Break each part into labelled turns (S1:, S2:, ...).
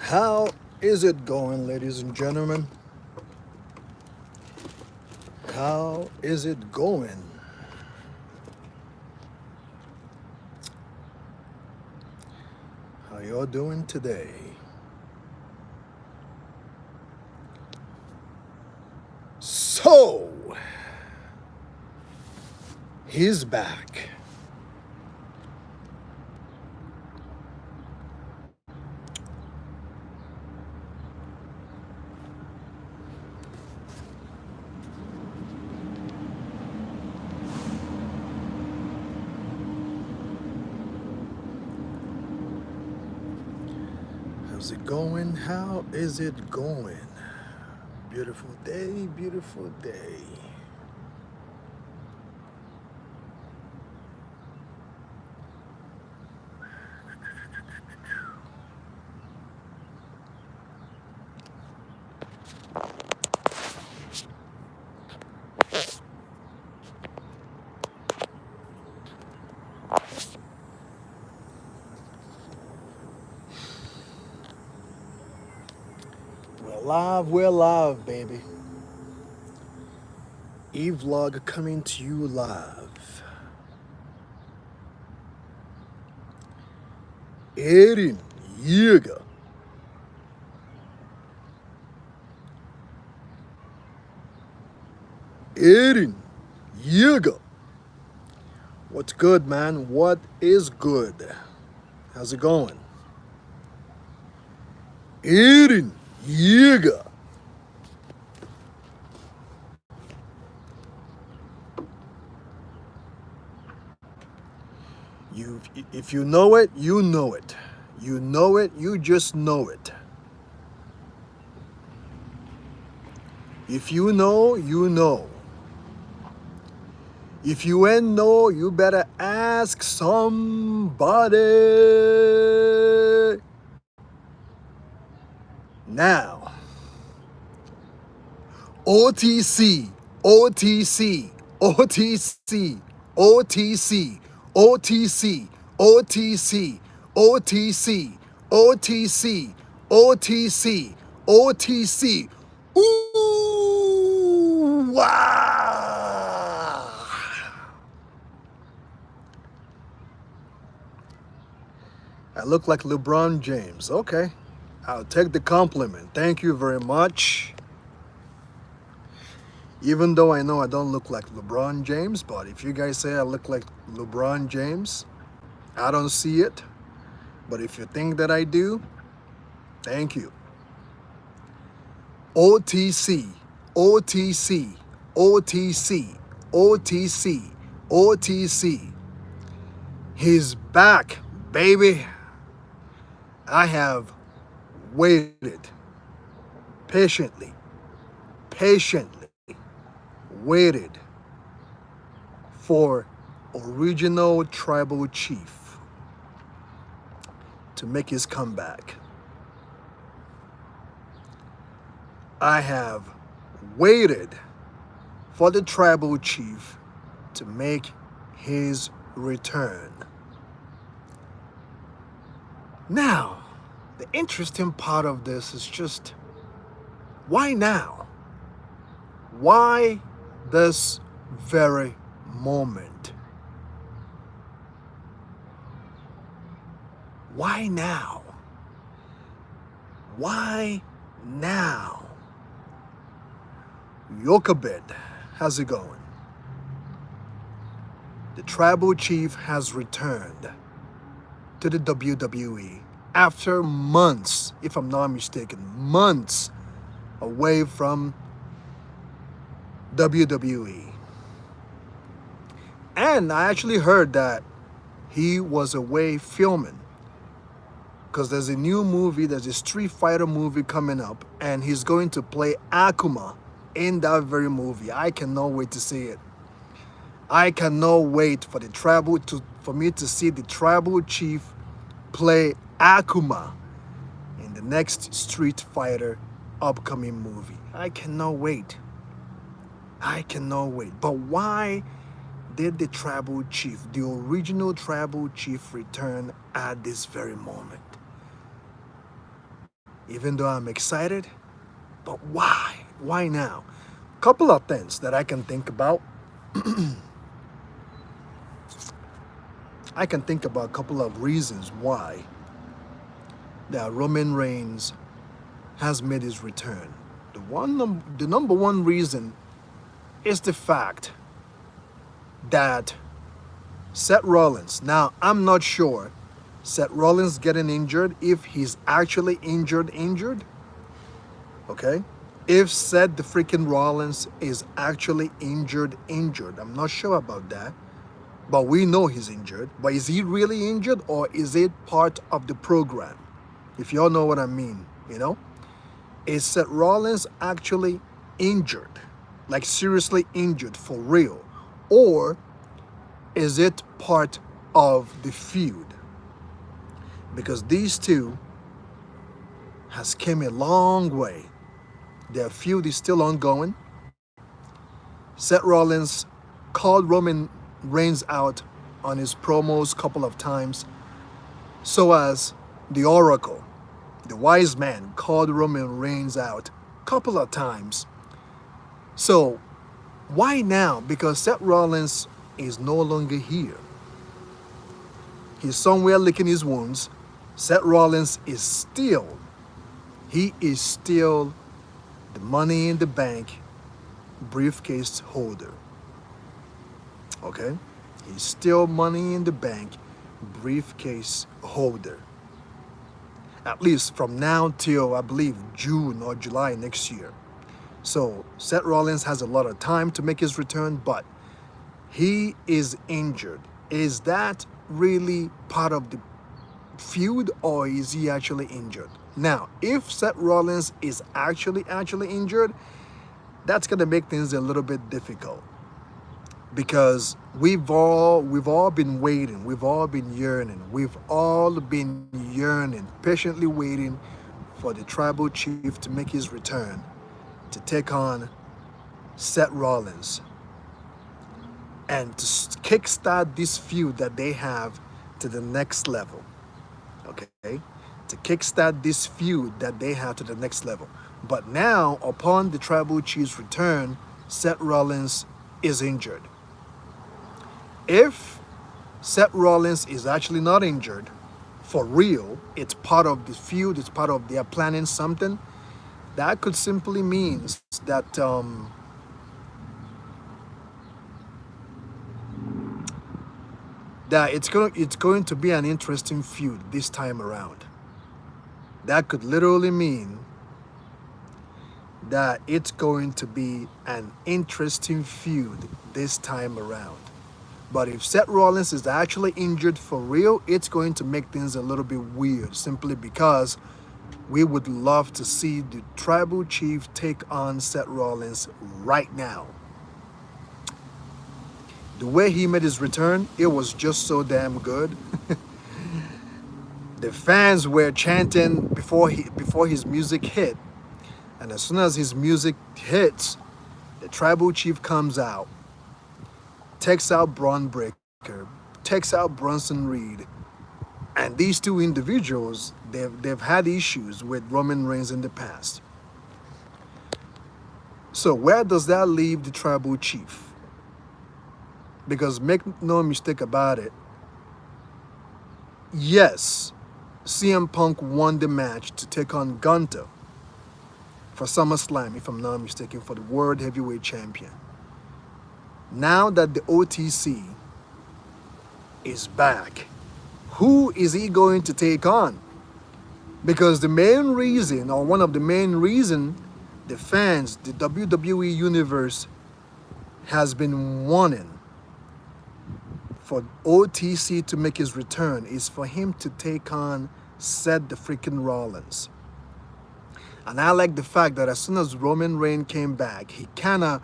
S1: How is it going, ladies and gentlemen? How is it going? How y'all doing today? So, he's back. How's it going? How is it going? Beautiful day, beautiful day. We're live, baby. EVlog coming to you live. Erin Yeager. Erin Yeager. What's good, man? What is good? How's it going? Erin Yeager. If you know it, you know it. You know it, you just know it. If you know, you know. If you ain't know, you better ask somebody. Now, OTC, OTC, OTC, OTC, OTC, OTC, OTC, OTC, OTC, OTC. Ooh, wow. I look like LeBron James. Okay, I'll take the compliment. Thank you very much. Even though I know I don't look like LeBron James, but if you guys say I look like LeBron James, I don't see it. But if you think that I do, thank you. OTC, OTC, OTC, OTC, OTC. He's back, baby. I have waited patiently, waited for original tribal chief to make his comeback. I have waited for the tribal chief to make his return. Now, the interesting part of this is just, why now? Why this very moment? Why now? Why now? Yokabed, how's it going? The tribal chief has returned to the WWE after months, if I'm not mistaken, months away from WWE. And I actually heard that he was away filming because there's a new movie, there's a Street Fighter movie coming up, and he's going to play Akuma in that very movie. I cannot wait to see it. I cannot wait for me to see the tribal chief play Akuma in the next Street Fighter upcoming movie. I cannot wait. I cannot wait. But why did the tribal chief, the original tribal chief, return at this very moment? even though I'm excited. But why? Why now? Couple of things that I can think about. I can think about a couple of reasons why that Roman Reigns has made his return. The number one reason is the fact that Seth Rollins. Now, I'm not sure Seth Rollins getting injured, if he's actually injured. Okay? If Seth the freaking Rollins is actually injured. I'm not sure about that. But we know he's injured. But is he really injured, or is it part of the program? If y'all know what I mean, you know? Is Seth Rollins actually injured? Like seriously injured for real? Or is it part of the feud? Because these two has came a long way. Their feud is still ongoing. Seth Rollins called Roman Reigns out on his promos a couple of times. So as the Oracle, the wise man, called Roman Reigns out a couple of times. So why now? Because Seth Rollins is no longer here. He's somewhere licking his wounds. Seth Rollins is still the Money in the Bank briefcase holder. Okay? He's still Money in the Bank briefcase holder. At least from now till, I believe, June or July next year. So Seth Rollins has a lot of time to make his return, but he is injured. Is that really part of the feud, or is he actually injured? Now, if Seth Rollins is actually injured, that's going to make things a little bit difficult, because we've all been waiting, we've all been yearning, patiently waiting for the tribal chief to make his return to take on Seth Rollins and to kickstart this feud that they have to the next level. Okay? To kickstart this feud that they have to the next level. But now, upon the tribal chief's return, Seth Rollins is injured. If Seth Rollins is actually not injured, for real, it's part of the feud, it's part of their planning something, that could simply mean that that it's going to be an interesting feud this time around. That could literally mean that it's going to be an interesting feud this time around. But if Seth Rollins is actually injured for real, it's going to make things a little bit weird, simply because we would love to see the tribal chief take on Seth Rollins right now. The way he made his return, it was just so damn good. The fans were chanting before his music hit. And as soon as his music hits, the tribal chief comes out, takes out Braun Breaker, takes out Bronson Reed. And these two individuals, they've had issues with Roman Reigns in the past. So where does that leave the tribal chief? Because make no mistake about it, yes, CM Punk won the match to take on Gunther for SummerSlam, if I'm not mistaken, for the World Heavyweight Champion. Now that the OTC is back, who is he going to take on? Because the main reason, or one of the main reasons, the fans, the WWE Universe has been wanting for OTC to make his return is for him to take on Seth the freaking Rollins. And I like the fact that as soon as Roman Reigns came back, he kind of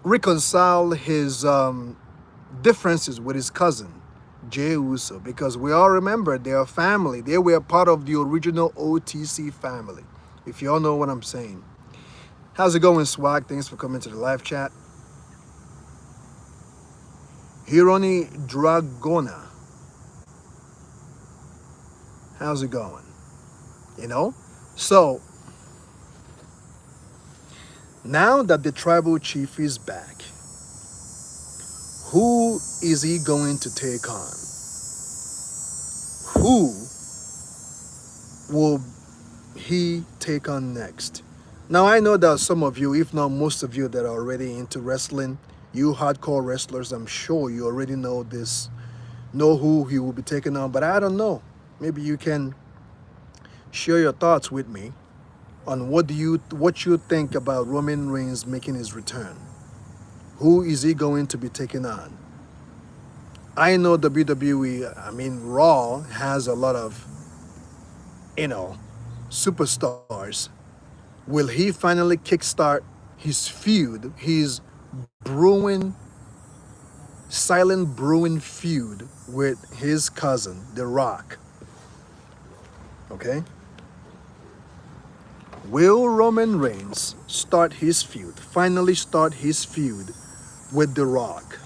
S1: reconciled his differences with his cousin, Jey Uso, because we all remember they are family. They were part of the original OTC family, if you all know what I'm saying. How's it going, Swag? Thanks for coming to the live chat. Hironi Dragona. How's it going? You know? So now that the tribal chief is back, who is he going to take on? Who will he take on next? Now, I know that some of you, if not most of you, that are already into wrestling, you hardcore wrestlers, I'm sure you already know this, know who he will be taking on, but I don't know. Maybe you can share your thoughts with me on what you think about Roman Reigns making his return. Who is he going to be taking on? I know WWE, I mean Raw has a lot of, you know, superstars. Will he finally kickstart his feud, his brewing, silent brewing feud with his cousin, The Rock? Okay? Will Roman Reigns finally start his feud with The Rock?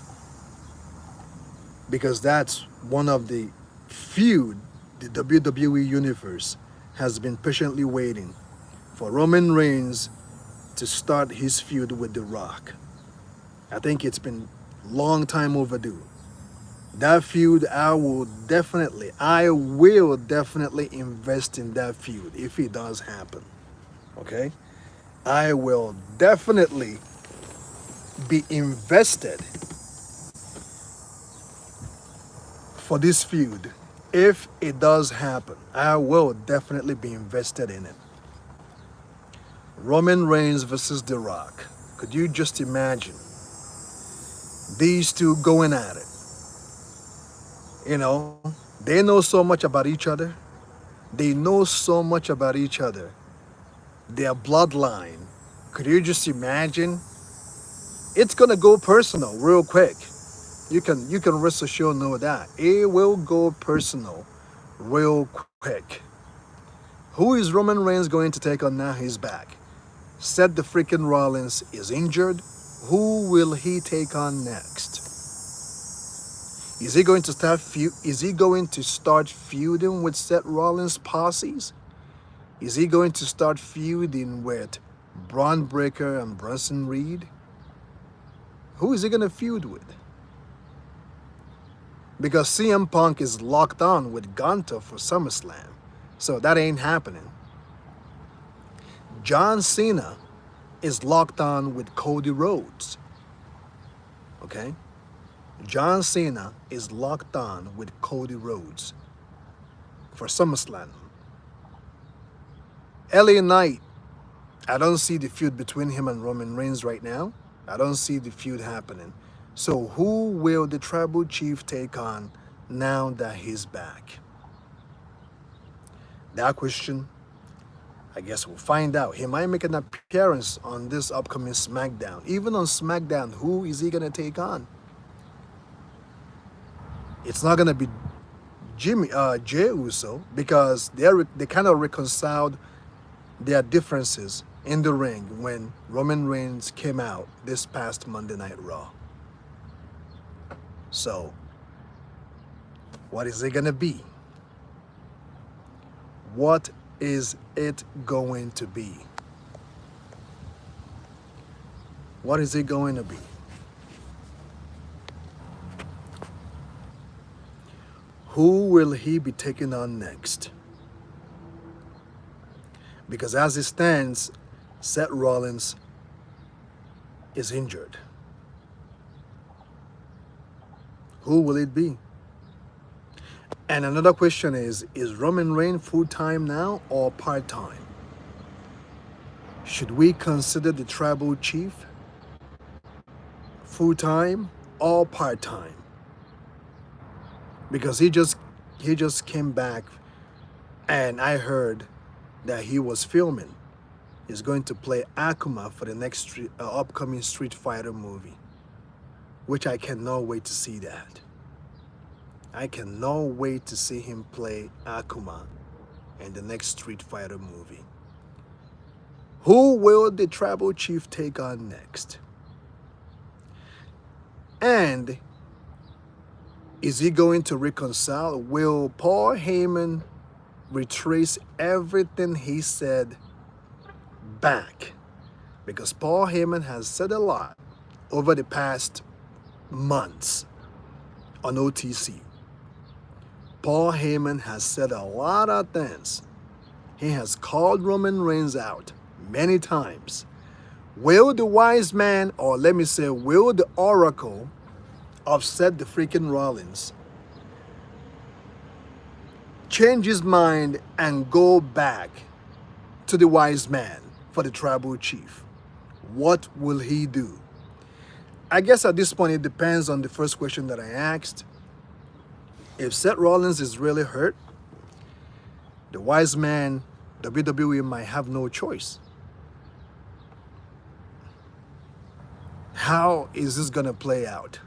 S1: Because that's one of the feud the WWE Universe has been patiently waiting for Roman Reigns to start his feud with The Rock. I think it's been long time overdue. That feud, I will definitely invest in that feud if it does happen. Okay? I will definitely be invested for this feud. If it does happen, I will definitely be invested in it. Roman Reigns versus The Rock. Could you just imagine these two going at it? You know, they know so much about each other. They know so much about each other. Their bloodline. Could you just imagine? It's gonna go personal real quick. You can rest assured know that. It will go personal real quick. Who is Roman Reigns going to take on now he's back? Seth the freaking Rollins is injured. Who will he take on next? Is he going to start feuding with Seth Rollins' posses? Is he going to start feuding with Braun Breaker and Bronson Reed? Who is he going to feud with? Because CM Punk is locked on with Gunter for SummerSlam. So that ain't happening. John Cena is locked on with Cody Rhodes. Okay? John Cena is locked on with Cody Rhodes for SummerSlam. LA Knight, I don't see the feud between him and Roman Reigns right now. I don't see the feud happening. So who will the tribal chief take on now that he's back? That question, I guess we'll find out. He might make an appearance on this upcoming SmackDown. Even on SmackDown, who is he going to take on? It's not going to be Jey Uso, because they kind of reconciled their differences in the ring when Roman Reigns came out this past Monday Night Raw. So, what is it going to be? What is it going to be? What is it going to be? Who will he be taking on next? Because as it stands, Seth Rollins is injured. Who will it be? And another question is Roman Reigns full-time now or part-time? Should we consider the tribal chief full-time or part-time? Because he just came back, and I heard that he was filming. He's going to play Akuma for the next upcoming Street Fighter movie, which I cannot wait to see that. I cannot wait to see him play Akuma in the next Street Fighter movie. Who will the tribal chief take on next? And is he going to reconcile? Will Paul Heyman retrace everything he said back, because Paul Heyman has said a lot over the past months on OTC. Paul Heyman has said a lot of things. He has called Roman Reigns out many times. Will the wise man, or let me say, will the oracle upset the freaking Rollins, change his mind and go back to the wise man for the tribal chief? What will he do? I guess at this point it depends on the first question that I asked. If Seth Rollins is really hurt, the wise man, WWE might have no choice. How is this going to play out?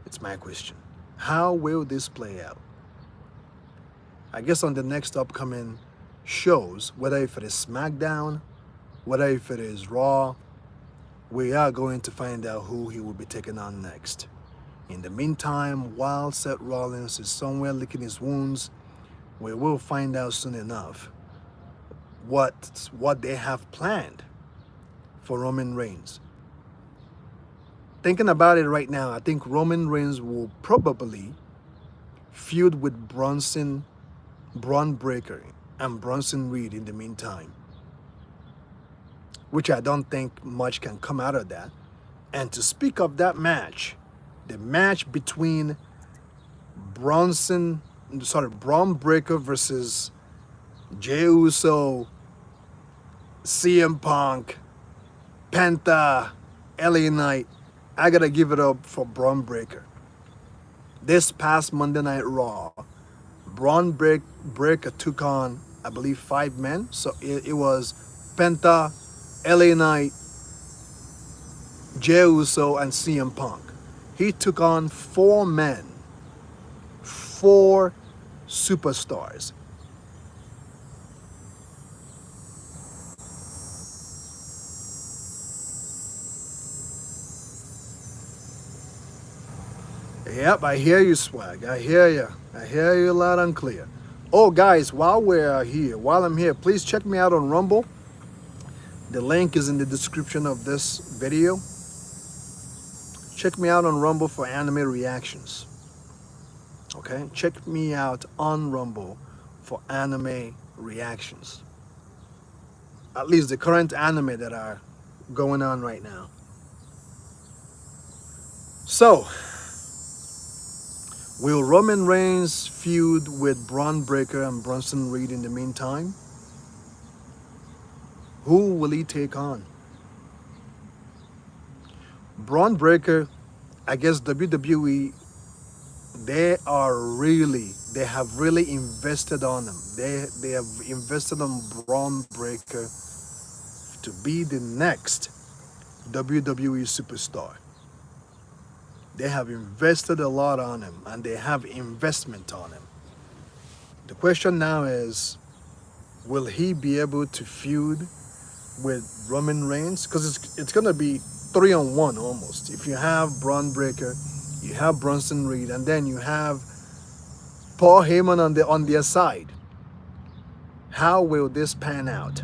S1: It's my question. How will this play out? I guess on the next upcoming shows, whether if it is SmackDown, whether if it is Raw, we are going to find out who he will be taking on next. In the meantime, while Seth Rollins is somewhere licking his wounds, we will find out soon enough what they have planned for Roman Reigns. Thinking about it right now, I think Roman Reigns will probably feud with Braun Breaker and Bronson Reed in the meantime, which I don't think much can come out of that. And to speak of that match, the match between Braun Breaker versus Jey Uso, CM Punk, Penta, LA Knight, I gotta give it up for Braun Breaker. This past Monday Night Raw, Braun Breaker took on, I believe, 5 men. So it was Penta, LA Knight, Jey Uso, and CM Punk. He took on 4 men, 4 superstars. Yep, I hear you, Swag. I hear you. I hear you loud and clear. Oh, guys, while I'm here, please check me out on Rumble. The link is in the description of this video. Check me out on Rumble for anime reactions. Okay? Check me out on Rumble for anime reactions. At least the current anime that are going on right now. So, will Roman Reigns feud with Braun Breaker and Bronson Reed in the meantime? Who will he take on? Braun Breaker, I guess WWE, they have really invested on him. They have invested on Braun Breaker to be the next WWE superstar. They have invested a lot on him, and they have investment on him. The question now is, will he be able to feud with Roman Reigns? Because it's going to be 3-on-1 almost. If you have Braun Breaker, you have Bronson Reed, and then you have Paul Heyman on their side. How will this pan out?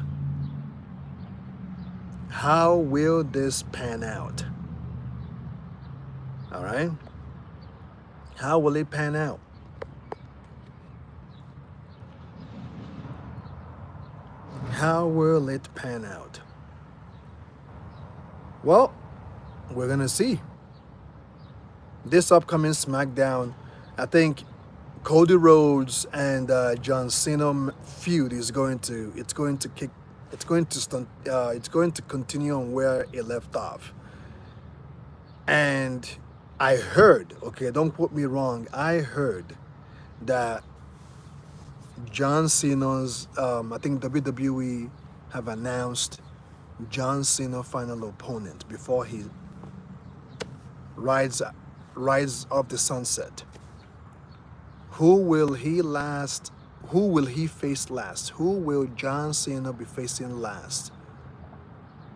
S1: How will this pan out? All right? How will it pan out? How will it pan out? Well, we're going to see. This upcoming SmackDown, I think Cody Rhodes and John Cena feud is going to continue on where it left off. And I heard, okay, don't quote me wrong, I heard that John Cena's, I think WWE have announced John Cena final opponent before he rides off the sunset. Who will he face last? Who will John Cena be facing last?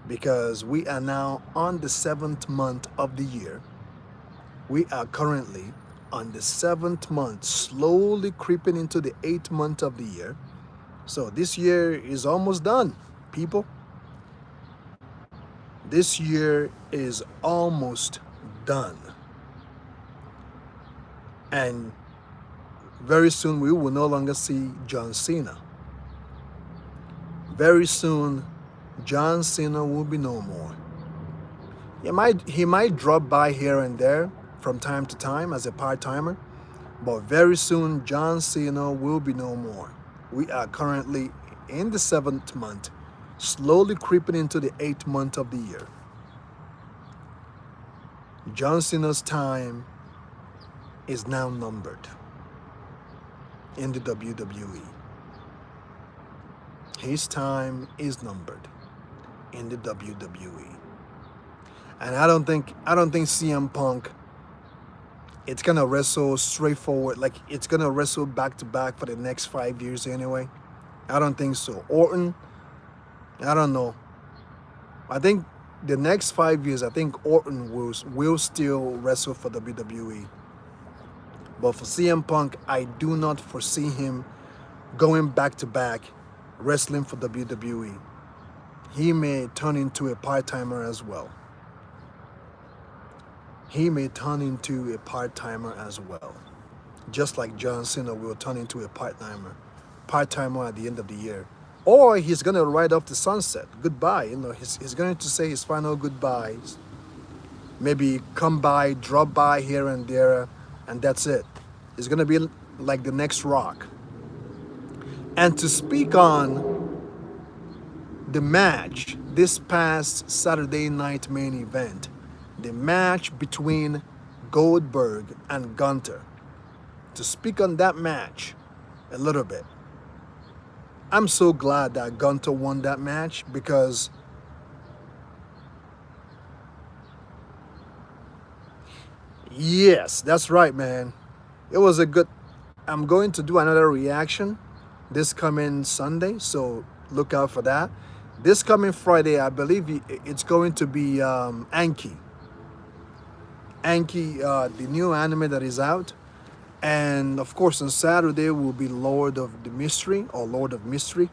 S1: Because we are now on the 7th month of the year. We are currently on the 7th month, slowly creeping into the 8th month of the year. So this year is almost done, people. This year is almost done. And very soon we will no longer see John Cena. Very soon, John Cena will be no more. He might drop by here and there from time to time as a part-timer, but very soon John Cena will be no more. We are currently in the 7th month, slowly creeping into the 8th month of the year. John Cena's time is now numbered in the WWE. His time is numbered in the WWE. And I don't think CM Punk, it's gonna wrestle straightforward, like it's gonna wrestle back to back for the next 5 years anyway. I don't think so. Orton, I don't know. I think the next 5 years, I think Orton will still wrestle for WWE. But for CM Punk, I do not foresee him going back to back wrestling for WWE. He may turn into a part-timer as well. He may turn into a part-timer as well. Just like John Cena will turn into a part-timer at the end of the year. Or he's going to ride off the sunset. Goodbye. He's going to say his final goodbyes. Maybe come by, drop by here and there, and that's it. It's going to be like the next Rock. And to speak on the match, this past Saturday night main event, the match between Goldberg and Gunther. To speak on that match a little bit. I'm so glad that Gunther won that match because yes, that's right, man. It was a good... I'm going to do another reaction this coming Sunday, so look out for that. This coming Friday, I believe it's going to be Anki. Anki, the new anime that is out. And of course on Saturday will be Lord of the Mystery or Lord of Mystery.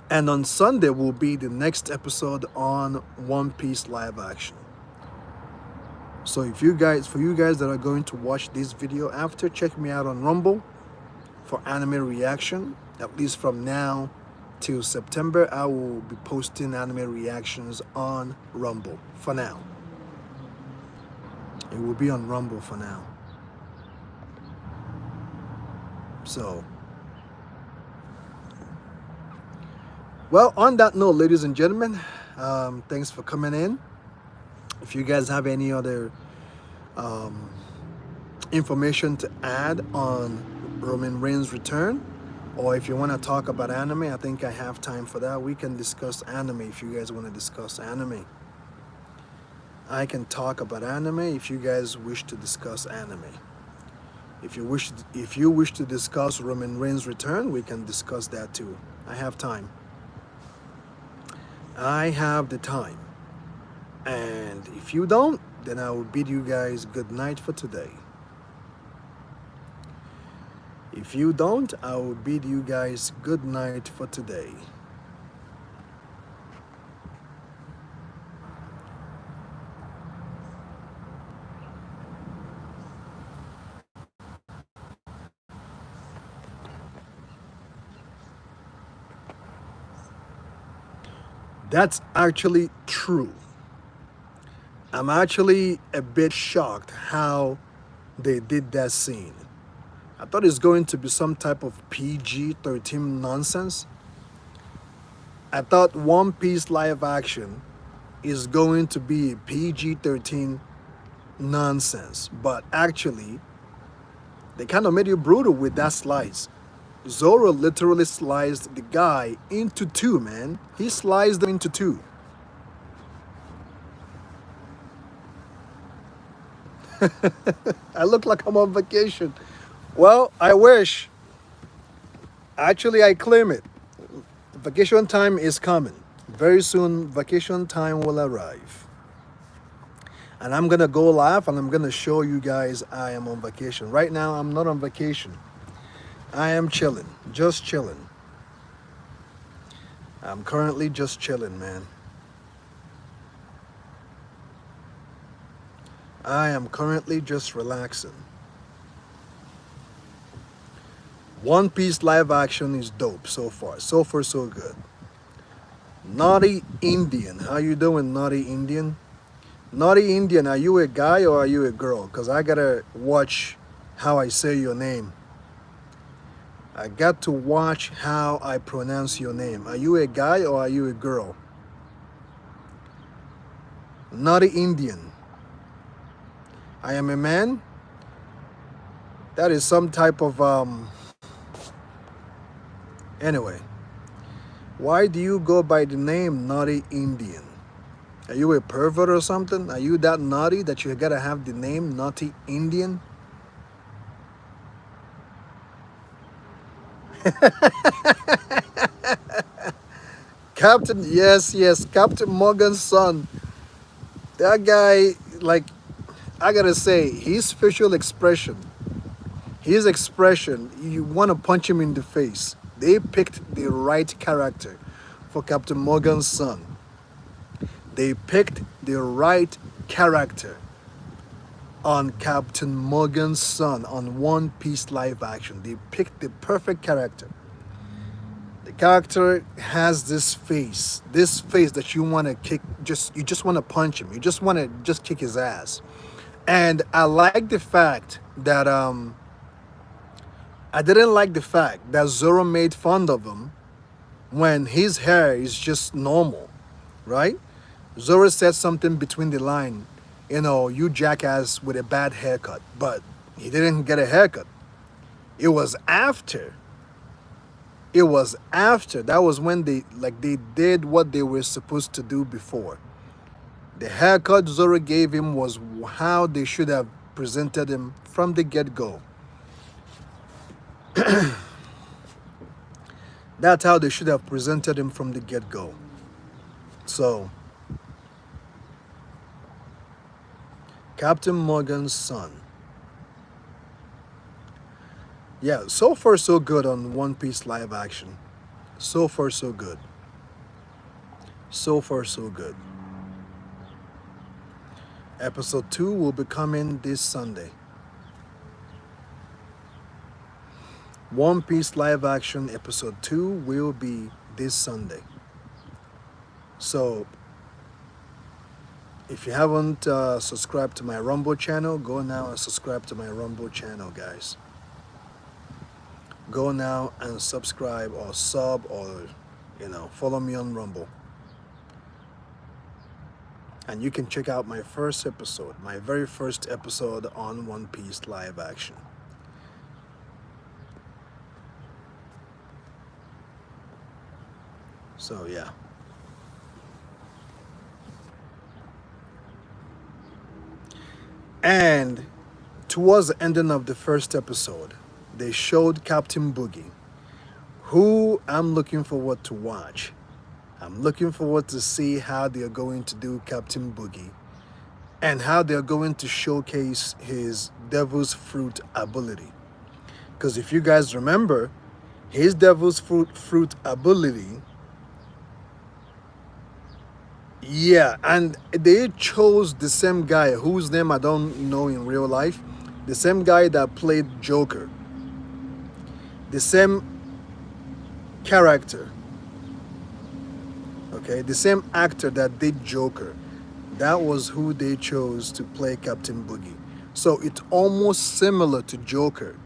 S1: And on Sunday will be the next episode on One Piece live action. So for you guys that are going to watch this video after, check me out on Rumble for anime reaction. At least from now till September, I will be posting anime reactions on Rumble for now. It will be on Rumble for now. So, well, on that note, ladies and gentlemen, thanks for coming in. If you guys have any other information to add on Roman Reigns' return, or if you want to talk about anime, I think I have time for that. We can discuss anime if you guys want to discuss anime. I can talk about anime if you guys wish to discuss anime. If you wish to discuss Roman Reigns' return, we can discuss that too. I have time. I have the time. And if you don't, then I will bid you guys good night for today. If you don't, I will bid you guys good night for today. That's actually true. I'm actually a bit shocked how they did that scene. I thought it's going to be some type of PG-13 nonsense. I thought One Piece live action is going to be PG-13 nonsense. But actually, they kind of made it brutal with that slice. Zoro literally sliced the guy into two, man. He sliced him into two. I look like I'm on vacation. Well, I wish. Actually, I claim it. Vacation time is coming. Very soon, vacation time will arrive. And I'm gonna go live and I'm gonna show you guys I am on vacation. Right now, I'm not on vacation. I am chilling, just chilling. I'm currently just chilling, man. I am currently just relaxing. One Piece live action is dope so far. So far, so good. Naughty Indian. How you doing, Naughty Indian? Naughty Indian, are you a guy or are you a girl? Because I gotta watch how I say your name. I got to watch how I pronounce your name. Are you a guy or are you a girl? Naughty Indian. I am a man. That is some type of anyway. Why do you go by the name Naughty Indian? Are you a pervert or something? Are you that naughty that you gotta have the name Naughty Indian? Captain, yes, Captain Morgan's son. That guy, like, I gotta say, his expression, you want to punch him in the face. They picked the right character for Captain Morgan's son. They picked the right character on Captain Morgan's son on One Piece live action. They picked the perfect character. The character has this face that you want to kick, you just want to punch him. You just want to just kick his ass. And I like the fact that I didn't like the fact that Zoro made fun of him when his hair is just normal, right? Zoro said something between the line, you jackass with a bad haircut, but he didn't get a haircut. It was after. That was when they did what they were supposed to do before. The haircut Zoro gave him was how they should have presented him from the get-go. That's how they should have presented him from the get-go. So, Captain Morgan's son. Yeah, so far so good on One Piece live action. So far so good. So far so good. Episode 2 will be coming this Sunday. One Piece live action episode 2 will be this Sunday. So, if you haven't subscribed to my Rumble channel, go now and subscribe to my Rumble channel, guys. Go now and subscribe or sub or, follow me on Rumble. And you can check out my first episode, my very first episode on One Piece live action. So, yeah. And towards the ending of the first episode, they showed Captain Boogie, who I'm looking forward to watch. I'm looking forward to see how they're going to do Captain Boogie and how they're going to showcase his Devil's Fruit ability. Because if you guys remember, his Devil's Fruit ability, yeah, and they chose the same guy whose name I don't know in real life, the same guy that played Joker, the same character, okay, the same actor that did Joker. That was who they chose to play Captain Boogie. So it's almost similar to Joker,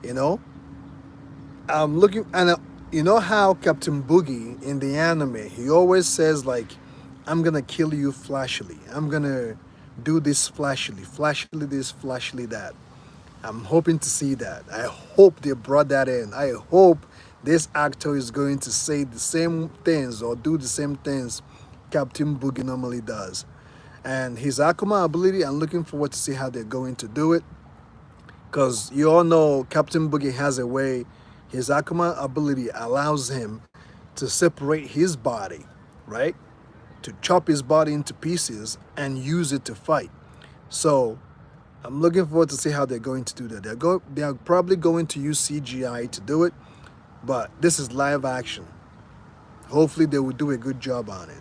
S1: I'm looking, and you know how Captain Boogie in the anime, he always says like, I'm gonna kill you flashily. I'm gonna do this flashily this, flashily that. I'm hoping to see that. I hope they brought that in. I hope this actor is going to say the same things or do the same things Captain Boogie normally does. And his Akuma ability, I'm looking forward to see how they're going to do it. Because you all know Captain Boogie has a way, his Akuma ability allows him to separate his body, right? To chop his body into pieces and use it to fight. So I'm looking forward to see how they're going to do that. They are probably going to use CGI to do it, but this is live action. Hopefully they will do a good job on it.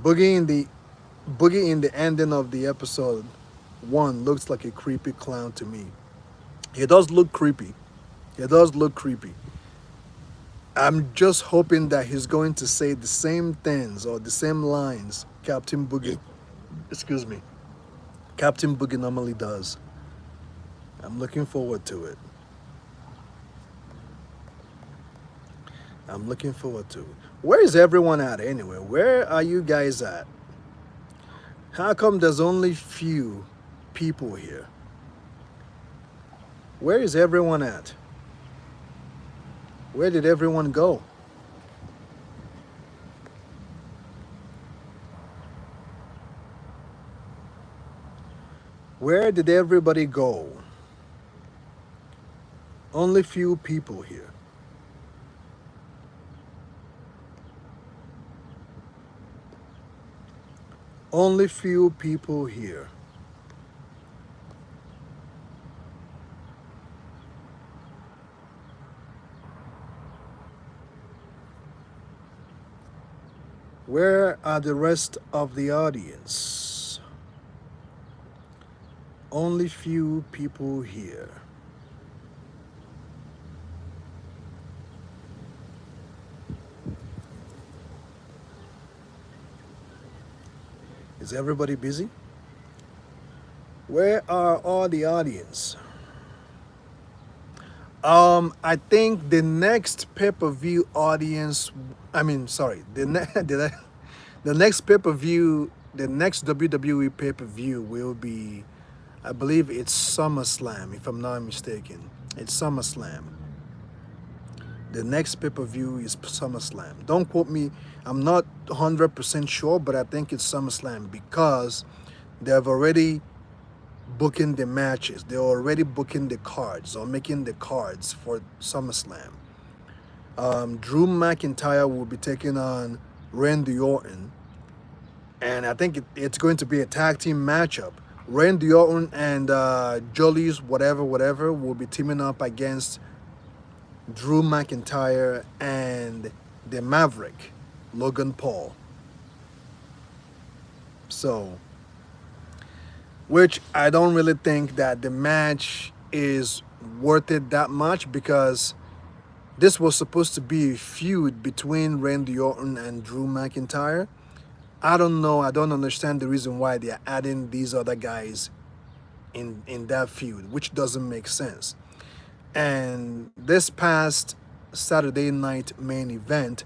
S1: Boogie in the Boogie in the ending of the episode 1 looks like a creepy clown to me. He does look creepy. He does look creepy. I'm just hoping that he's going to say the same things or the same lines Captain Boogie, excuse me, Captain Boogie normally does. I'm looking forward to it. I'm looking forward to it. Where is everyone at anyway? Where are you guys at? How come there's only few people here? Where is everyone at? Where did everyone go? Where did everybody go? Only few people here. Only few people here. Where are the rest of the audience? Only few people here. Is everybody busy? Where are all the audience? I think the next pay-per-view audience, the next pay-per-view, the next WWE pay-per-view will be, I believe it's SummerSlam, if I'm not mistaken. It's SummerSlam. The next pay-per-view is SummerSlam. Don't quote me. I'm not 100% sure, but I think it's SummerSlam because they've already booking the matches. They're already booking the cards or making the cards for SummerSlam. Drew McIntyre will be taking on Randy Orton, and I think it's going to be a tag team matchup. Randy Orton and Jolie's whatever will be teaming up against Drew McIntyre and the Maverick, Logan Paul. So, which I don't really think that the match is worth it that much because this was supposed to be a feud between Randy Orton and Drew McIntyre. I don't know. I don't understand the reason why they're adding these other guys in that feud, which doesn't make sense. And this past Saturday night main event,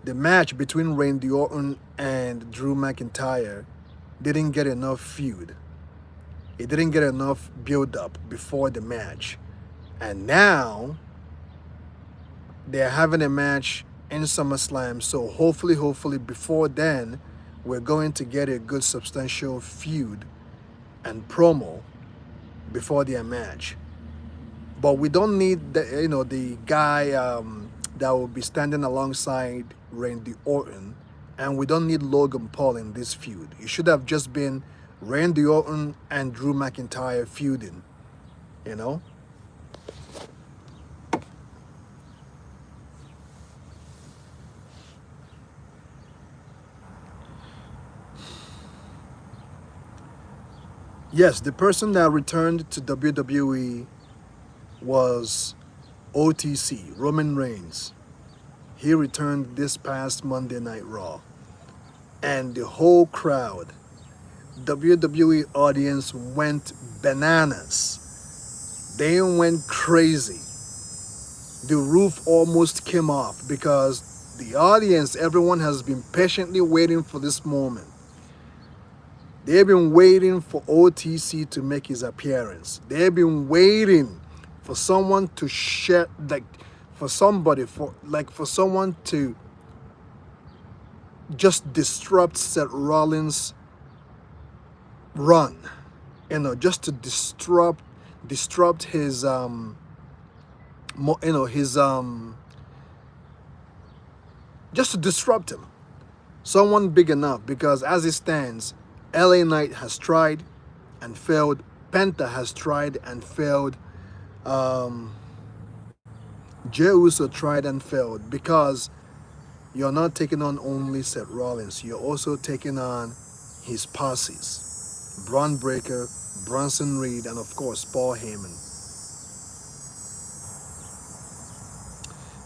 S1: the match between Randy Orton and Drew McIntyre didn't get enough feud. It didn't get enough build-up before the match. And now they're having a match in SummerSlam. So hopefully before then, we're going to get a good substantial feud and promo before their match. But we don't need the guy that will be standing alongside Randy Orton, and we don't need Logan Paul in this feud. It should have just been Randy Orton and Drew McIntyre feuding, you know? Yes, the person that returned to WWE was OTC, Roman Reigns. He returned this past Monday Night Raw. And the whole crowd, WWE audience, went bananas. They went crazy. The roof almost came off because the audience, everyone has been patiently waiting for this moment. They've been waiting for OTC to make his appearance. They've been waiting for someone to share, for someone to just disrupt Seth Rollins' run, just to disrupt his just to disrupt him. Someone big enough, because as it stands, LA Knight has tried and failed. Penta has tried and failed. Um, Jey Uso tried and failed, because you're not taking on only Seth Rollins, you're also taking on his posses. Braun Breaker, Bronson Reed, and of course Paul Heyman.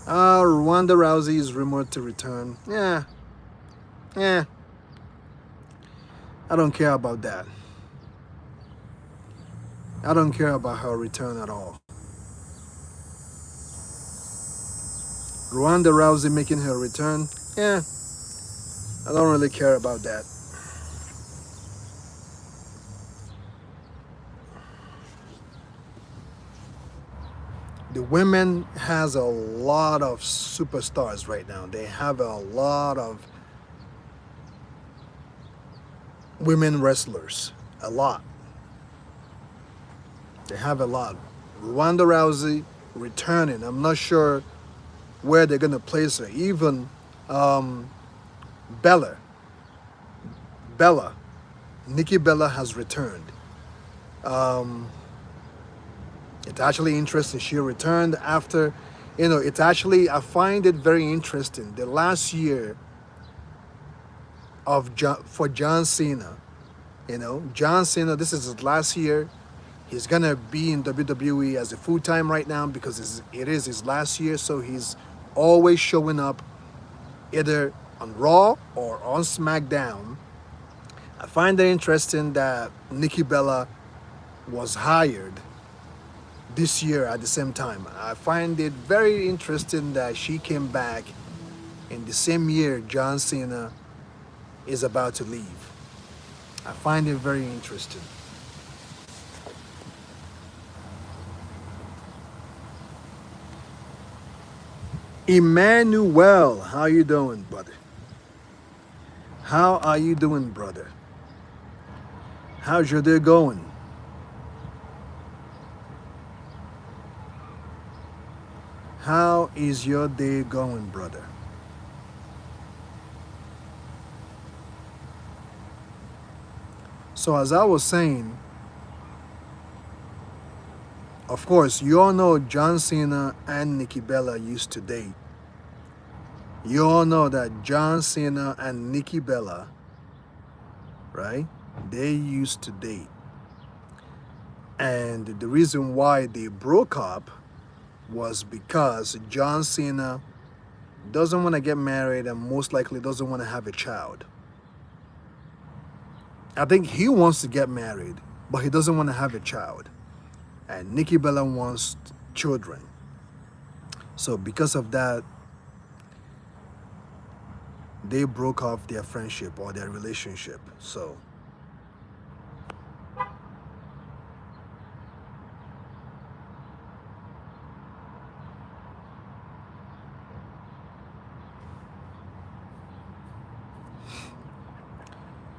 S1: Ronda Rousey is rumored to return. Yeah, I don't care about that. I don't care about her return at all. Ronda Rousey making her return, yeah, I don't really care about that. The women has a lot of superstars right now. They have a lot of women wrestlers. A lot. They have a lot. Ronda Rousey returning. I'm not sure where they're gonna place her. Even um, Bella, Bella, Nikki Bella has returned. Um, it's actually interesting. She returned after, it's actually, I find it very interesting. The last year for John Cena, John Cena, this is his last year. He's gonna be in WWE as a full time right now, because it is his last year. So he's always showing up either on Raw or on SmackDown. I find it interesting that Nikki Bella was hired this year at the same time. I find it very interesting that she came back in the same year John Cena is about to leave. I find it very interesting. Emmanuel, how you doing, brother? How are you doing, brother? How's your day going? How is your day going, brother? So as I was saying, of course, you all know John Cena and Nikki Bella used to date. You all know that John Cena and Nikki Bella, right? They used to date. And the reason why they broke up was because John Cena doesn't want to get married and most likely doesn't want to have a child. I think he wants to get married, but he doesn't want to have a child. And Nikki Bella wants children. So because of that, they broke off their friendship or their relationship. So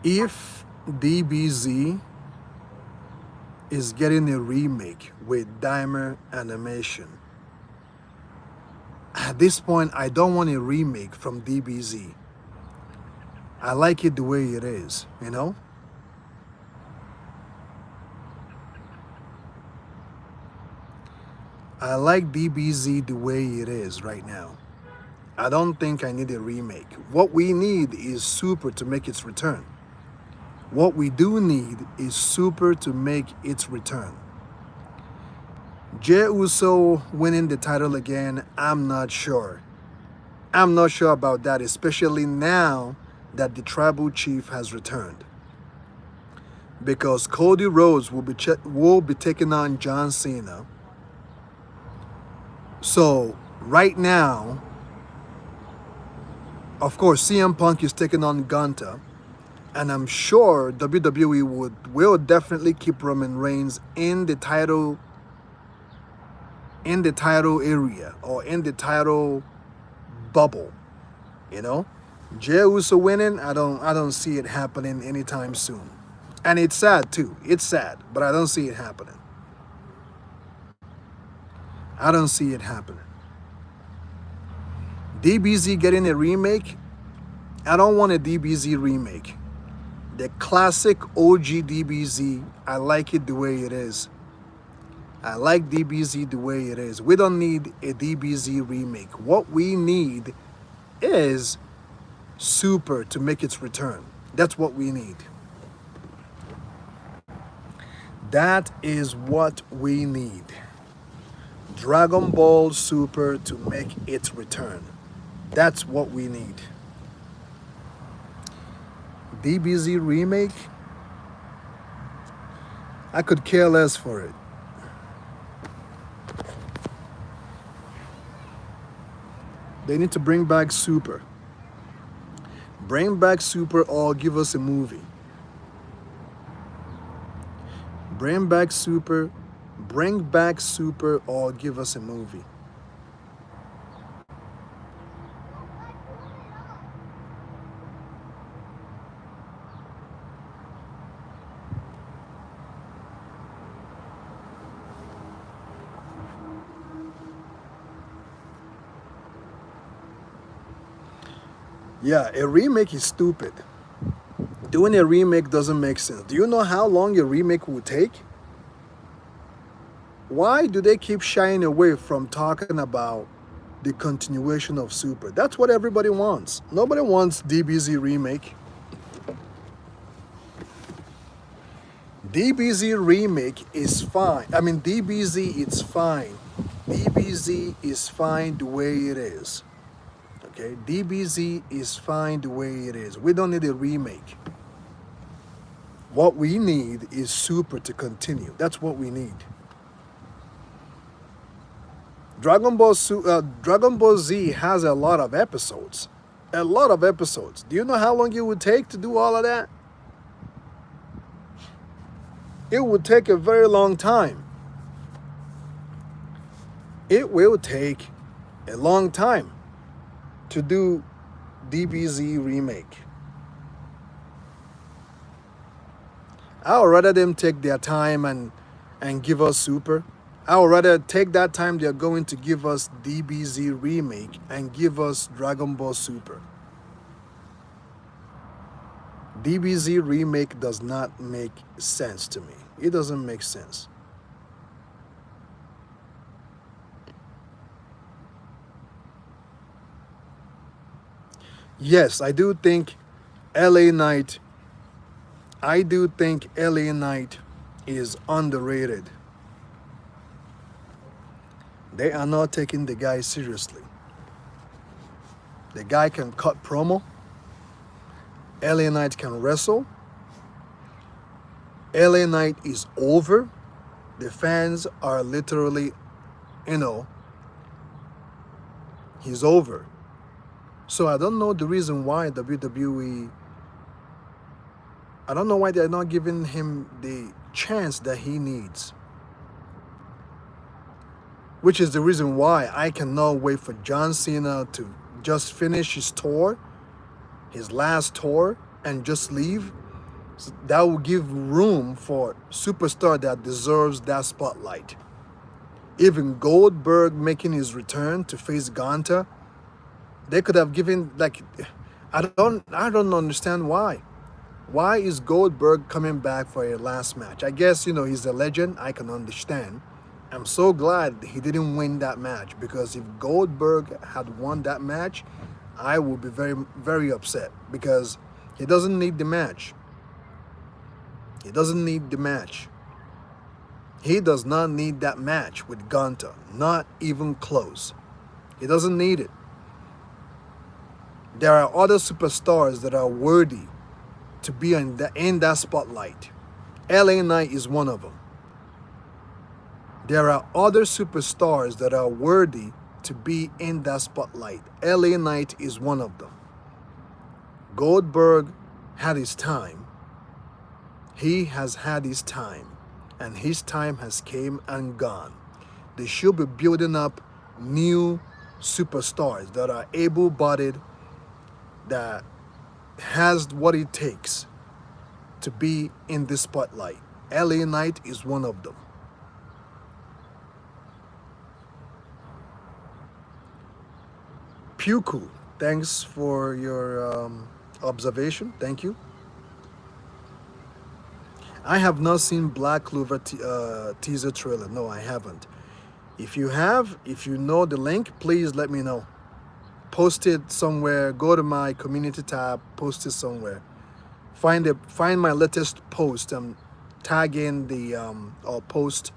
S1: if DBZ is getting a remake with Dimer Animation, at this point, I don't want a remake from DBZ. I like it the way it is, I like DBZ the way it is right now. I don't think I need a remake. What we need is Super to make its return. What we do need is Super to make its return. Jey Uso winning the title again, I'm not sure. I'm not sure about that, especially now that the tribal chief has returned. Because Cody Rhodes will be taking on John Cena. So right now, of course, CM Punk is taking on Gunter. And I'm sure WWE will definitely keep Roman Reigns in the title area or in the title bubble. Jey Uso winning, I don't see it happening anytime soon. And it's sad too. It's sad, but I don't see it happening. I don't see it happening. DBZ getting a remake, I don't want a DBZ remake. The classic OG DBZ, I like it the way it is. I like DBZ the way it is. We don't need a DBZ remake. What we need is Super to make its return. That's what we need. That is what we need. Dragon Ball Super to make its return. That's what we need. DBZ remake? I could care less for it. They need to bring back Super. Bring back Super or give us a movie. Bring back Super or give us a movie. Yeah, a remake is stupid. Doing a remake doesn't make sense. Do you know how long a remake will take? Why do they keep shying away from talking about the continuation of Super? That's what everybody wants. Nobody wants DBZ remake. DBZ remake is fine. I mean, DBZ, it's fine. DBZ is fine the way it is. Okay, DBZ is fine the way it is. We don't need a remake. What we need is Super to continue. That's what we need. Dragon Ball Z has a lot of episodes. A lot of episodes. Do you know how long it would take to do all of that? It would take a very long time. It will take a long time to do DBZ remake. I would rather them take their time and give us Super. I would rather take that time they're going to give us DBZ remake and give us Dragon Ball Super. DBZ remake does not make sense to me. It doesn't make sense. Yes, I do think LA Knight is underrated. They are not taking the guy seriously. The guy can cut promo. LA Knight can wrestle. LA Knight is over. The fans are literally, he's over. So I don't know the reason why WWE, I don't know why they're not giving him the chance that he needs. Which is the reason why I cannot wait for John Cena to just finish his tour, his last tour, and just leave. So that will give room for superstar that deserves that spotlight. Even Goldberg making his return to face Gunter, they could have given, like, I don't understand why. Why is Goldberg coming back for a last match? I guess, he's a legend. I can understand. I'm so glad he didn't win that match, because if Goldberg had won that match, I would be very, very upset, because he doesn't need the match. He doesn't need the match. He does not need that match with Gunter. Not even close. He doesn't need it. There are other superstars that are worthy to be in that spotlight. LA Knight is one of them. There are other superstars that are worthy to be in that spotlight. LA Knight is one of them. Goldberg had his time. He has had his time. And his time has came and gone. They should be building up new superstars that are able-bodied, that has what it takes to be in the spotlight. LA Knight is one of them. Puku, Thanks for your observation. Thank you. I have not seen Black Clover teaser trailer. No, I haven't. If you have, if you know the link, please let me know. Post it somewhere. Go to my community tab. Post it somewhere. Find my latest post and tag in the or post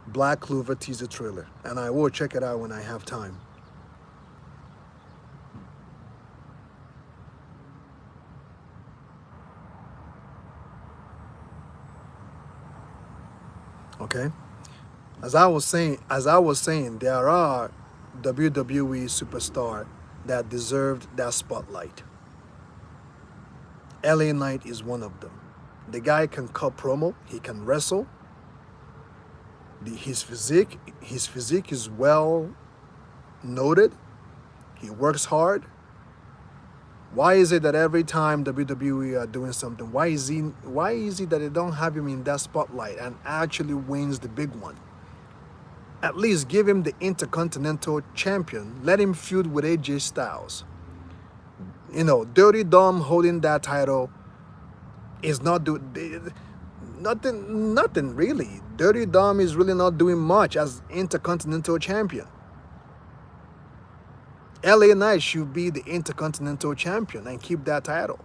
S1: Black Clover teaser trailer, and I will check it out when I have time. Okay. As I was saying, there are WWE superstar that deserved that spotlight. LA Knight is one of them. The guy can cut promo, he can wrestle. His physique is well noted. He works hard. Why is it that every time WWE are doing something, why is it that they don't have him in that spotlight and actually wins the big one? At least give him the Intercontinental Champion. Let him feud with AJ Styles. Dirty Dom holding that title is not nothing really. Dirty Dom is really not doing much as Intercontinental Champion. LA Knight should be the Intercontinental Champion and keep that title.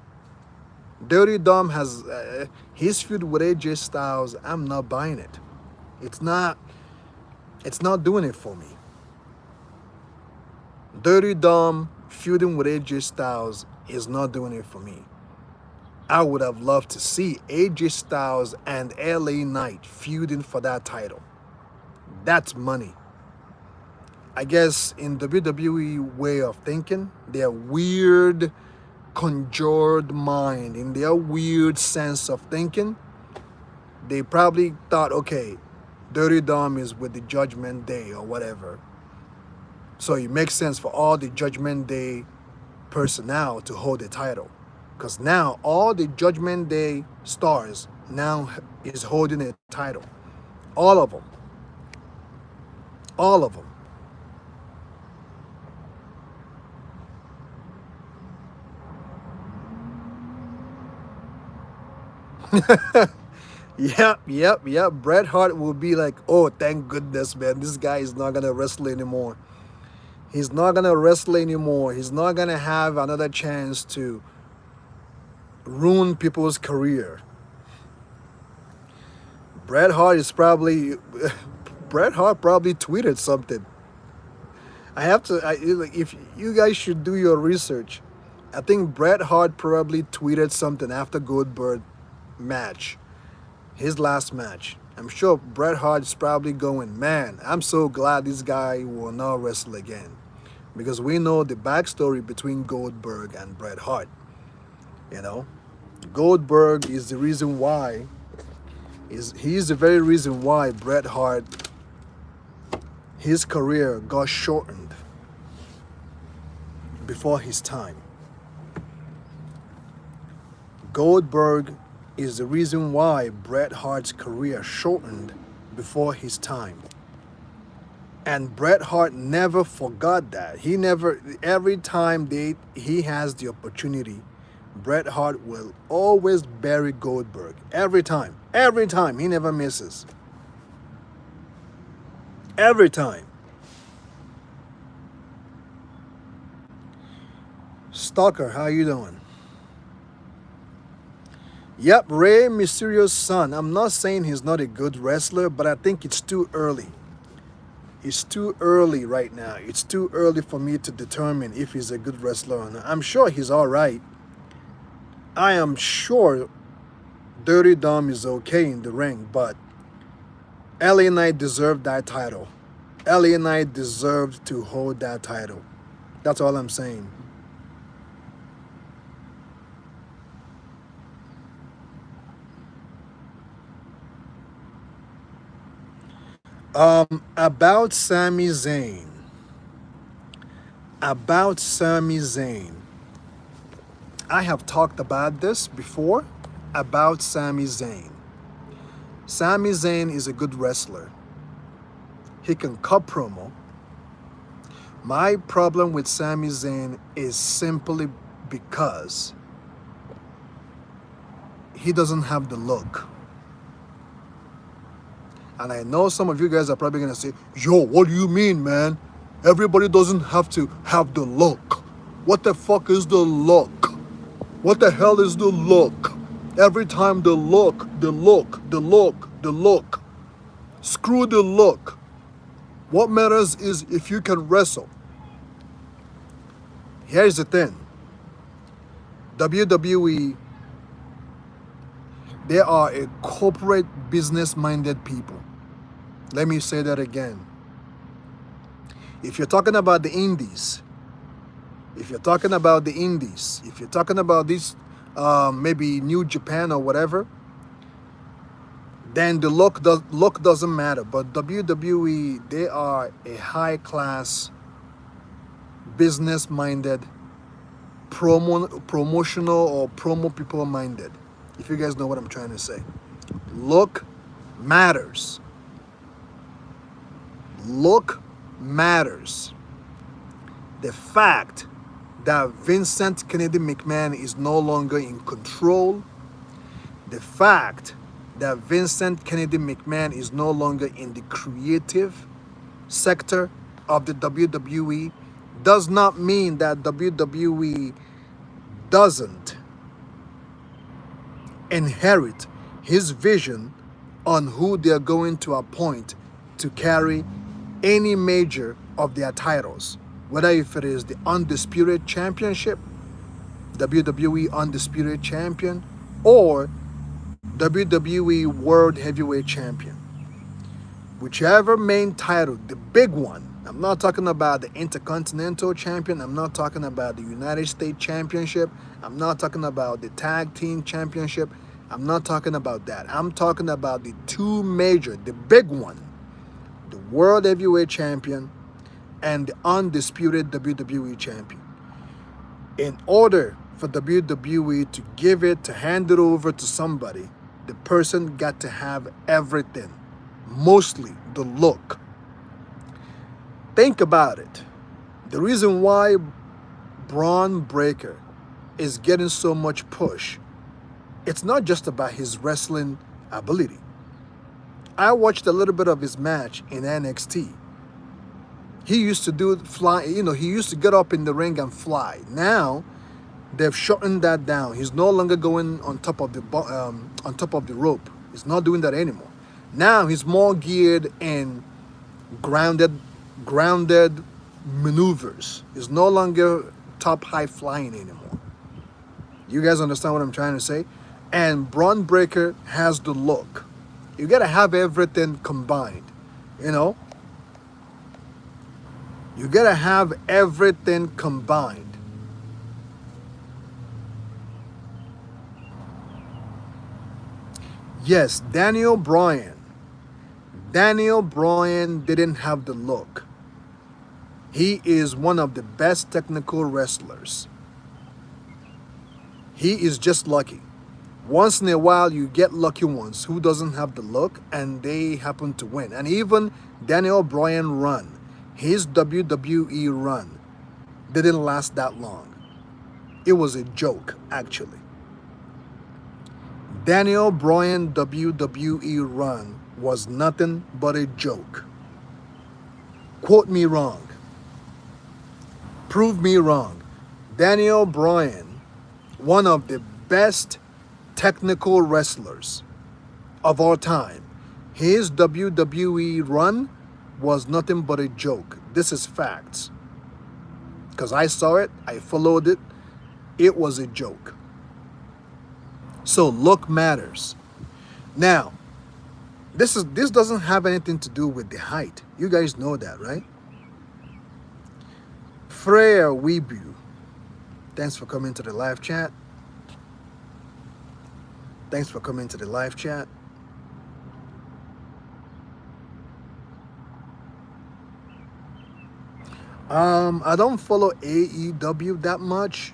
S1: Dirty Dom has his feud with AJ Styles. I'm not buying it. It's not doing it for me. Dirty Dom feuding with AJ Styles is not doing it for me. I would have loved to see AJ Styles and LA Knight feuding for that title. That's money. I guess in WWE way of thinking, their weird, conjured mind, in their weird sense of thinking, they probably thought, okay, Dirty Dom is with the Judgment Day or whatever. So it makes sense for all the Judgment Day personnel to hold the title. Because now all the Judgment Day stars now is holding a title. All of them. All of them. Yep. Bret Hart will be like, oh, thank goodness, man. This guy is not going to wrestle anymore. He's not going to wrestle anymore. He's not going to have another chance to ruin people's career. Bret Hart probably tweeted something. If you guys should do your research. I think Bret Hart probably tweeted something after Goldberg match, his last match. I'm sure Bret Hart's probably going, man, I'm so glad this guy will not wrestle again. Because we know the backstory between Goldberg and Bret Hart. Goldberg is the reason why, he's the very reason why Bret Hart, his career got shortened before his time. Goldberg is the reason why Bret Hart's career shortened before his time. And Bret Hart never forgot that. Every time he has the opportunity, Bret Hart will always bury Goldberg. Every time. He never misses. Every time. Stalker, how you doing? Yep, Rey Mysterio's son. I'm not saying he's not a good wrestler, but I think it's too early. It's too early right now. It's too early for me to determine if he's a good wrestler or not. I'm sure he's all right. I am sure Dirty Dom is okay in the ring, but LA Knight deserved that title. LA Knight deserved to hold that title. That's all I'm saying. About Sami Zayn. About Sami Zayn. I have talked about this before, about Sami Zayn. Sami Zayn is a good wrestler. He can cut promo. My problem with Sami Zayn is simply because he doesn't have the look. And I know some of you guys are probably going to say, yo, what do you mean, man? Everybody doesn't have to have the look. What the fuck is the look? What the hell is the look? Every time the look, the look, the look, the look. Screw the look. What matters is if you can wrestle. Here's the thing. WWE, they are a corporate business-minded people. Let me say that again. If you're talking about the indies, if you're talking about this, maybe New Japan or whatever, then the look doesn't matter. But WWE, they are a high-class, business-minded, promotional or promo people-minded. If you guys know what I'm trying to say. Look matters. Look matters. The fact that Vincent Kennedy McMahon is no longer in control, the fact that Vincent Kennedy McMahon is no longer in the creative sector of the WWE does not mean that WWE doesn't inherit his vision on who they're going to appoint to carry any major of their titles, whether if it is the Undisputed Championship, WWE Undisputed Champion, or WWE World Heavyweight Champion. Whichever main title, the big one. I'm not talking about the Intercontinental Champion. I'm not talking about the United States Championship. I'm not talking about the Tag Team Championship. I'm not talking about that. I'm talking about the two major, the big one, the World Heavyweight Champion and the Undisputed WWE Champion. In order for WWE to give it, to hand it over to somebody, the person got to have everything, mostly the look. Think about it. The reason why Braun Breaker is getting so much push, it's not just about his wrestling ability. I watched a little bit of his match in NXT. He used to do fly, he used to get up in the ring and fly. Now, they've shortened that down. He's no longer going on top of the rope. He's not doing that anymore. Now he's more geared in grounded maneuvers. He's no longer top high flying anymore. You guys understand what I'm trying to say? And Braun Breaker has the look. You gotta have everything combined, You gotta have everything combined. Yes, Daniel Bryan. Daniel Bryan didn't have the look. He is one of the best technical wrestlers. He is just lucky. Once in a while, you get lucky ones who doesn't have the look and they happen to win. And even Daniel Bryan run, his WWE run, didn't last that long. It was a joke, actually. Daniel Bryan WWE run was nothing but a joke. Quote me wrong. Prove me wrong. Daniel Bryan, one of the best technical wrestlers of all time, his WWE run was nothing but a joke. This is facts. Because I saw it, I followed it. It was a joke. So look matters. Now, this doesn't have anything to do with the height. You guys know that, right? Freya Weebu, thanks for coming to the live chat. Thanks for coming to the live chat. I don't follow AEW that much,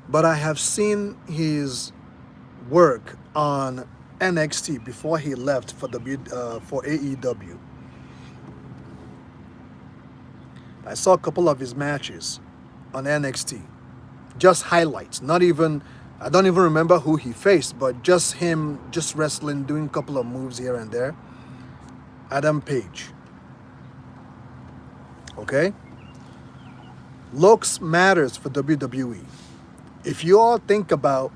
S1: but I have seen his work on NXT before he left for AEW. I saw a couple of his matches on NXT. Just highlights, not even, I don't even remember who he faced, but just him, just wrestling, doing a couple of moves here and there. Adam Page. Okay? Looks matters for WWE. If you all think about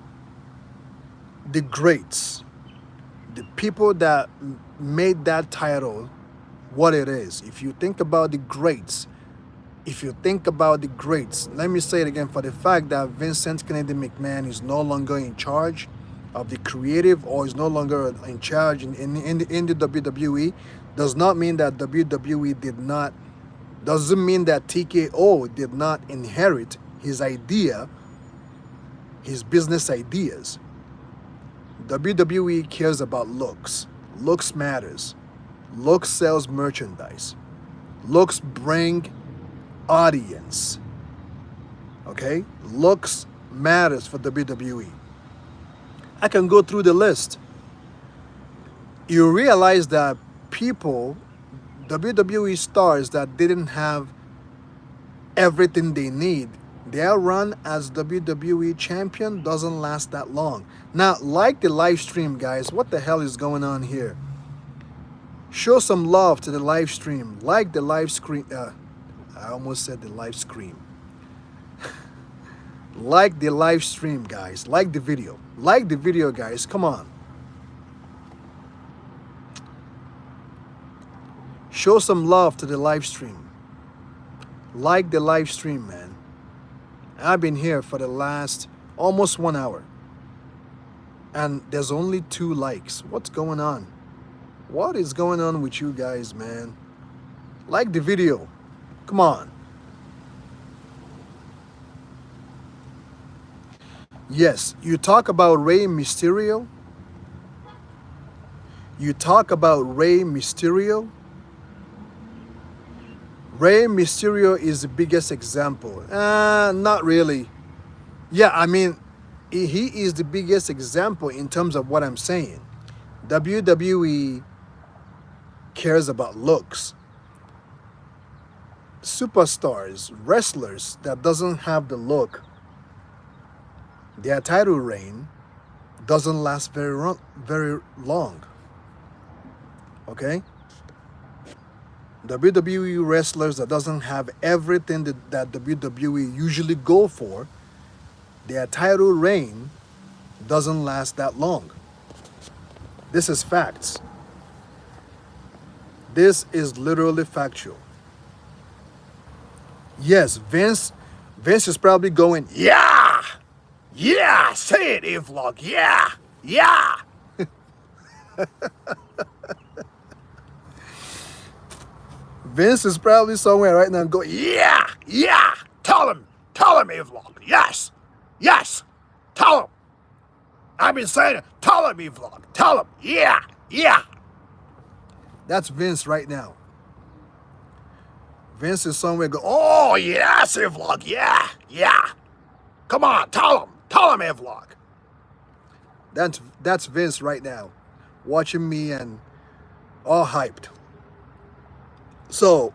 S1: the greats, the people that made that title what it is, if you think about the greats, let me say it again, for the fact that Vincent Kennedy McMahon is no longer in charge of the creative, or is no longer in charge in the WWE, does not mean that WWE doesn't mean that TKO did not inherit his idea, his business ideas. WWE cares about looks. Looks matters. Looks sells merchandise. Looks bring audience. Okay? Looks matters for WWE. I can go through the list. You realize that people, WWE stars that didn't have everything they need, their run as WWE champion doesn't last that long. Now, like the live stream, guys, what the hell is going on here? Show some love to the live stream. Like the live stream. I almost said the live stream. Like the live stream, guys. Like the video. Like the video, guys. Come on. Show some love to the live stream. Like the live stream, man. I've been here for the last almost 1 hour. And there's only 2 likes. What's going on? What is going on with you guys, man? Like the video. Come on. Yes, you talk about Rey Mysterio. You talk about Rey Mysterio. Rey Mysterio is the biggest example. Not really. Yeah, I mean, he is the biggest example in terms of what I'm saying. WWE cares about looks. Superstars, wrestlers that doesn't have the look, their title reign doesn't last very long. Okay? WWE wrestlers that doesn't have everything that WWE usually go for, their title reign doesn't last that long. This is facts. This is literally factual. Yes, Vince is probably going, yeah, say it, EVlog, yeah. Vince is probably somewhere right now going, yeah, tell him, EVlog, yes, tell him. I've been saying it, tell him, EVlog, tell him, yeah. That's Vince right now. Vince is somewhere going, oh, yes, EVlog, yeah. Come on, tell him, EVlog. That's Vince right now, watching me and all hyped. So,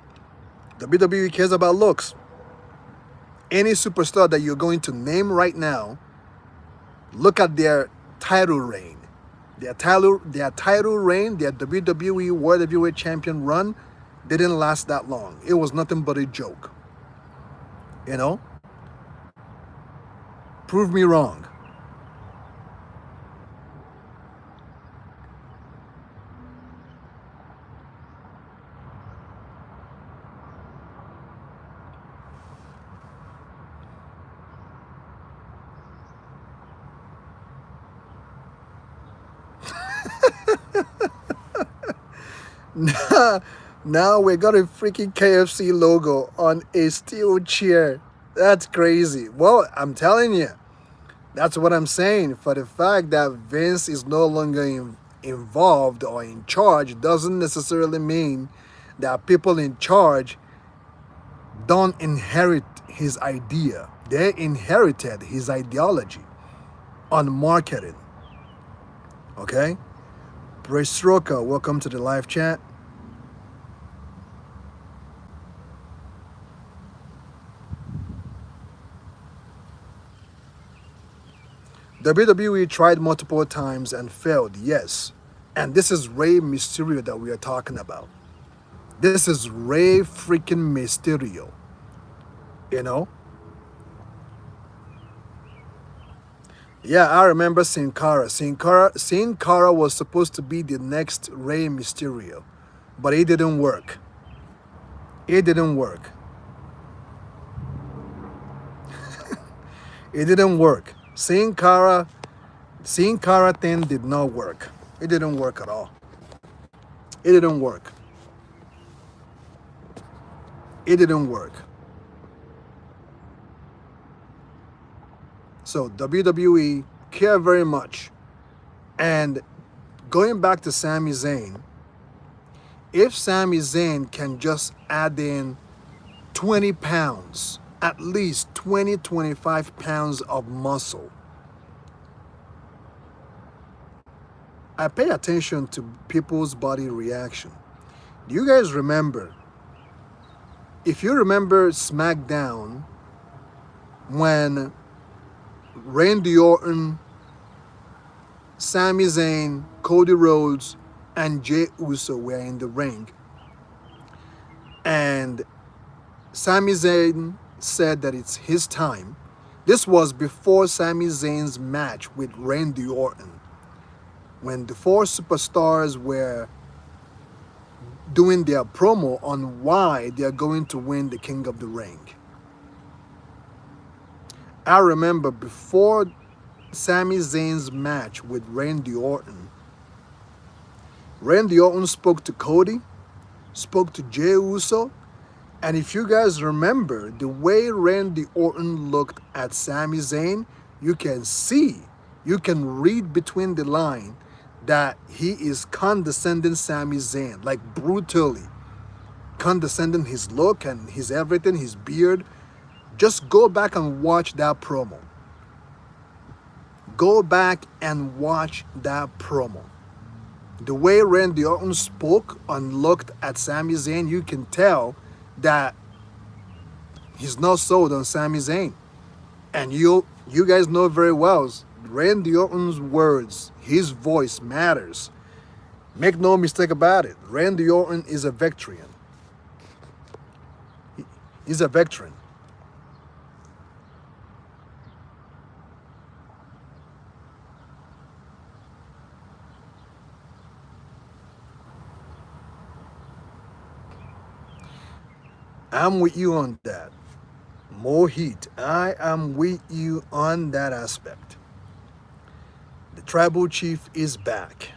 S1: WWE cares about looks. Any superstar that you're going to name right now, look at their title reign. Their title reign, their WWE World Heavyweight Champion run didn't last that long. It was nothing but a joke. You know? Prove me wrong. Now we got a freaking KFC logo on a steel chair. That's crazy. Well, I'm telling you, that's what I'm saying. For the fact that Vince is no longer involved or in charge doesn't necessarily mean that people in charge don't inherit his idea. They inherited his ideology on marketing. Okay? Breastroka, welcome to the live chat. WWE tried multiple times and failed, yes. And this is Rey Mysterio that we are talking about. This is Rey freaking Mysterio. You know? Yeah, I remember Sin Cara. Sin Cara was supposed to be the next Rey Mysterio, but it didn't work. It didn't work. It didn't work. Sin Cara thing did not work. It didn't work at all. It didn't work. It didn't work. So WWE care very much. And going back to Sami Zayn, if Sami Zayn can just add in 20 pounds, at least 20, 25 pounds of muscle. I pay attention to people's body reaction. Do you guys remember? If you remember SmackDown, when Randy Orton, Sami Zayn, Cody Rhodes, and Jey Uso were in the ring, and Sami Zayn said that it's his time. This was before Sami Zayn's match with Randy Orton, when the four superstars were doing their promo on why they are going to win the King of the Ring. I remember before Sami Zayn's match with Randy Orton spoke to Cody, spoke to Jey Uso, and if you guys remember the way Randy Orton looked at Sami Zayn, you can see, you can read between the line that he is condescending Sami Zayn, like brutally condescending his look and his everything, his beard. Just go back and watch that promo. Go back and watch that promo. The way Randy Orton spoke and looked at Sami Zayn, you can tell that he's not sold on Sami Zayn. And you guys know very well, Randy Orton's words, his voice matters. Make no mistake about it. Randy Orton is a veteran. He's a veteran. I'm with you on that. More heat. I am with you on that aspect. The tribal chief is back.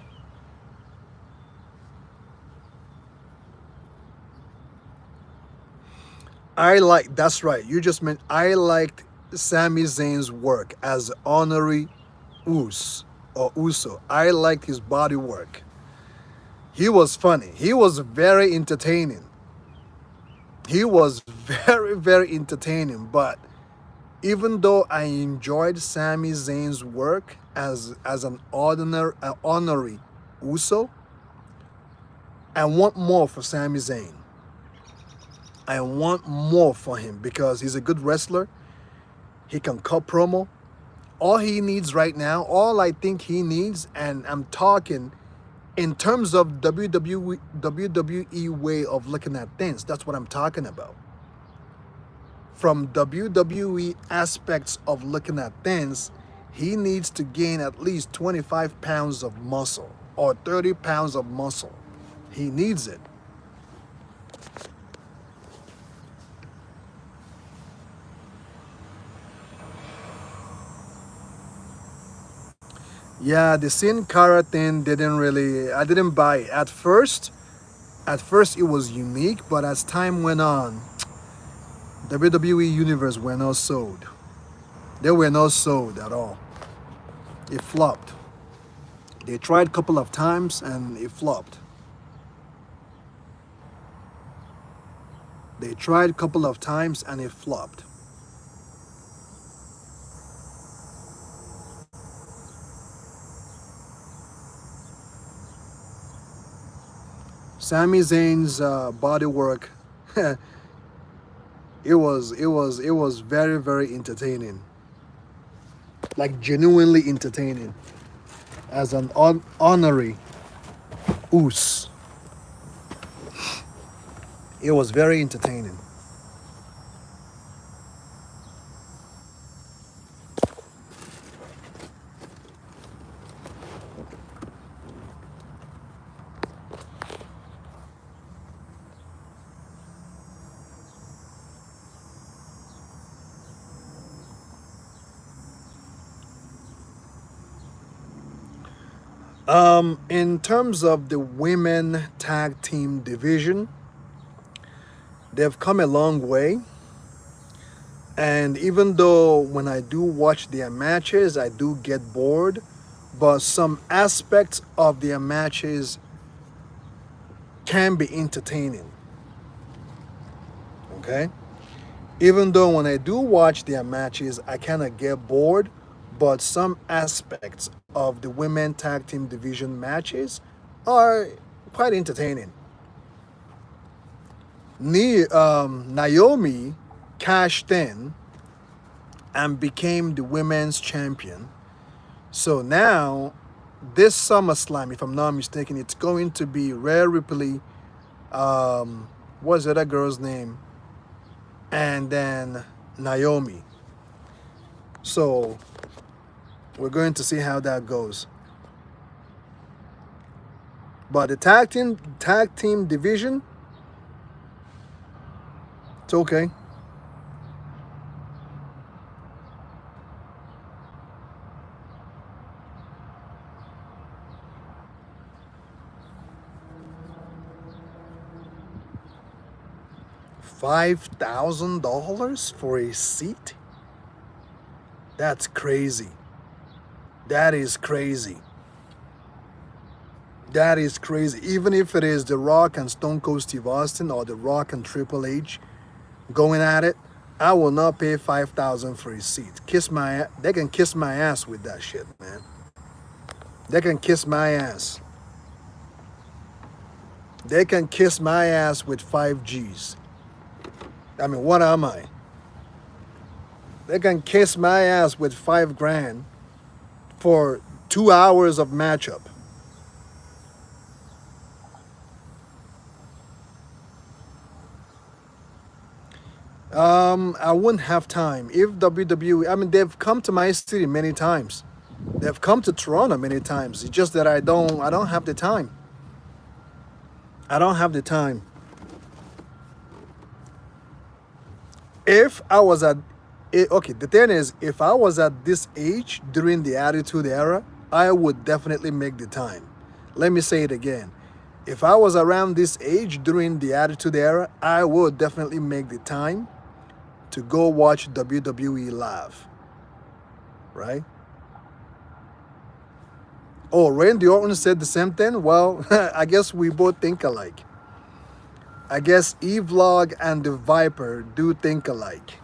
S1: That's right. You just meant I liked Sami Zayn's work as honorary Uso. I liked his body work. He was funny. He was very entertaining. He was very, very entertaining. But even though I enjoyed Sami Zayn's work as an honorary Uso, I want more for Sami Zayn. I want more for him because he's a good wrestler. He can cut promo. All he needs right now, all I think he needs, and I'm talking in terms of WWE way of looking at things, that's what I'm talking about. From WWE aspects of looking at things, he needs to gain at least 25 pounds of muscle or 30 pounds of muscle. He needs it. Yeah, the Sin Cara thing I didn't buy it. At first it was unique, but as time went on, WWE Universe were not sold. They were not sold at all. It flopped. They tried a couple of times and it flopped. They tried a couple of times and it flopped. Sami Zayn's body work, it was very, very entertaining. like genuinely entertaining as an honorary oos. It was very entertaining. In terms of the women tag team division, they've come a long way. And even though when I do watch their matches, I do get bored, but some aspects of their matches can be entertaining. Okay? Even though when I do watch their matches, I kind of get bored, but some aspects of the women tag team division matches are quite entertaining. Naomi cashed in and became the women's champion. So now, this SummerSlam, if I'm not mistaken, it's going to be Rhea Ripley, what's the other girl's name? And then Naomi. So we're going to see how that goes. But the tag team division, it's okay. $5,000 for a seat? That's crazy. That is crazy. That is crazy. Even if it is The Rock and Stone Cold Steve Austin or The Rock and Triple H going at it, I will not pay $5,000 for a seat. They can kiss my ass with that shit, man. They can kiss my ass. They can kiss my ass with 5Gs. I mean, what am I? They can kiss my ass with $5,000 for 2 hours of matchup. I wouldn't have time. If WWE, I mean, they've come to my city many times. They've come to Toronto many times. It's just that I don't have the time. I don't have the time. If I was at, okay, the thing is, if I was at this age during the Attitude Era, I would definitely make the time. Let me say it again. If I was around this age during the Attitude Era, I would definitely make the time to go watch WWE live. Right? Oh, Randy Orton said the same thing? Well, I guess we both think alike. I guess EVlog and the Viper do think alike.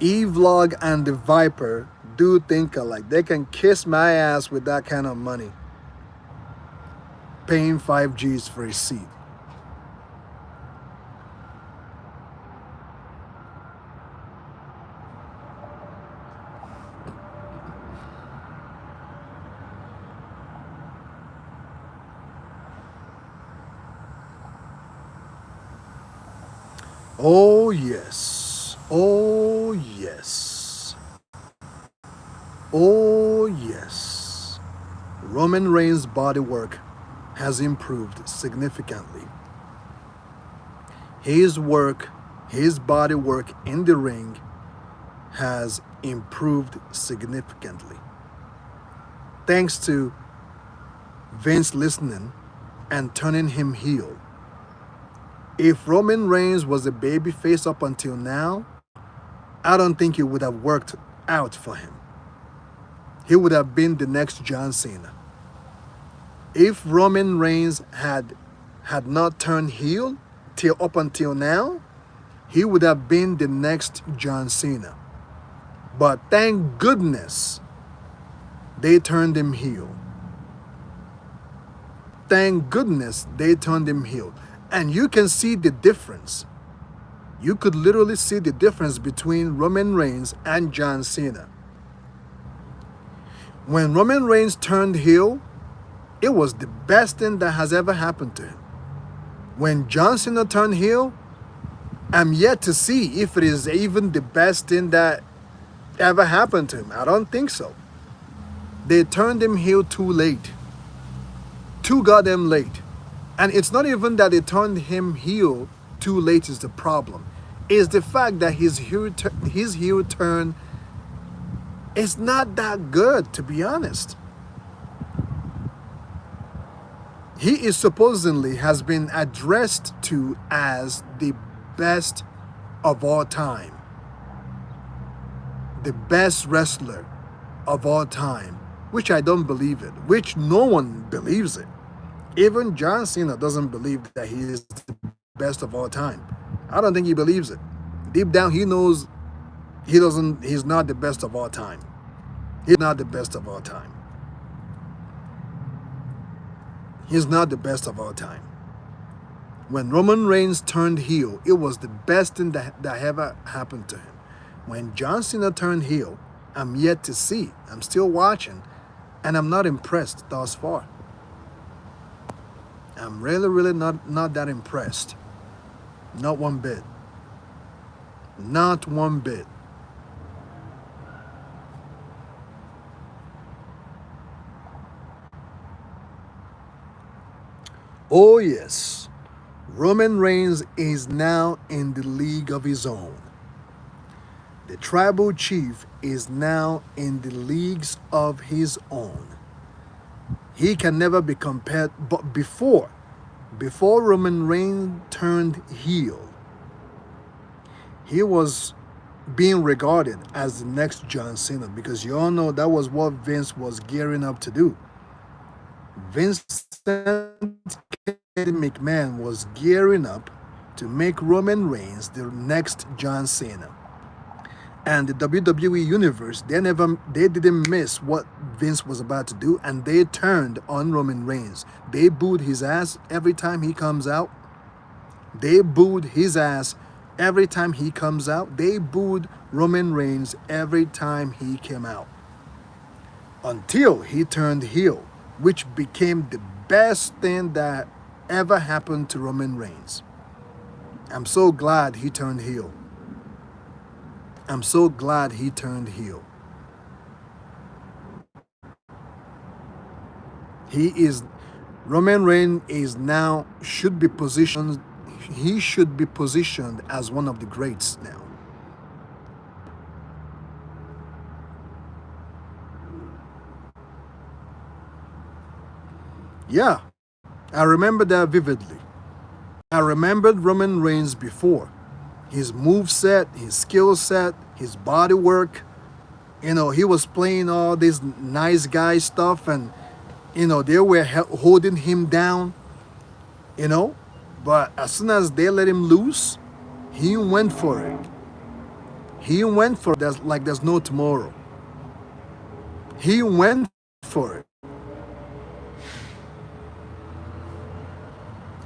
S1: EVlog and the Viper do think alike. They can kiss my ass with that kind of money. Paying 5Gs for a seat. Oh, yes. Oh, yes. Oh, yes. Roman Reigns' body work has improved significantly. His body work in the ring has improved significantly. Thanks to Vince listening and turning him heel. If Roman Reigns was a babyface up until now, I don't think it would have worked out for him. He would have been the next John Cena. If Roman Reigns had not turned heel till up until now, he would have been the next John Cena. But thank goodness they turned him heel. Thank goodness they turned him heel. And you can see the difference. You could literally see the difference between Roman Reigns and John Cena. When Roman Reigns turned heel, it was the best thing that has ever happened to him. When John Cena turned heel, I'm yet to see if it is even the best thing that ever happened to him. I don't think so. They turned him heel too late. Too goddamn late. And it's not even that they turned him heel too late is the problem. It's the fact that his heel turn is not that good, to be honest. He is supposedly has been addressed to as the best of all time. The best wrestler of all time, which I don't believe it, which no one believes it. Even John Cena doesn't believe that he is the best of all time. I don't think he believes it. Deep down, he knows he's not the best of all time. He's not the best of all time. He's not the best of all time. When Roman Reigns turned heel, it was the best thing that ever happened to him. When John Cena turned heel, I'm yet to see. I'm still watching, and I'm not impressed thus far. I'm really not that impressed. Not one bit. Not one bit. Oh yes, Roman Reigns is now in the league of his own. The tribal chief is now in the leagues of his own. He can never be compared, but before Roman Reigns turned heel, he was being regarded as the next John Cena, because you all know that was what Vince was gearing up to do. McMahon was gearing up to make Roman Reigns the next John Cena. And the WWE Universe, they didn't miss what Vince was about to do, and they turned on Roman Reigns. They booed his ass every time he comes out. They booed his ass every time he comes out. They booed Roman Reigns every time he came out. Until he turned heel, which became the best thing that ever happened to Roman Reigns. I'm so glad he turned heel. I'm so glad he turned heel. Roman Reigns should be positioned as one of the greats now. Yeah, I remember that vividly. I remembered Roman Reigns before. His move set, his skill set, his body work. He was playing all this nice guy stuff, and they were holding him down. But as soon as they let him loose, he went for it. He went for it like there's no tomorrow. He went for it.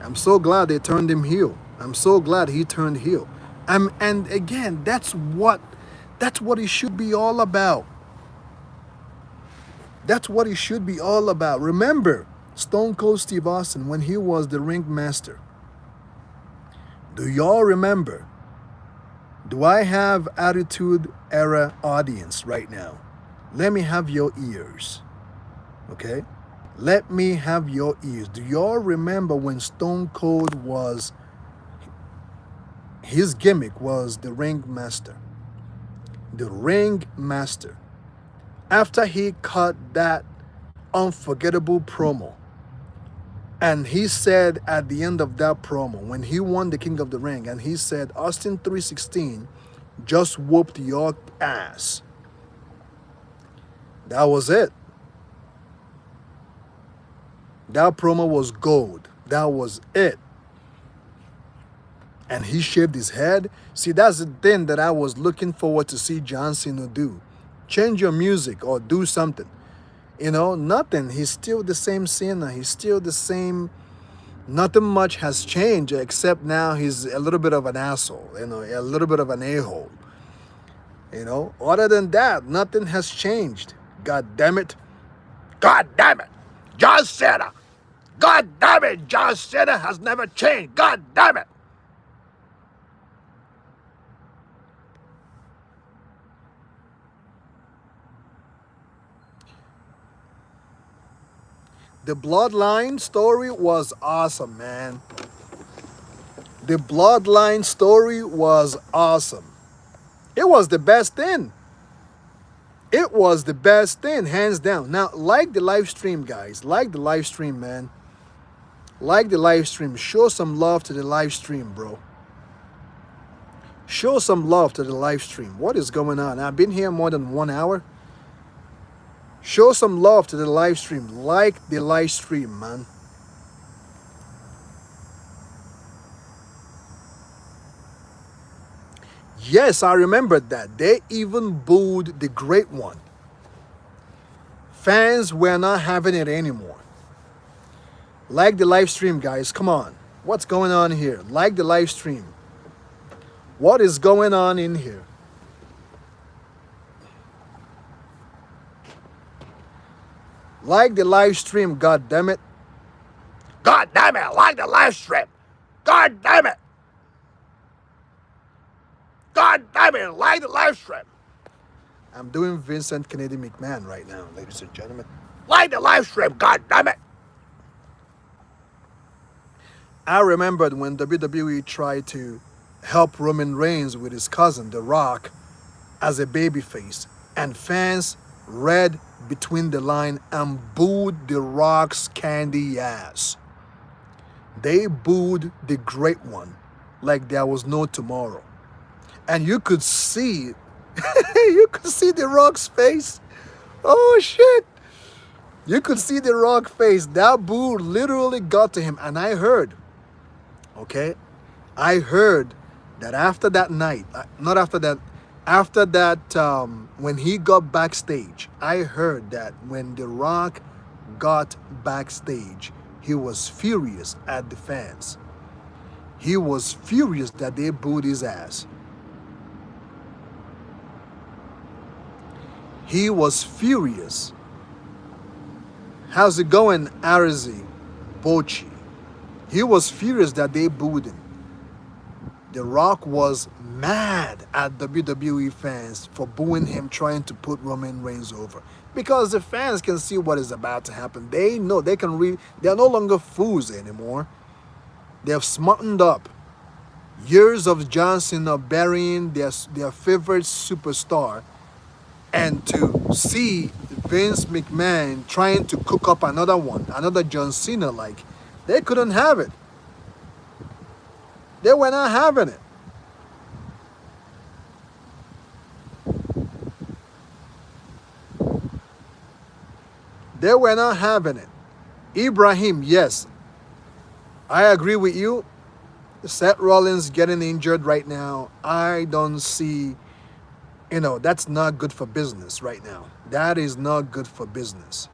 S1: I'm so glad they turned him heel. I'm so glad he turned heel. And again, that's what it should be all about. That's what it should be all about. Remember Stone Cold Steve Austin when he was the ringmaster. Do y'all remember? Do I have Attitude Era audience right now? Let me have your ears. Okay? Let me have your ears. Do y'all remember when Stone Cold his gimmick was the ringmaster? The ringmaster. After he cut that unforgettable promo, and he said at the end of that promo, when he won the King of the Ring, and he said, Austin 316 just whooped your ass. That was it. That promo was gold. That was it. And he shaved his head. See, that's the thing that I was looking forward to see John Cena do. Change your music or do something. Nothing. He's still the same Cena. He's still the same Nothing much has changed except now he's a little bit of an asshole, you know, a little bit of an a-hole. You know, other than that, nothing has changed. God damn it. God damn it. John Cena. God damn it. John Cena has never changed. God damn it. The Bloodline story was awesome, man. The Bloodline story was awesome. It was the best thing. It was the best thing, hands down. Now, like the live stream, guys. Like the live stream, man. Like the live stream. Show some love to the live stream, bro. Show some love to the live stream. What is going on? I've been here more than 1 hour. Show some love to the live stream. Like the live stream, man. Yes, I remember that. They even booed the Great One. Fans were not having it anymore. Like the live stream, guys. Come on. What's going on here? Like the live stream. What is going on in here? Like the live stream, god damn it. God damn it, like the live stream. God damn it. God damn it, like the live stream. I'm doing Vincent Kennedy McMahon right now, ladies and gentlemen. Like the live stream, god damn it. I remembered when WWE tried to help Roman Reigns with his cousin, The Rock, as a babyface, and fans read between the line and booed The Rock's candy ass. They booed the Great One like there was no tomorrow. And you could see, you could see The Rock's face. Oh shit. You could see The Rock face. That boo literally got to him. And I heard, okay, I heard that after that night, not after that, after that, when he got backstage, I heard that when The Rock got backstage, he was furious at the fans. He was furious that they booed his ass. He was furious. How's it going, Arzi Bochi? He was furious that they booed him. The Rock was mad at WWE fans for booing him, trying to put Roman Reigns over. Because the fans can see what is about to happen. They know, they can read. They're no longer fools anymore. They've smartened up. Years of John Cena burying their favorite superstar. And to see Vince McMahon trying to cook up another one, another John Cena like, they couldn't have it. They were not having it. They were not having it. Ibrahim, yes, I agree with you. Seth Rollins getting injured right now. I don't see, you know, that's not good for business right now. That is not good for business.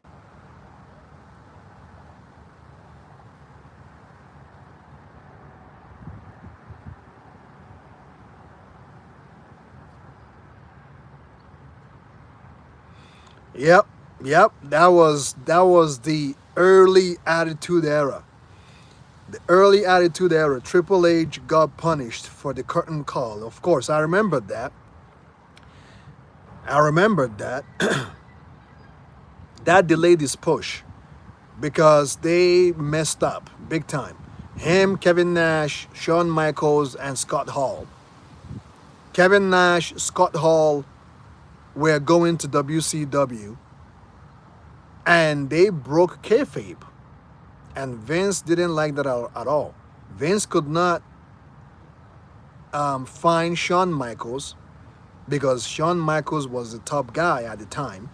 S1: Yep, yep. That was the early Attitude Era. The early Attitude Era. Triple H got punished for the curtain call. Of course, I remember that. I remembered that. That delayed his push because they messed up big time. Him, Kevin Nash, Shawn Michaels, and Scott Hall. Kevin Nash, Scott Hall were going to WCW, and they broke kayfabe. And Vince didn't like that at all. Vince could not find Shawn Michaels because Shawn Michaels was the top guy at the time.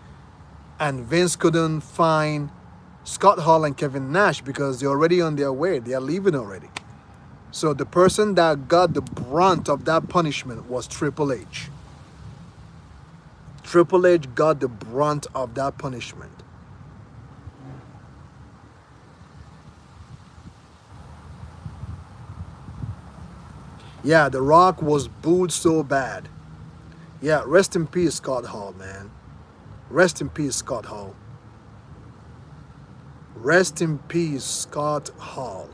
S1: And Vince couldn't find Scott Hall and Kevin Nash because they're already on their way. They are leaving already. So the person that got the brunt of that punishment was Triple H. Triple H got the brunt of that punishment. Yeah, The Rock was booed so bad. Yeah, rest in peace, Scott Hall, man. Rest in peace, Scott Hall. Rest in peace, Scott Hall.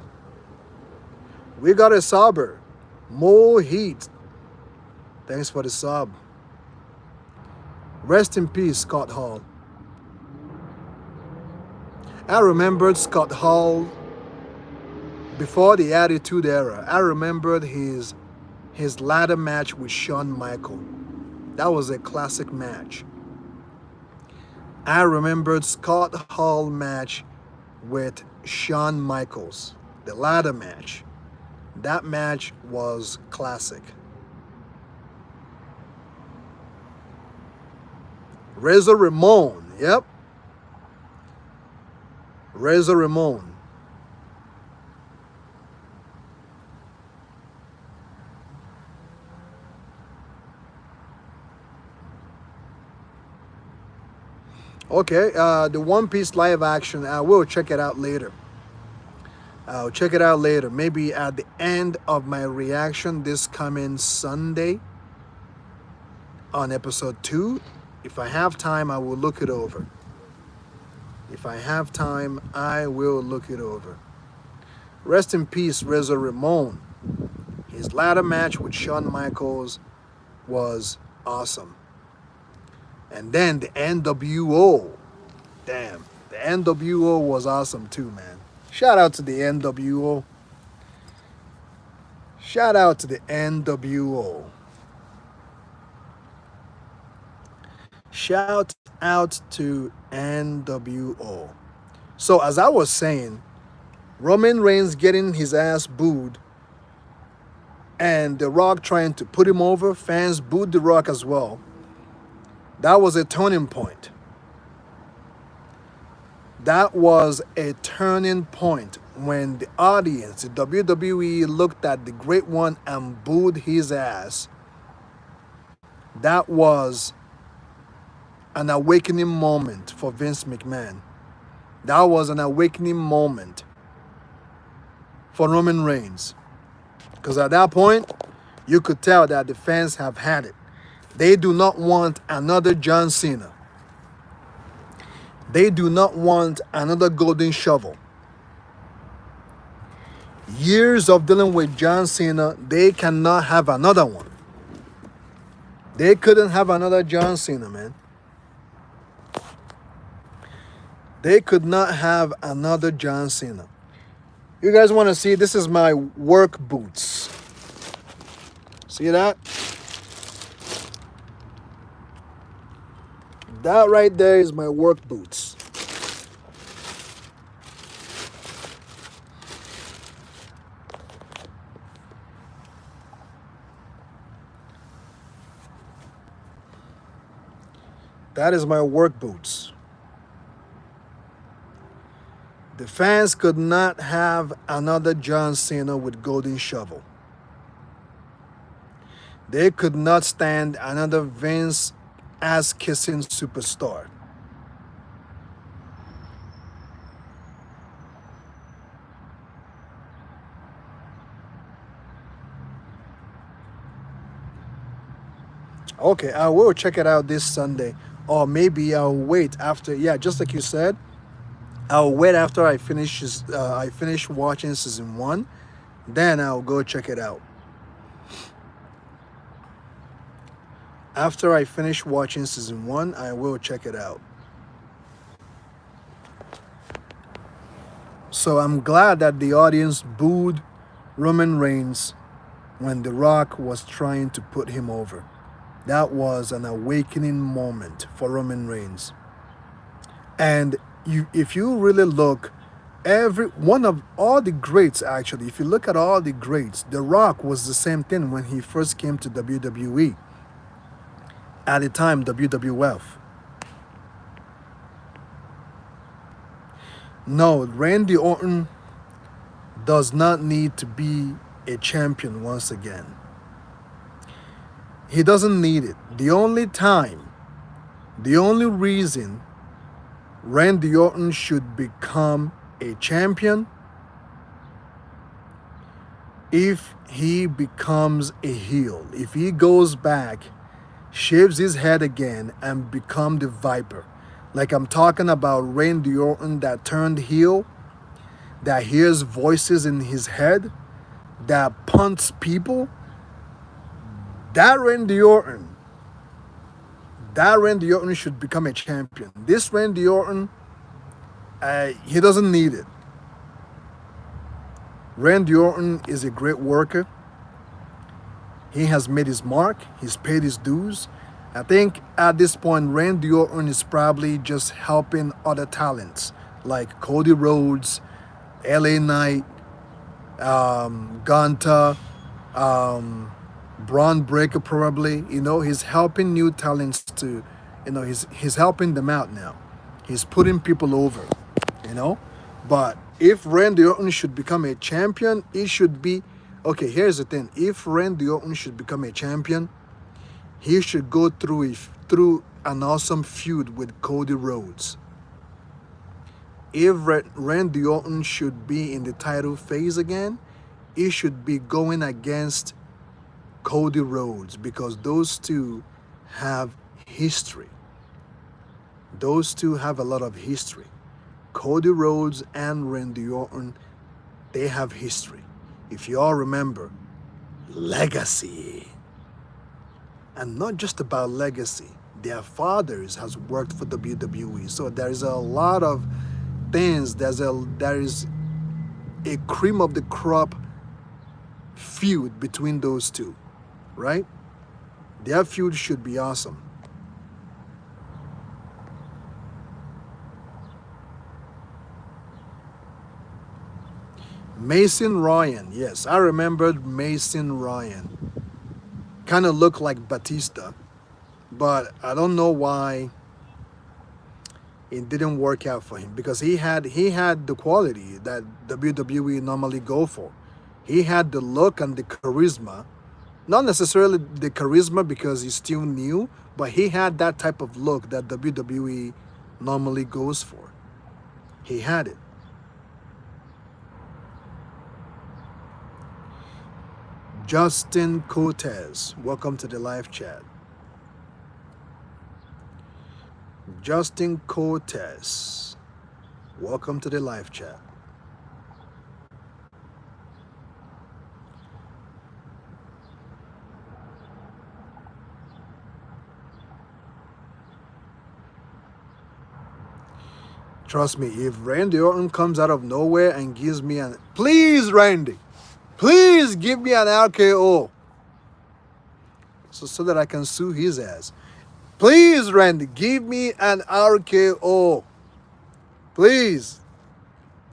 S1: We got a subber. More heat. Thanks for the sub. Rest in peace, Scott Hall. I remembered Scott Hall before the Attitude Era. I remembered his ladder match with Shawn Michaels. That was a classic match. I remembered Scott Hall match with Shawn Michaels, the ladder match. That match was classic. Razor Ramon, yep. Razor Ramon. Okay, the One Piece live action, I will check it out later. I'll check it out later. Maybe at the end of my reaction this coming Sunday on episode 2. If I have time, I will look it over. If I have time, I will look it over. Rest in peace, Razor Ramon. His ladder match with Shawn Michaels was awesome. And then the NWO. Damn, the NWO was awesome too, man. Shout out to the NWO. Shout out to the NWO. Shout out to NWO. So as I was saying, Roman Reigns getting his ass booed and The Rock trying to put him over. Fans booed The Rock as well. That was a turning point. That was a turning point when the audience, the WWE, looked at the Great One and booed his ass. That was an awakening moment for Vince McMahon. That was an awakening moment for Roman Reigns. Because at that point, you could tell that the fans have had it. They do not want another John Cena. They do not want another golden shovel. Years of dealing with John Cena, they cannot have another one. They couldn't have another John Cena, man. They could not have another John Cena. You guys want to see? This is my work boots. See that? That right there is my work boots. That is my work boots. The fans could not have another John Cena with golden shovel. They could not stand another Vince ass-kissing superstar. Okay, I will check it out this Sunday. Or maybe I'll wait after, yeah, just like you said, I'll wait after I finish watching season 1. Then I'll go check it out. After I finish watching season 1, I will check it out. So I'm glad that the audience booed Roman Reigns when The Rock was trying to put him over. That was an awakening moment for Roman Reigns. And if you really look, every one of all the greats, actually, if you look at all the greats, The Rock was the same thing when he first came to WWE. At the time, WWF. No, Randy Orton does not need to be a champion once again. He doesn't need it. The only reason Randy Orton should become a champion if he becomes a heel, if he goes back, shaves his head again, and become the Viper, like I'm talking about Randy Orton that turned heel, that hears voices in his head, that punts people, that Randy Orton, that Randy Orton should become a champion. This Randy Orton, he doesn't need it. Randy Orton is a great worker. He has made his mark. He's paid his dues. I think at this point, Randy Orton is probably just helping other talents like Cody Rhodes, LA Knight, Gunter, Braun Breaker probably. He's helping new talents to, he's helping them out now. He's putting people over, you know. But if Randy Orton should become a champion, it should be, okay, here's the thing. If Randy Orton should become a champion, he should go through an awesome feud with Cody Rhodes. If Randy Orton should be in the title phase again, he should be going against Cody Rhodes, because those two have history. Those two have a lot of history. Cody Rhodes and Randy Orton, they have history. If you all remember, legacy. And not just about legacy. Their fathers has worked for WWE. So there's a lot of things. There is a cream of the crop feud between those two, right? Their feud should be awesome. Mason Ryan, yes, I remembered Mason Ryan. Kind of looked like Batista, but I don't know why it didn't work out for him, because he had the quality that WWE normally go for. He had the look and the charisma. Not necessarily the charisma because he's still new, but he had that type of look that WWE normally goes for. He had it. Justin Cortez, welcome to the live chat. Justin Cortez, welcome to the live chat. Trust me, if Randy Orton comes out of nowhere and gives me please, Randy, please give me an RKO so that I can sue his ass. Please, Randy, give me an RKO. Please.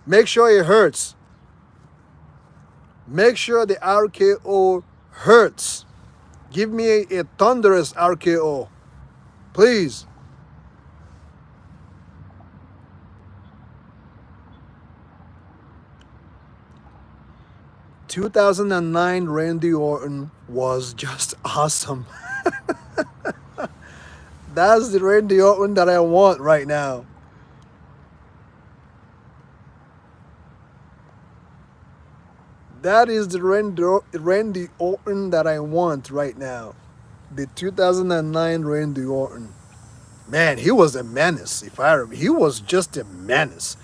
S1: Make sure it hurts. Make sure the RKO hurts. Give me a thunderous RKO. Please. In 2009, Randy Orton was just awesome. That's the Randy Orton that I want right now. That is the Randy Orton that I want right now. The 2009 Randy Orton. Man, he was a menace. If I remember, he was just a menace.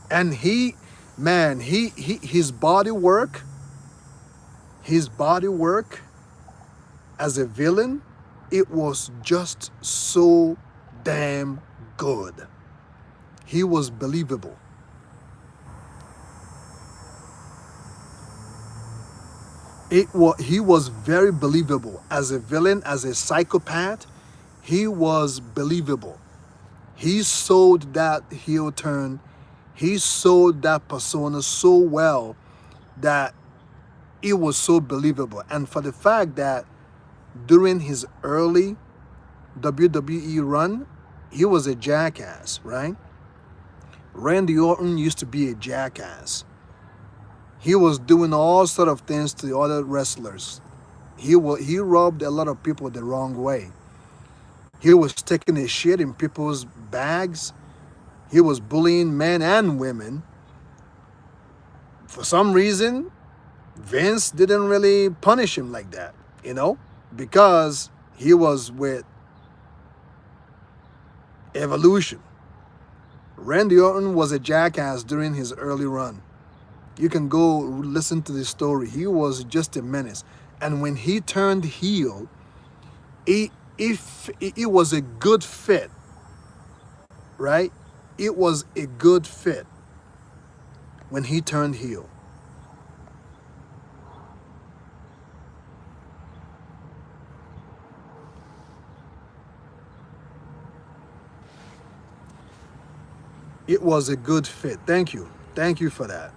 S1: And his body work as a villain, it was just so damn good. He was believable. He was very believable as a villain, as a psychopath. He was believable. He sold that heel turn. He sold that persona so well that it was so believable. And for the fact that during his early WWE run, he was a jackass, right? Randy Orton used to be a jackass. He was doing all sort of things to the other wrestlers. He rubbed a lot of people the wrong way. He was taking a shit in people's bags. He was bullying men and women. For some reason, Vince didn't really punish him like that, you know, because he was with Evolution. Randy Orton was a jackass during his early run. You can go listen to the story. He was just a menace. And when he turned heel, it was a good fit, right? It was a good fit when he turned heel. It was a good fit. Thank you. Thank you for that.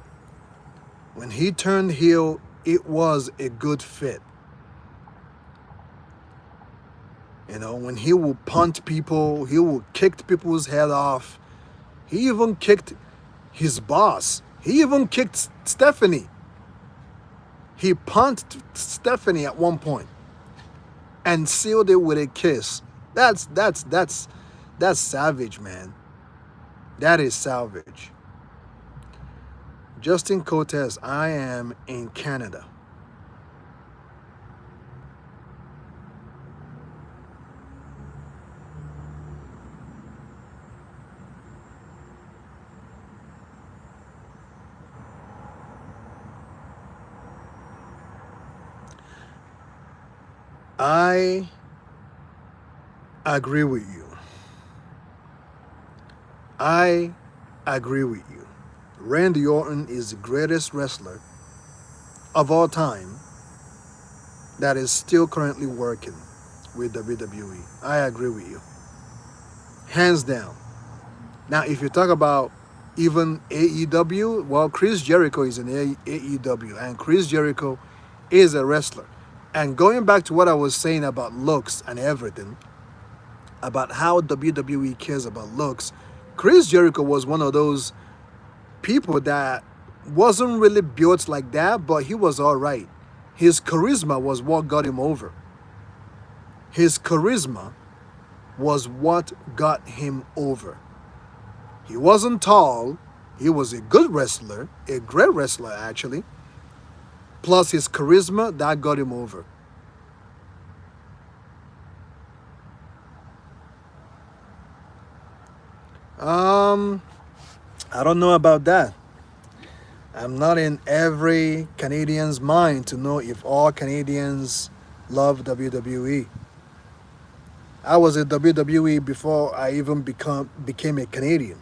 S1: When he turned heel, it was a good fit. You know, when he would punt people, he would kick people's head off. He even kicked his boss. He even kicked Stephanie. He punted Stephanie at one point and sealed it with a kiss. That's savage, man. That is savage. Justin Cortez, I am in Canada. I agree with you. I agree with you. Randy Orton is the greatest wrestler of all time that is still currently working with WWE. I agree with you. Hands down. Now, if you talk about even AEW, well, Chris Jericho is in AEW, and Chris Jericho is a wrestler. And going back to what I was saying about looks and everything, about how WWE cares about looks, Chris Jericho was one of those people that wasn't really built like that, but he was all right. His charisma was what got him over. His charisma was what got him over. He wasn't tall. He was a good wrestler, a great wrestler actually. Plus his charisma, that got him over. I don't know about that. I'm not in every Canadian's mind to know if all Canadians love WWE. I was at WWE before I even became a Canadian.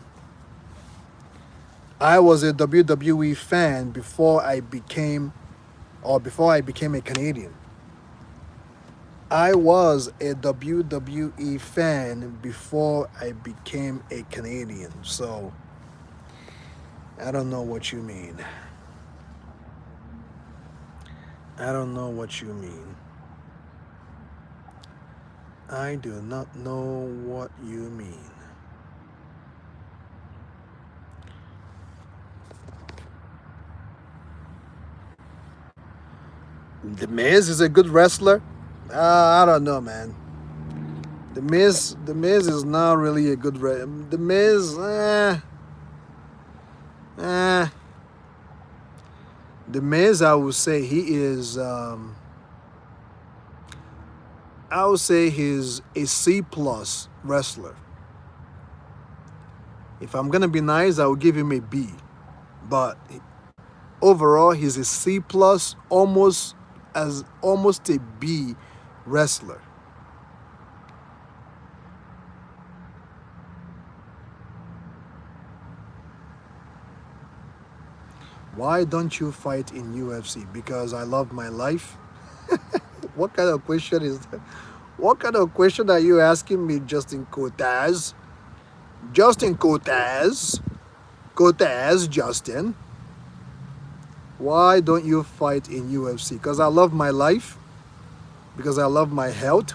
S1: I was a WWE fan before I became a Canadian. I was a WWE fan before I became a Canadian. So I don't know what you mean. I don't know what you mean. I do not know what you mean. The Miz is a good wrestler. I don't know, man. The Miz is not really a good The Miz, eh. The Miz, I would say he is. I would say he's a C plus wrestler. If I'm gonna be nice, I would give him a B. But overall, he's a C plus, almost a B wrestler. Why don't you fight in UFC? Because I love my life. What kind of question is that? What kind of question are you asking me, Justin Cortez? Justin Cortez. Cortez, Justin. Why don't you fight in UFC? Because I love my life. Because I love my health.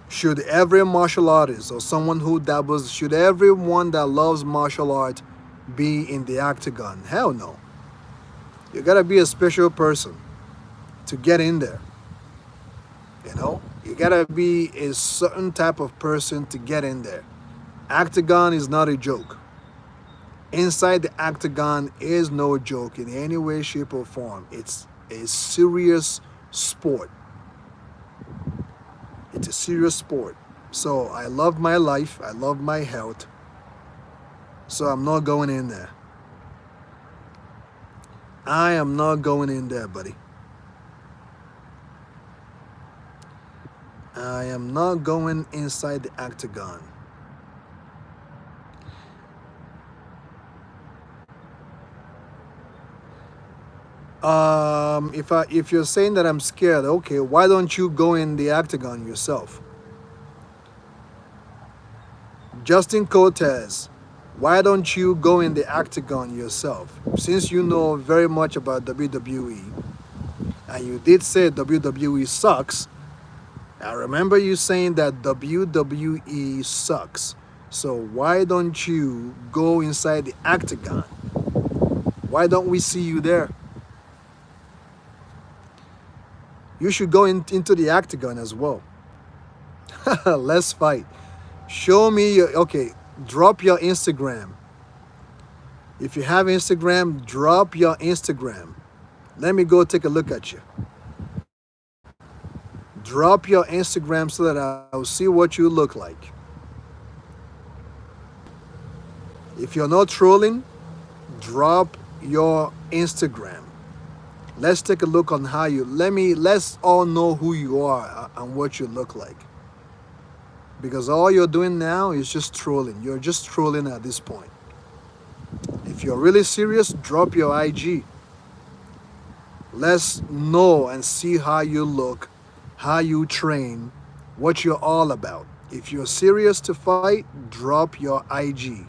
S1: Should every martial artist or someone who dabbles, should everyone that loves martial art be in the octagon? Hell no. You gotta be a special person to get in there. You know, you gotta be a certain type of person to get in there. Octagon is not a joke. Inside the octagon is no joke in any way, shape, or form. It's a serious sport. It's a serious sport. So I love my life. I love my health. So I'm not going in there. I am not going in there, buddy. I am not going inside the octagon. If you're saying that I'm scared, okay, why don't you go in the octagon yourself? Justin Cortez, why don't you go in the octagon yourself? Since you know very much about WWE, and you did say WWE sucks, I remember you saying that WWE sucks. So why don't you go inside the octagon? Why don't we see you there? You should go into the octagon as well. Let's fight. Show me your, okay, drop your Instagram. If you have Instagram, drop your Instagram. Let me go take a look at you. Drop your Instagram so that I'll see what you look like. If you're not trolling, drop your Instagram. Let's take a look on how you, let's all know who you are and what you look like. Because all you're doing now is just trolling. You're just trolling at this point. If you're really serious, drop your IG. Let's know and see how you look, how you train, what you're all about. If you're serious to fight, drop your IG.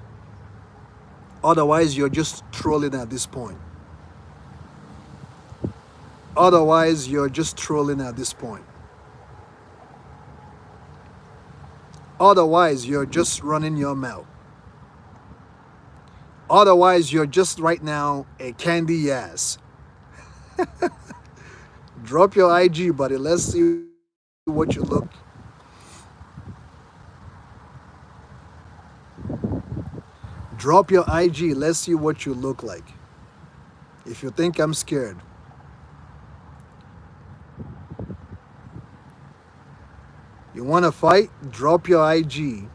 S1: Otherwise, you're just trolling at this point. Otherwise, you're just trolling at this point. Otherwise, you're just running your mouth. Otherwise, you're just right now a candy ass. Drop your IG, buddy. Let's see what you look. Drop your IG. Let's see what you look like. If you think I'm scared. You want to fight? Drop your IG.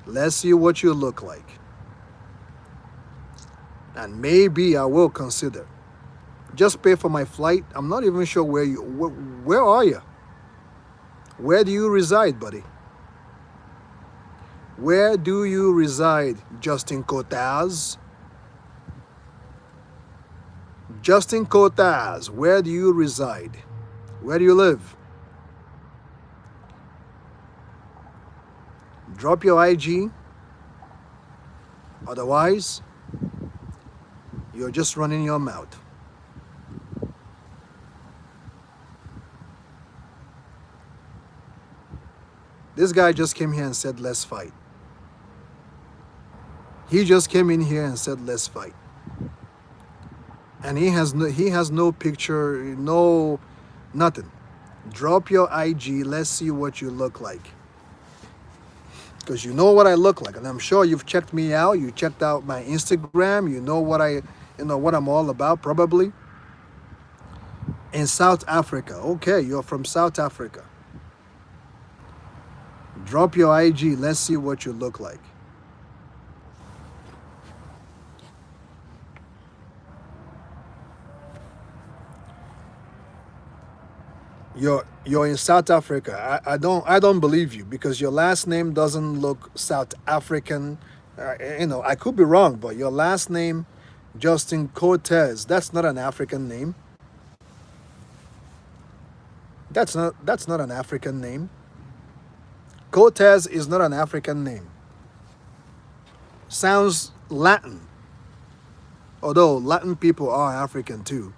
S1: Let's see what you look like. And maybe I will consider. Just pay for my flight. I'm not even sure where are you? Where do you reside, buddy? Where do you reside, Justin Cortez? Justin Cortez, where do you reside? Where do you live? Drop your IG. Otherwise, you're just running your mouth. This guy just came here and said, let's fight. He just came in here and said, let's fight. And he has no picture, no nothing. Drop your IG. Let's see what you look like. Because you know what I look like, and I'm sure you've checked me out. You checked out my Instagram. You know what I'm all about, probably. In South Africa. Okay, you're from South Africa. Drop your IG. Let's see what you look like. You're in South Africa. I don't believe you because your last name doesn't look South African. I could be wrong, but your last name, Justin Cortez, that's not an African name. That's not an African name. Cortez is not an African name. Sounds Latin. Although Latin people are African too.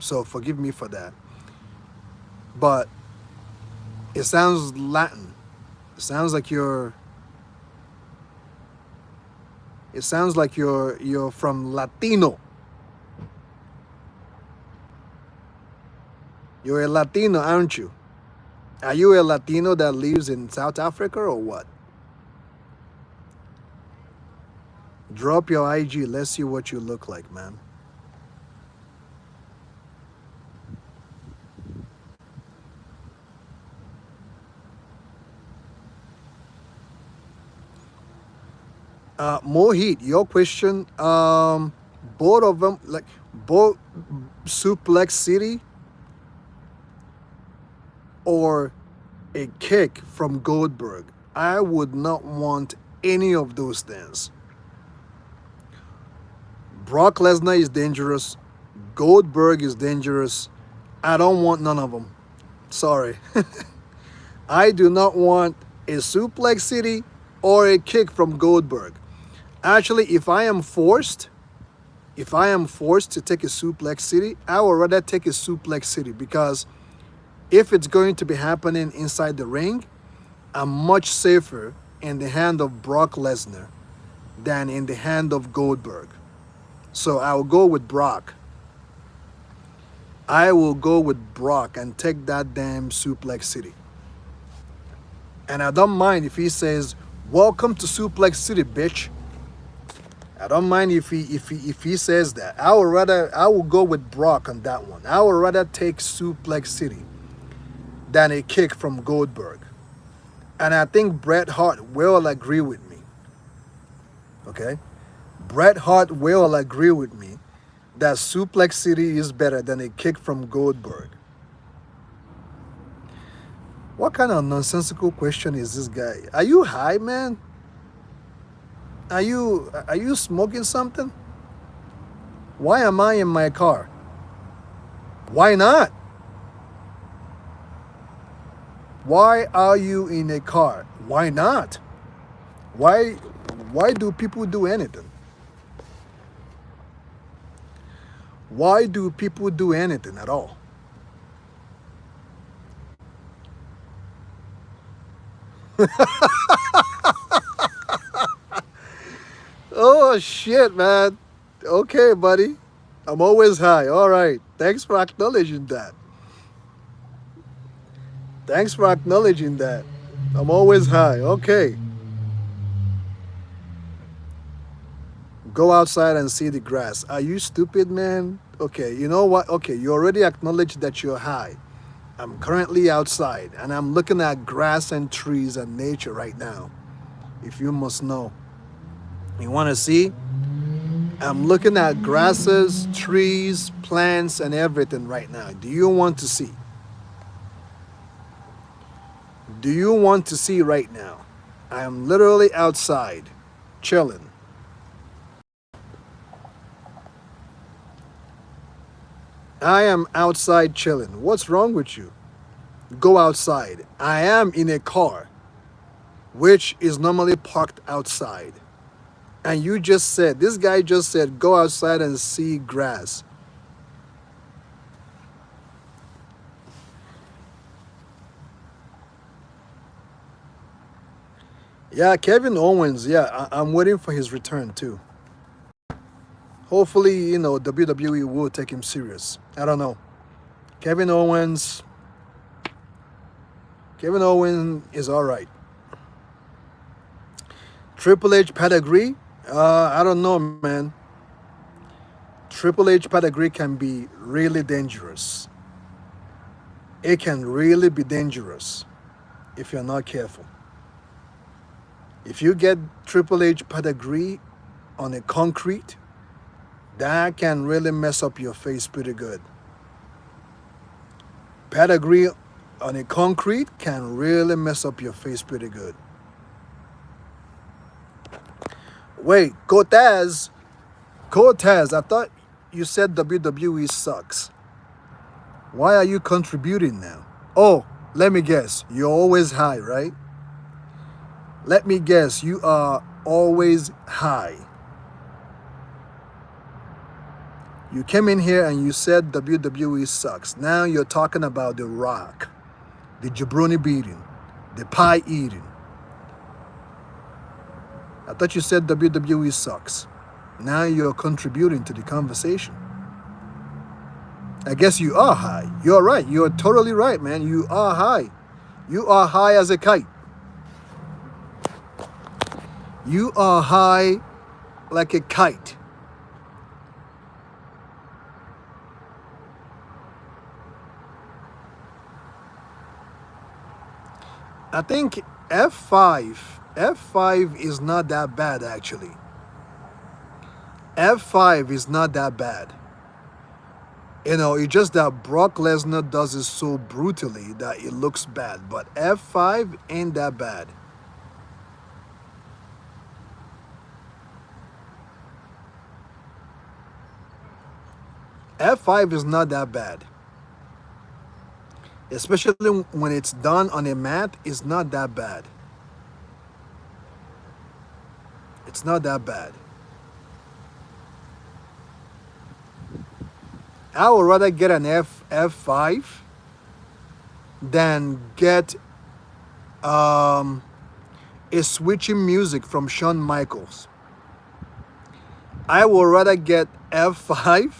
S1: So forgive me for that. But it sounds Latin. It sounds like you're from Latino. You're a Latino, aren't you? Are you a Latino that lives in South Africa or what? Drop your IG. Let's see what you look like, man. Mohit, your question. Both of them, like both Suplex City or a kick from Goldberg. I would not want any of those things. Brock Lesnar is dangerous. Goldberg is dangerous. I don't want none of them. Sorry. I do not want a Suplex City or a kick from Goldberg. Actually, if I am forced to take a Suplex City, I would rather take a Suplex City, because if it's going to be happening inside the ring, I'm much safer in the hand of Brock Lesnar than in the hand of Goldberg. So I will go with Brock. I will go with Brock and take that damn Suplex City. And I don't mind if he says, "Welcome to Suplex City, bitch." I don't mind if he says that. I will go with Brock on that one. I would rather take Suplex City than a kick from Goldberg. And I think Bret Hart will agree with me. Okay? Bret Hart will agree with me that Suplex City is better than a kick from Goldberg. What kind of nonsensical question is this guy? Are you high, man? Are you smoking something? Why am I in my car? Why not? Why are you in a car? Why not? Why do people do anything? Why do people do anything at all? Oh shit, man. Okay, buddy. I'm always high. All right. Thanks for acknowledging that. Thanks for acknowledging that. I'm always high. Okay. Go outside and see the grass. Are you stupid, man? Okay, you know what? Okay, you already acknowledged that you're high. I'm currently outside and I'm looking at grass and trees and nature right now. If you must know. You want to see? I'm looking at grasses, trees, plants, and everything right now. Do you want to see? Do you want to see right now? I am literally outside, chilling. I am outside chilling. What's wrong with you? Go outside. I am in a car, which is normally parked outside. And you just said, this guy just said, go outside and see grass. Yeah, Kevin Owens. Yeah, I'm waiting for his return too. Hopefully, WWE will take him serious. I don't know. Kevin Owens. Kevin Owens is all right. Triple H pedigree. I don't know, man. Triple H pedigree can be really dangerous. It can really be dangerous if you're not careful. If you get Triple H pedigree on a concrete, that can really mess up your face pretty good. Pedigree on a concrete can really mess up your face pretty good. Wait, Cortez, I thought you said WWE sucks. Why are you contributing now? Oh, let me guess. You're always high, right? Let me guess. You are always high. You came in here and you said WWE sucks. Now you're talking about The Rock, the jabroni beating, the pie eating. I thought you said WWE sucks. Now you're contributing to the conversation. I guess you are high. You're right. You're totally right, man. You are high. You are high as a kite. You are high like a kite. I think F5 is not that bad actually. F5 is not that bad. You know, it's just that Brock Lesnar does it so brutally that it looks bad. But F5 ain't that bad. F5 is not that bad. Especially when it's done on a mat, it's not that bad. It's not that bad. I would rather get an F5 than get a switching music from Shawn Michaels. I would rather get F5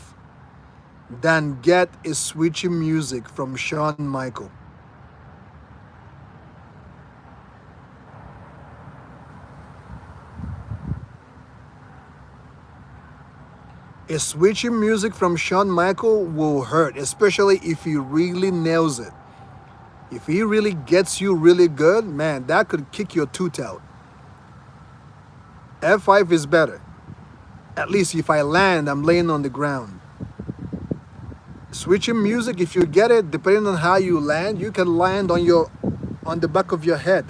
S1: than get a switching music from Shawn Michael. A switching music from Shawn Michael will hurt, especially if he really nails it. If he really gets you really good, man, that could kick your tooth out. F5 is better. At least if I land, I'm laying on the ground. Switching music, if you get it, depending on how you land, you can land on the back of your head.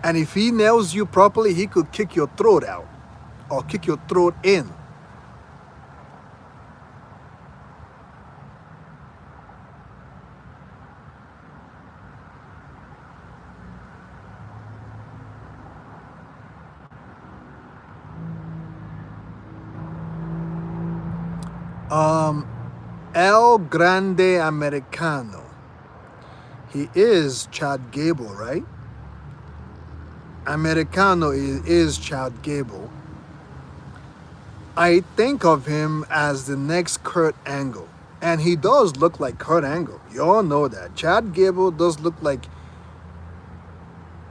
S1: And if he nails you properly, he could kick your throat out or kick your throat in. El Grande Americano. He is Chad Gable, right? Americano is Chad Gable. I think of him as the next Kurt Angle. And he does look like Kurt Angle. You all know that. Chad Gable does look like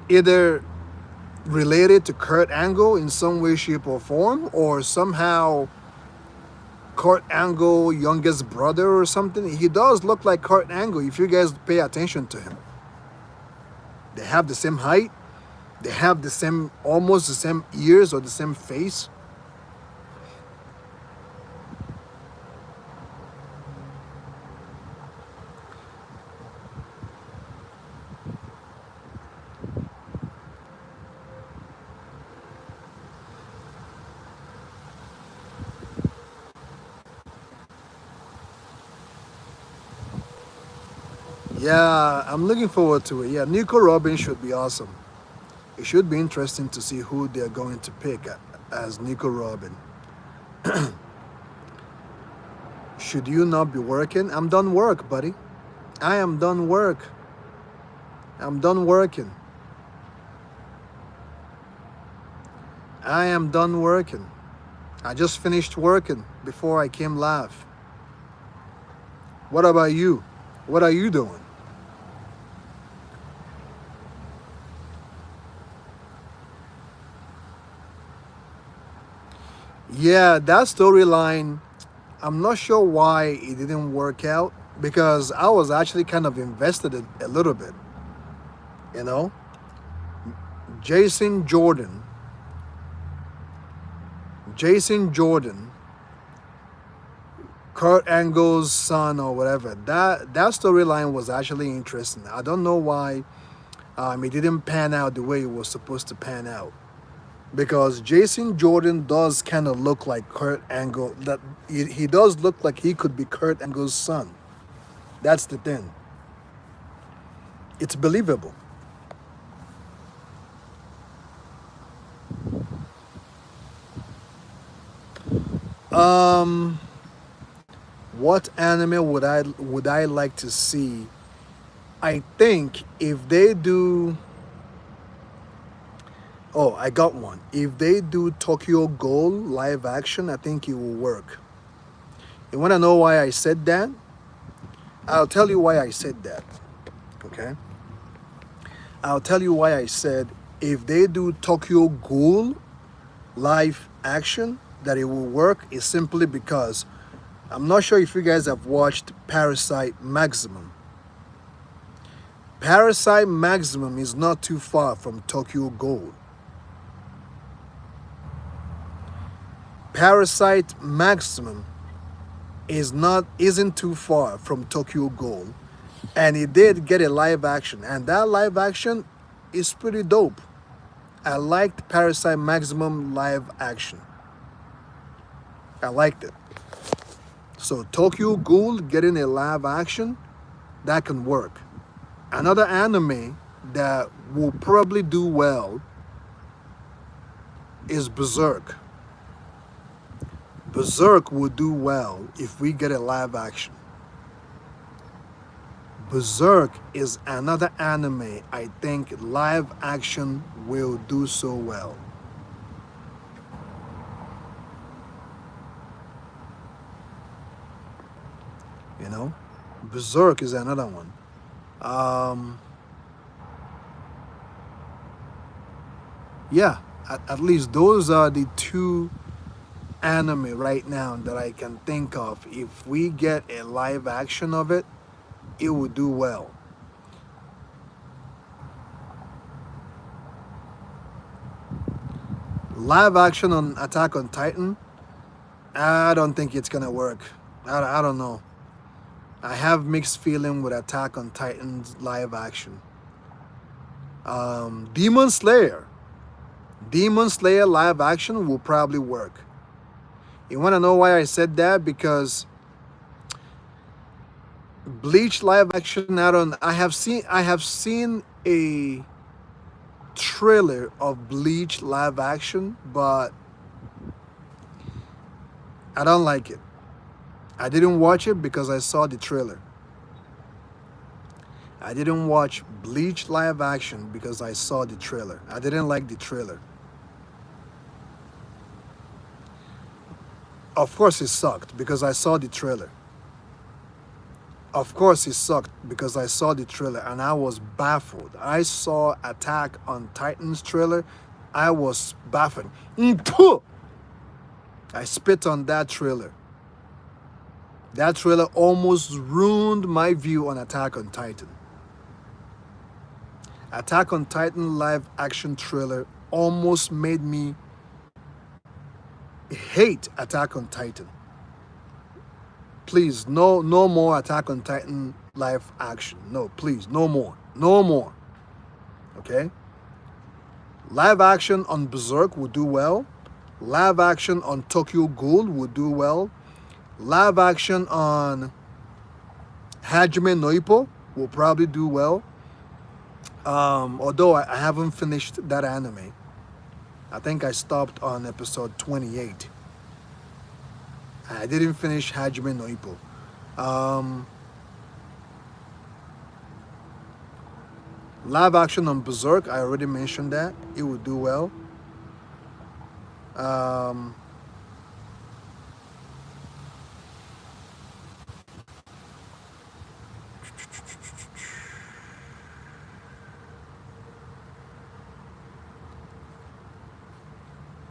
S1: either related to Kurt Angle in some way, shape, or form, or somehow Kurt Angle youngest brother or something. He does look like Kurt Angle if you guys pay attention to him. They have the same height. They have the same, almost the same ears or the same face. Yeah, I'm looking forward to it. Yeah, Nico Robin should be awesome. It should be interesting to see who they're going to pick as Nico Robin. Should you not be working? I'm done work, buddy. I am done work. I'm done working. I am done working. I just finished working before I came live. What about you? What are you doing? Yeah, that storyline, I'm not sure why it didn't work out because I was actually kind of invested in a little bit. You know, Jason Jordan, Jason Jordan, Kurt Angle's son or whatever. That storyline was actually interesting. I don't know why it didn't pan out the way it was supposed to pan out. Because Jason Jordan does kind of look like Kurt Angle. That he does look like he could be Kurt Angle's son. That's the thing. It's believable. What anime would I like to see? I think if they do. Oh, I got one. If they do Tokyo Ghoul live action, I think it will work. You want to know why I said that? I'll tell you why I said that. Okay? I'll tell you why I said if they do Tokyo Ghoul live action, that it will work is simply because I'm not sure if you guys have watched Parasite Maximum. Parasite Maximum is not too far from Tokyo Ghoul. Parasite Maximum isn't too far from Tokyo Ghoul, and it did get a live action, and that live action is pretty dope. I liked Parasite Maximum live action. I liked it. So Tokyo Ghoul getting a live action, that can work. Another anime that will probably do well is Berserk. Berserk will do well if we get a live action. Berserk is another anime I think live action will do so well. You know, Berserk is another one. Yeah, at least those are the two anime right now that I can think of. If we get a live action of it, it would do well. Live action on Attack on Titan, I don't think it's gonna work. I don't know. I have mixed feeling with Attack on Titan's live action. Demon Slayer. Demon Slayer live action will probably work. You want to know why I said that? Because Bleach live action, I have seen a trailer of Bleach live action, but I don't like it. I didn't watch it because I saw the trailer. I didn't watch Bleach live action because I saw the trailer. I didn't like the trailer. Of course it sucked because I saw the trailer. Of course it sucked because I saw the trailer and I was baffled. I saw Attack on Titan's trailer. I was baffled. I spit on that trailer. That trailer almost ruined my view on Attack on Titan. Attack on Titan live action trailer almost made me hate Attack on Titan. Please, no more Attack on Titan live action. No, please, no more. No more. Okay? Live action on Berserk will do well. Live action on Tokyo Ghoul will do well. Live action on Hajime no Ippo will probably do well. Although I haven't finished that anime. I think I stopped on episode 28. I didn't finish Hajime no Ippo. Live action on Berserk, I already mentioned that. It would do well.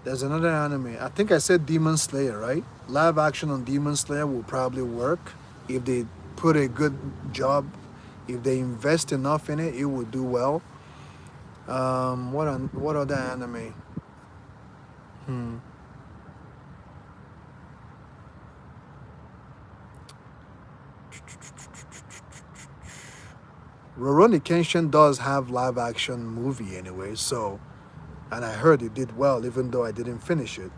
S1: There's another anime. I think I said Demon Slayer, right? Live action on Demon Slayer will probably work if they put a good job. If they invest enough in it, it will do well. What other anime? Rurouni Kenshin does have live action movie anyway, so, and I heard it did well even though I didn't finish it.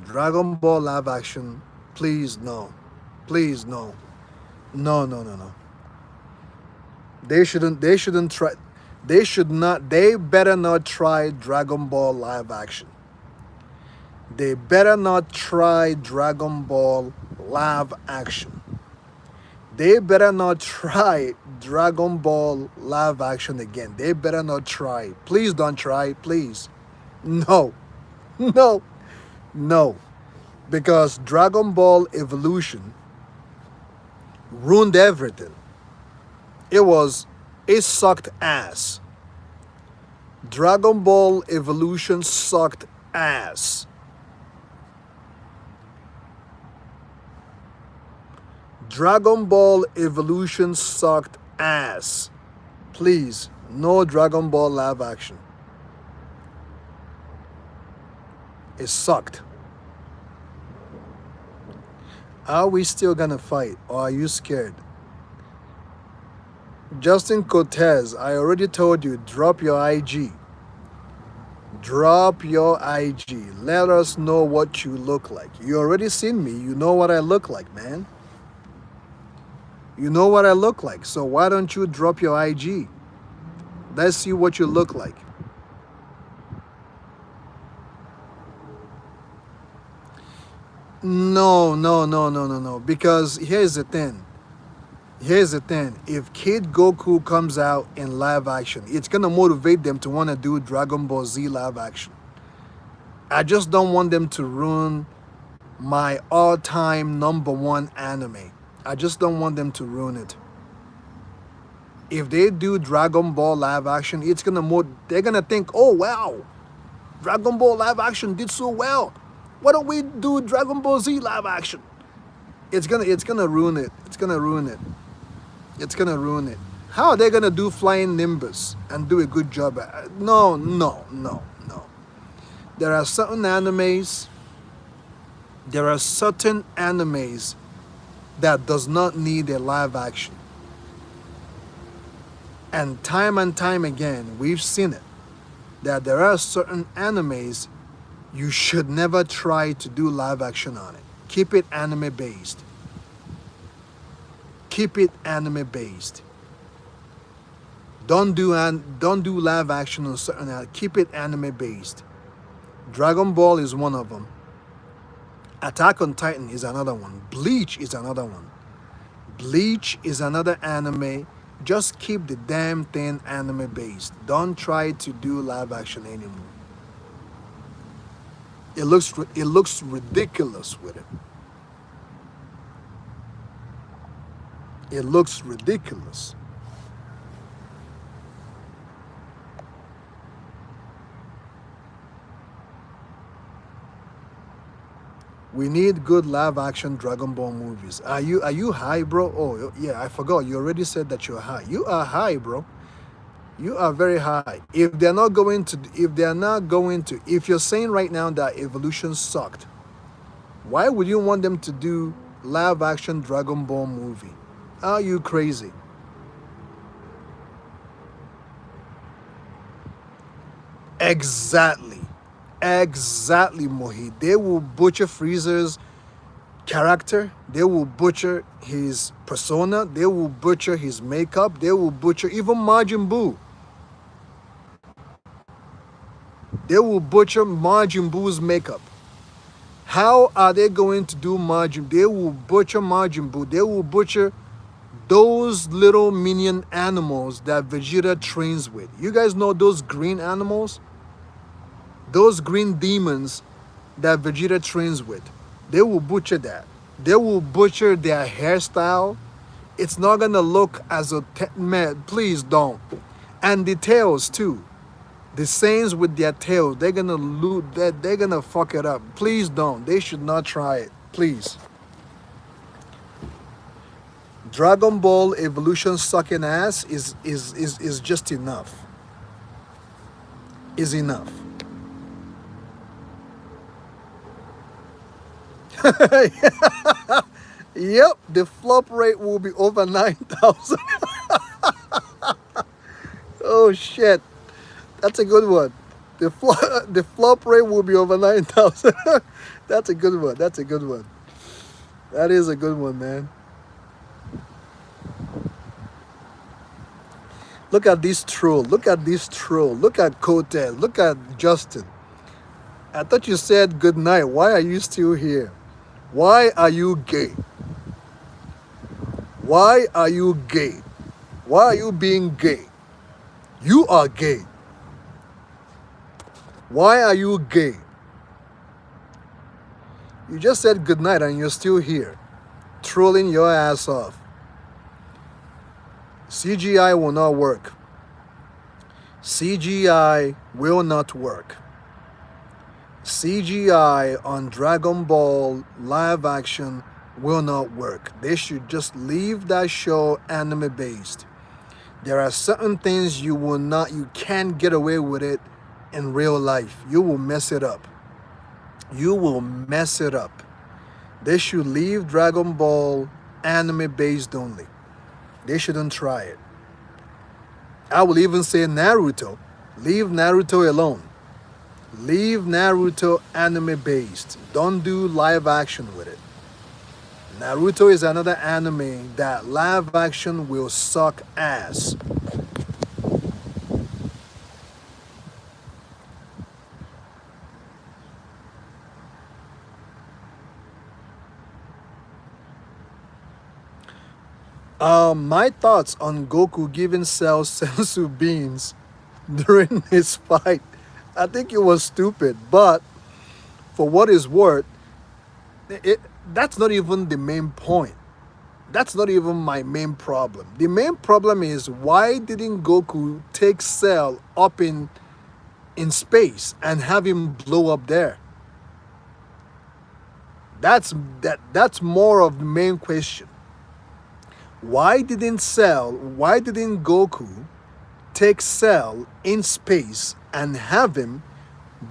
S1: Dragon Ball live action, please no. Please no. No. They shouldn't try, they better not try Dragon Ball live action. They better not try Dragon Ball live action. They better not try Dragon Ball live action again. They better not try. Please don't try, please. No. No. Because Dragon Ball Evolution ruined everything. It was It sucked ass. Dragon Ball Evolution sucked ass. Dragon Ball Evolution sucked ass. Please, no Dragon Ball live action. It sucked. Are we still gonna fight, or are you scared? Justin Cortez, I already told you, drop your IG. Drop your IG. Let us know what you look like. You already seen me. You know what I look like, man. You know what I look like. So why don't you drop your IG? Let's see what you look like. No. Because here's the thing. If Kid Goku comes out in live action, it's going to motivate them to want to do Dragon Ball Z live action. I just don't want them to ruin my all-time #1 anime. I just don't want them to ruin it. If they do Dragon Ball live action, they're going to think, oh, wow, Dragon Ball live action did so well. Why don't we do Dragon Ball Z live action? It's gonna ruin it. It's gonna ruin it. How are they gonna do Flying Nimbus and do a good job? No. There are certain animes that does not need a live action. And time again, we've seen it. That there are certain animes you should never try to do live action on it. Keep it anime based. Don't do live action on certain. Keep it anime based. Dragon Ball is one of them. Attack on Titan is another one. Bleach is another one. Bleach is another anime. Just keep the damn thing anime based. Don't try to do live action anymore. It looks ridiculous with it. It looks ridiculous. We need good live action Dragon Ball movies. Are you high, bro? Oh yeah, I forgot. You already said that you're high. You are high, bro. You are very high. If you're saying right now that Evolution sucked, why would you want them to do live action Dragon Ball movie? Are you crazy? Exactly, Mohit. They will butcher Freezer's character. They will butcher his persona. They will butcher his makeup. They will butcher even Majin Buu. They will butcher Majin Buu's makeup. How are they going to do Majin? They will butcher Majin Buu. They will butcher those little minion animals that Vegeta trains with. You guys know those green animals? Those green demons that Vegeta trains with. They will butcher that. They will butcher their hairstyle. It's not going to look as a... Man, please don't. And the tails too. The Saiyans with their tails, they're gonna loot that. They're gonna fuck it up. Please don't. They should not try it. Please. Dragon Ball Evolution sucking ass is just enough. Is enough. Yep, the flop rate will be over 9,000. Oh shit. That's a good one. The flop rate will be over 9,000. That's a good one. That is a good one, man. Look at this troll. Look at Kote. Look at Justin. I thought you said good night. Why are you still here? Why are you gay? Why are you gay? Why are you being gay? You are gay. Why are you gay? You just said goodnight and you're still here, trolling your ass off. CGI will not work. CGI will not work. CGI on Dragon Ball live action will not work. They should just leave that show anime based. There are certain things you can't get away with it in real life. You will mess it up. You will mess it up. They should leave Dragon Ball anime based only. They shouldn't try it. I will even say Naruto. Leave Naruto alone. Leave Naruto anime based. Don't do live action with it. Naruto is another anime that live action will suck ass. My thoughts on Goku giving Cell sensu beans during his fight. I think it was stupid, but for what it's worth, that's not even the main point. That's not even my main problem. The main problem is, why didn't Goku take Cell up in space and have him blow up there? That's more of the main question. Why didn't Goku take Cell in space and have him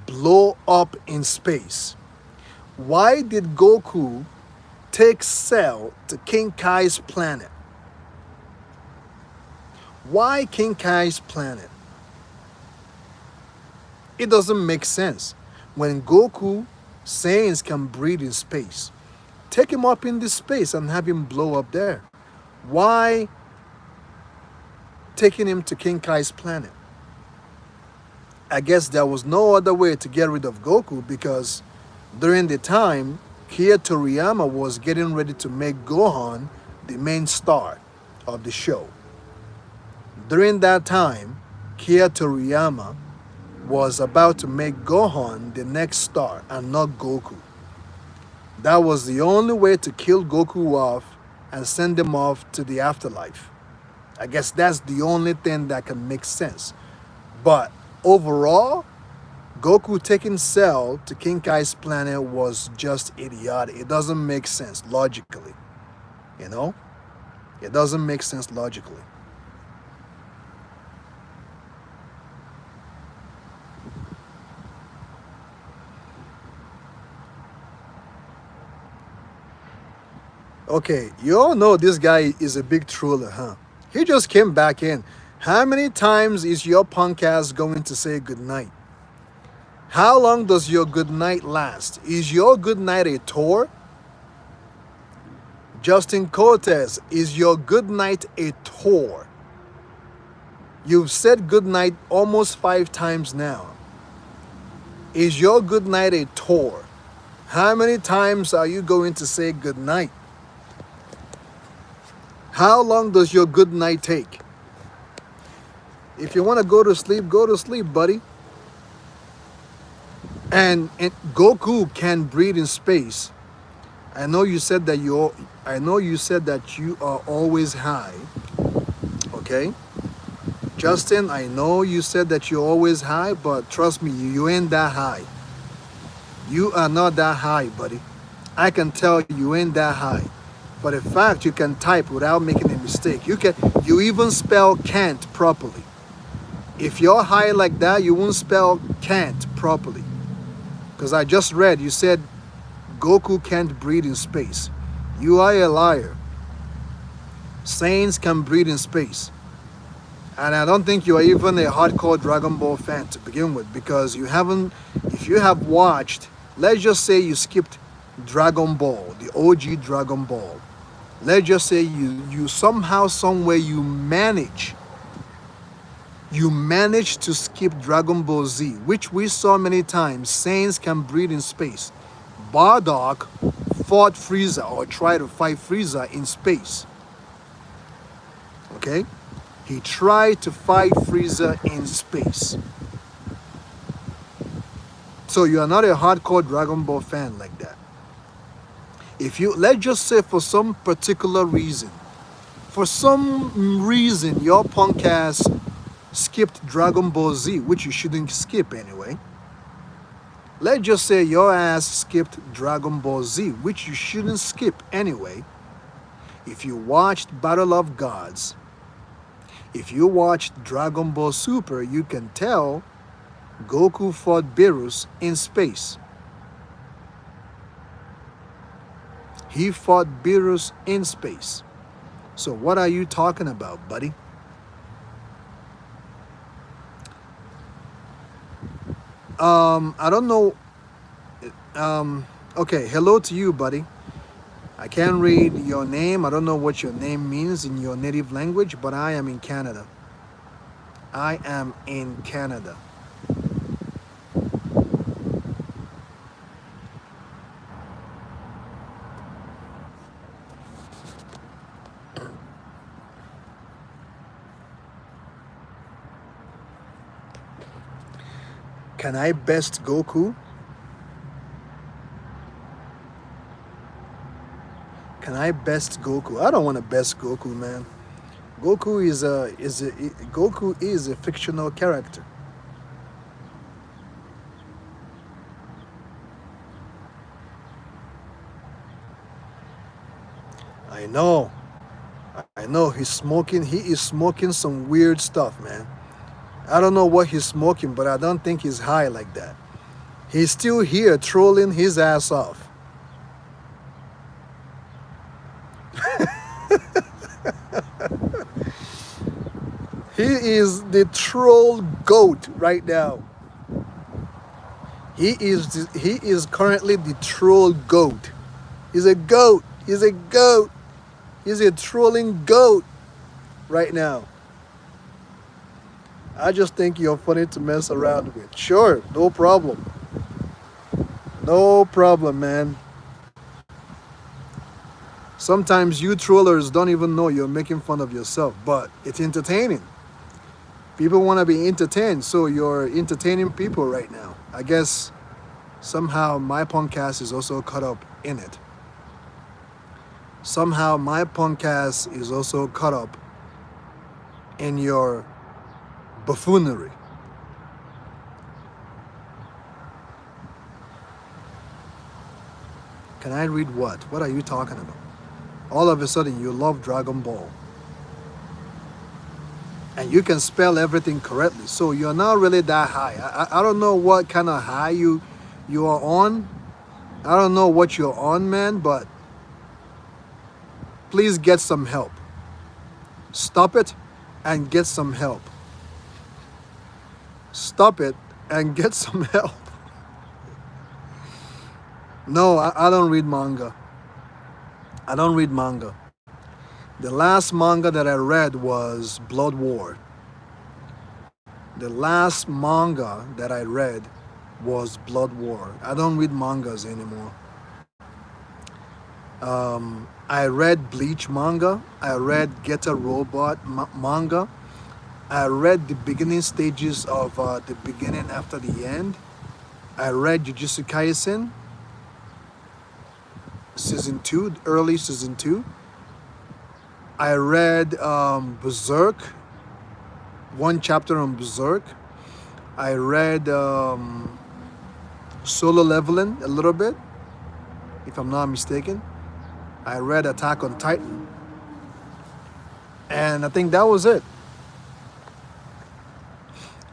S1: blow up in space? Why did Goku take Cell to King Kai's planet? Why King Kai's planet? It doesn't make sense. When Goku Saiyans can breathe in space, take him up in this space and have him blow up there. Why taking him to King Kai's planet? I guess there was no other way to get rid of Goku, because during the time, Kia Toriyama was getting ready to make Gohan the main star of the show. During that time, Kia Toriyama was about to make Gohan the next star and not Goku. That was the only way to kill Goku off and send him off to the afterlife. I guess that's the only thing that can make sense. But overall, Goku taking Cell to King Kai's planet was just idiotic. It doesn't make sense logically. You know? It doesn't make sense logically. Okay, you all know this guy is a big troller, huh? He just came back in. How many times is your punk ass going to say goodnight? How long does your goodnight last? Is your goodnight a tour? Justin Cortez, is your goodnight a tour? You've said goodnight almost 5 times now. Is your goodnight a tour? How many times are you going to say goodnight? How long does your good night take? If you want to go to sleep, buddy. And Goku can breathe in space. I know you said that you are always high. Okay? Justin, I know you said that you're always high, but trust me, you ain't that high. You are not that high, buddy. I can tell you ain't that high. For the fact you can type without making a mistake. You even spell can't properly. If you're high like that, you won't spell can't properly. Because I just read, you said Goku can't breathe in space. You are a liar. Saiyans can breathe in space. And I don't think you are even a hardcore Dragon Ball fan to begin with, because if you have watched, let's just say you skipped Dragon Ball, the OG Dragon Ball. Let's just say you somehow, somewhere you manage to skip Dragon Ball Z, which we saw many times. Saiyans can breathe in space. Bardock fought Frieza, or tried to fight Frieza in space. Okay? He tried to fight Frieza in space. So you are not a hardcore Dragon Ball fan like that. If you, let's just say for some particular reason, for some reason your punk ass skipped Dragon Ball Z, which you shouldn't skip anyway. Let's just say your ass skipped Dragon Ball Z, which you shouldn't skip anyway. If you watched Battle of Gods, if you watched Dragon Ball Super, you can tell Goku fought Beerus in space. He fought Beerus in space. So what are you talking about, buddy? I don't know. Okay, hello to you, buddy. I can't read your name. I don't know what your name means in your native language, but I am in Canada. I am in Canada. Can I best Goku? Can I best Goku? I don't want to best Goku, man. Goku is a fictional character. I know. I know he is smoking some weird stuff, man. I don't know what he's smoking, but I don't think he's high like that. He's still here trolling his ass off. He is the troll goat right now. He is currently the troll goat. He's a goat. He's a goat. He's a trolling goat right now. I just think you're funny to mess around with. Sure, no problem. No problem, man. Sometimes you trollers don't even know you're making fun of yourself, but it's entertaining. People want to be entertained, so you're entertaining people right now. I guess somehow my podcast is also caught up in it. Somehow my podcast is also caught up in your buffoonery. Can I read what? What are you talking about? All of a sudden you love Dragon Ball. And you can spell everything correctly. So you're not really that high. I don't know what kind of high you are on. I don't know what you're on, man, but please get some help. Stop it and get some help. Stop it and get some help. No, I don't read manga. I don't read manga. The last manga that I read was Blood War. The last manga that I read was Blood War. I don't read mangas anymore. I read Bleach manga. I read Get a Robot manga. I read the beginning stages of the beginning after the end. I read Jujutsu Kaisen season 2, early season 2. I read Berserk, one chapter on Berserk. I read Solo Leveling a little bit, if I'm not mistaken. I read Attack on Titan. And I think that was it.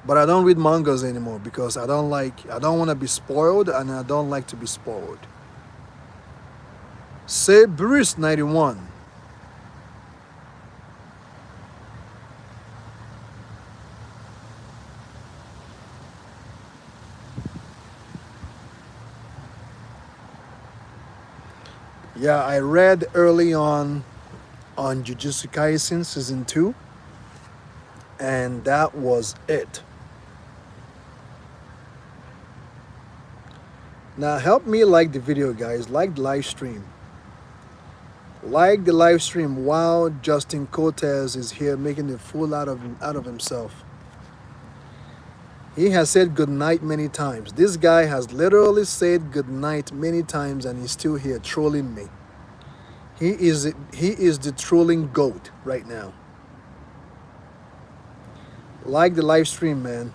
S1: But I don't read mangas anymore because I don't want to be spoiled, and I don't like to be spoiled. Say Bruce 91. Yeah, I read early on Jujutsu Kaisen season 2, and that was it. Now help me like the video, guys. Like the live stream. Like the live stream while Justin Cortez is here making a fool out of himself. He has said good night many times. This guy has literally said good night many times, and he's still here trolling me. He is the trolling goat right now. Like the live stream, man.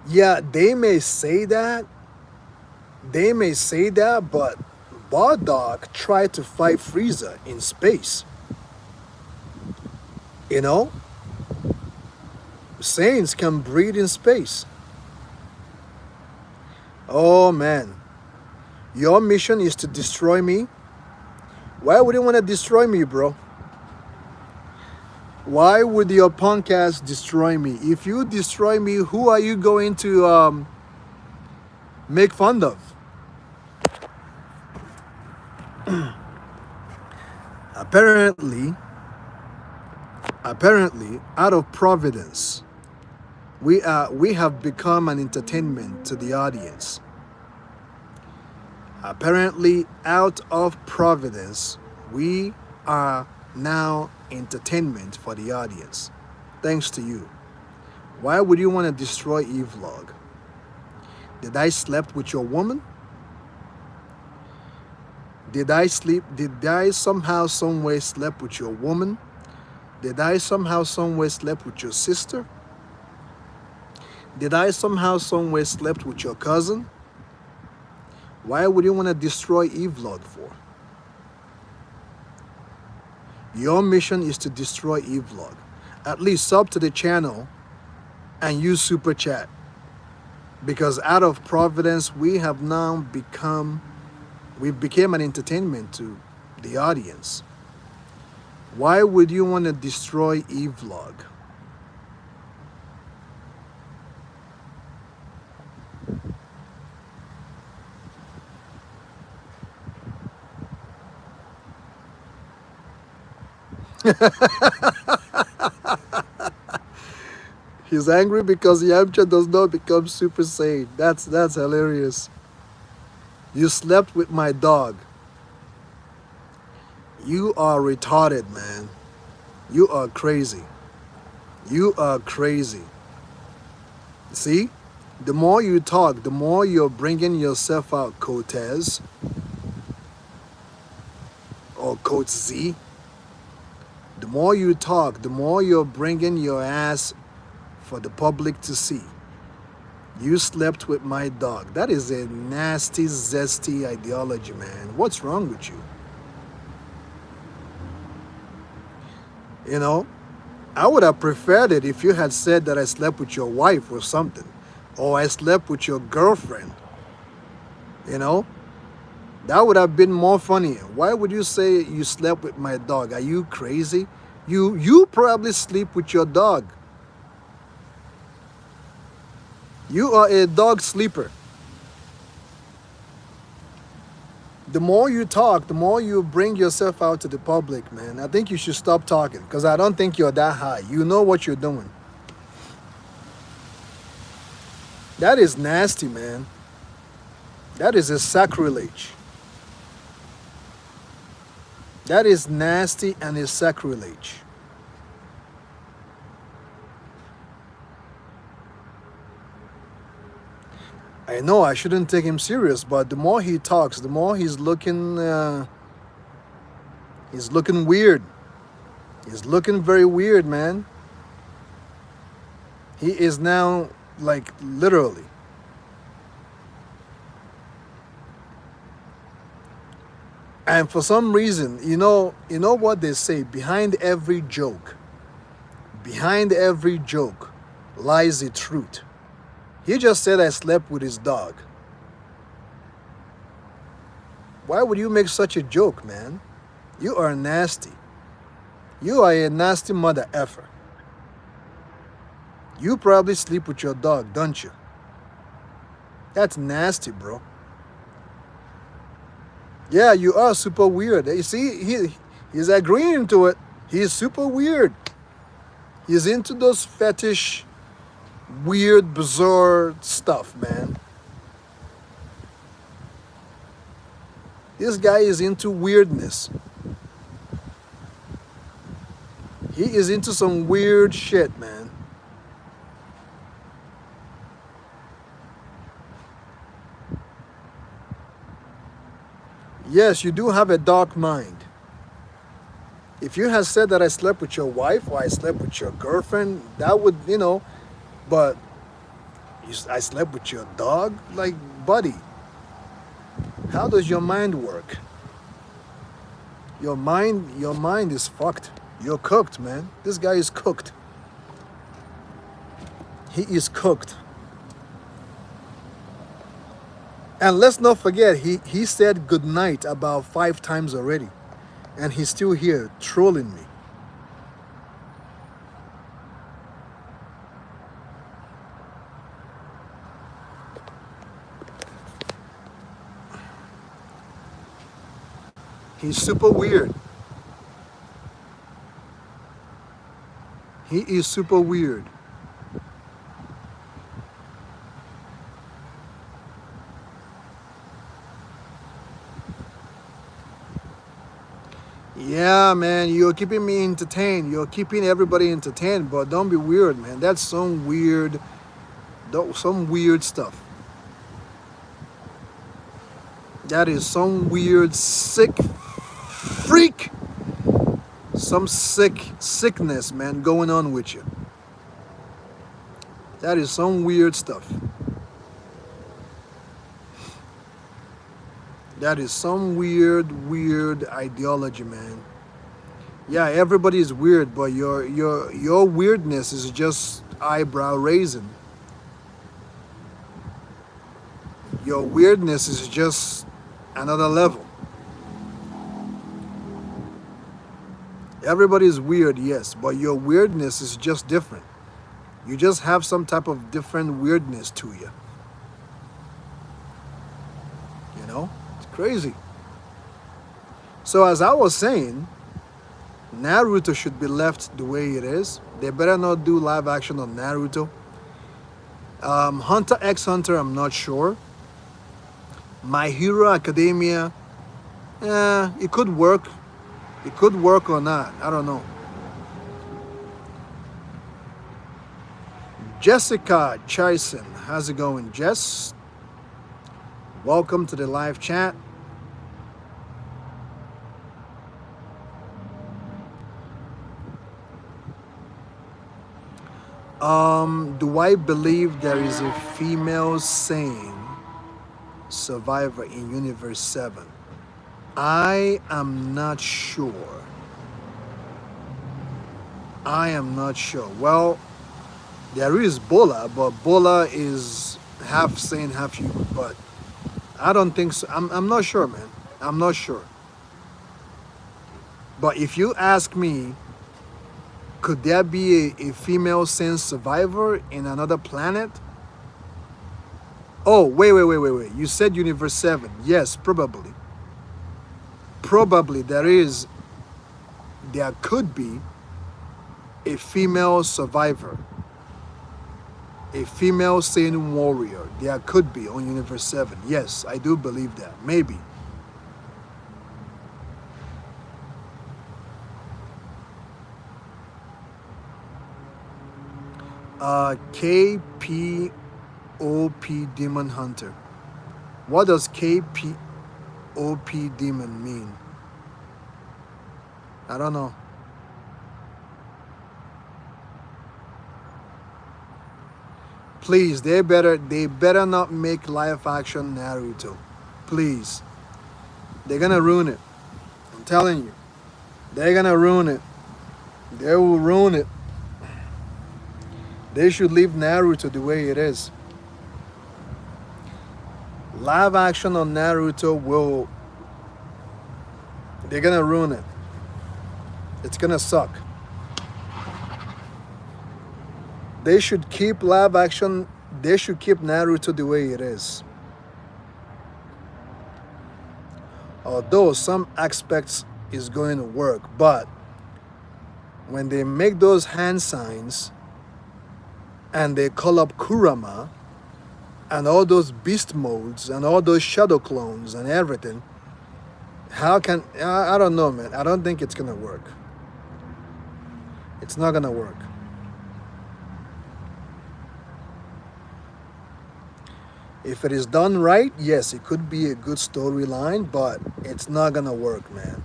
S1: Yeah, they may say that. They may say that, but Bardock tried to fight Frieza in space. You know, Saiyans can breathe in space. Oh man, your mission is to destroy me. Why would you want to destroy me, bro? Why would your punk ass destroy me? If you destroy me, who are you going to make fun of? apparently, apparently, out of providence, we have become an entertainment to the audience. Apparently, out of providence, we are now entertainment for the audience. Thanks to you. Why would you want to destroy EVlog? Did I slept with your woman? Did I somehow, someway slept with your woman? Did I somehow, someway slept with your sister? Did I somehow, someway slept with your cousin? Why would you want to destroy EVlog for? Your mission is to destroy EVlog. At least sub to the channel and use super chat. Because out of providence, we became an entertainment to the audience. Why would you want to destroy EVlog? He's angry because Yamcha does not become Super Saiyan. That's hilarious. You slept with my dog. You are retarded, man. You are crazy. You are crazy. See? The more you talk, the more you're bringing yourself out, Cortez. Or Coach Z. The more you talk, the more you're bringing your ass for the public to see. You slept with my dog. That is a nasty, zesty ideology, man. What's wrong with you? You know, I would have preferred it if you had said that I slept with your wife or something. Or I slept with your girlfriend. You know? That would have been more funny. Why would you say you slept with my dog? Are you crazy? You probably sleep with your dog. You are a dog sleeper. The more you talk, the more you bring yourself out to the public, man. I think you should stop talking because I don't think you're that high. You know what you're doing. That is nasty, man. That is a sacrilege. That is nasty and is sacrilege. I know I shouldn't take him serious, but the more he talks, the more he's looking weird. He's looking very weird, man. He is now, like, literally. And for some reason, you know what they say, behind every joke lies the truth. He just said I slept with his dog. Why would you make such a joke, man? You are nasty. You are a nasty mother effer. You probably sleep with your dog, don't you? That's nasty, bro. Yeah, you are super weird. You see, he's agreeing to it. He's super weird. He's into those fetish weird, bizarre stuff, man. This guy is into weirdness. He is into some weird shit, man. Yes, you do have a dark mind. If you had said that I slept with your wife or I slept with your girlfriend, that would, but I slept with your dog? Like, buddy, how does your mind work? Your mind is fucked. You're cooked, man. This guy is cooked. He is cooked. And let's not forget, he said goodnight about 5 times already. And he's still here trolling me. He's super weird. He is super weird. Yeah, man, you're keeping me entertained. You're keeping everybody entertained, but don't be weird, man. That's some weird stuff. That is some weird, sick freak. Some sickness, man, going on with you. That is some weird stuff. That is some weird ideology, man. Yeah, everybody is weird, but your weirdness is just eyebrow raising. Your weirdness is just another level. Everybody is weird, yes, but your weirdness is just different. You just have some type of different weirdness to you. You know? It's crazy. So as I was saying, Naruto should be left the way it is. They better not do live action on Naruto. Hunter x Hunter, I'm not sure. My Hero Academia, it could work. It could work or not. I don't know. Jessica Chison, how's it going, Jess? Welcome to the live chat. Do I believe there is a female Saiyan survivor in Universe 7? I am not sure. I am not sure. Well, there is Bola, but Bola is half Saiyan, half human. But I don't think so. I'm not sure, man. I'm not sure. But if you ask me, could there be a female Saiyan survivor in another planet? Oh, wait. You said Universe 7. Yes, probably. Probably there could be a female survivor. A female Saiyan warrior. There could be on Universe 7. Yes, I do believe that. Maybe. KPOP Demon Hunter. What does KPOP Demon mean? I don't know. Please, they better not make live action Naruto. Please. They're gonna ruin it. I'm telling you. They're gonna ruin it. They will ruin it. They should leave Naruto the way it is. Live action on Naruto they're gonna ruin it. It's gonna suck. They should keep live action, they should keep Naruto the way it is. Although some aspects is going to work, but when they make those hand signs, and they call up Kurama and all those beast modes and all those shadow clones and everything, how can, I don't know, man. I don't think it's gonna work. It's not gonna work. If it is done right, yes, it could be a good storyline, but it's not gonna work, man.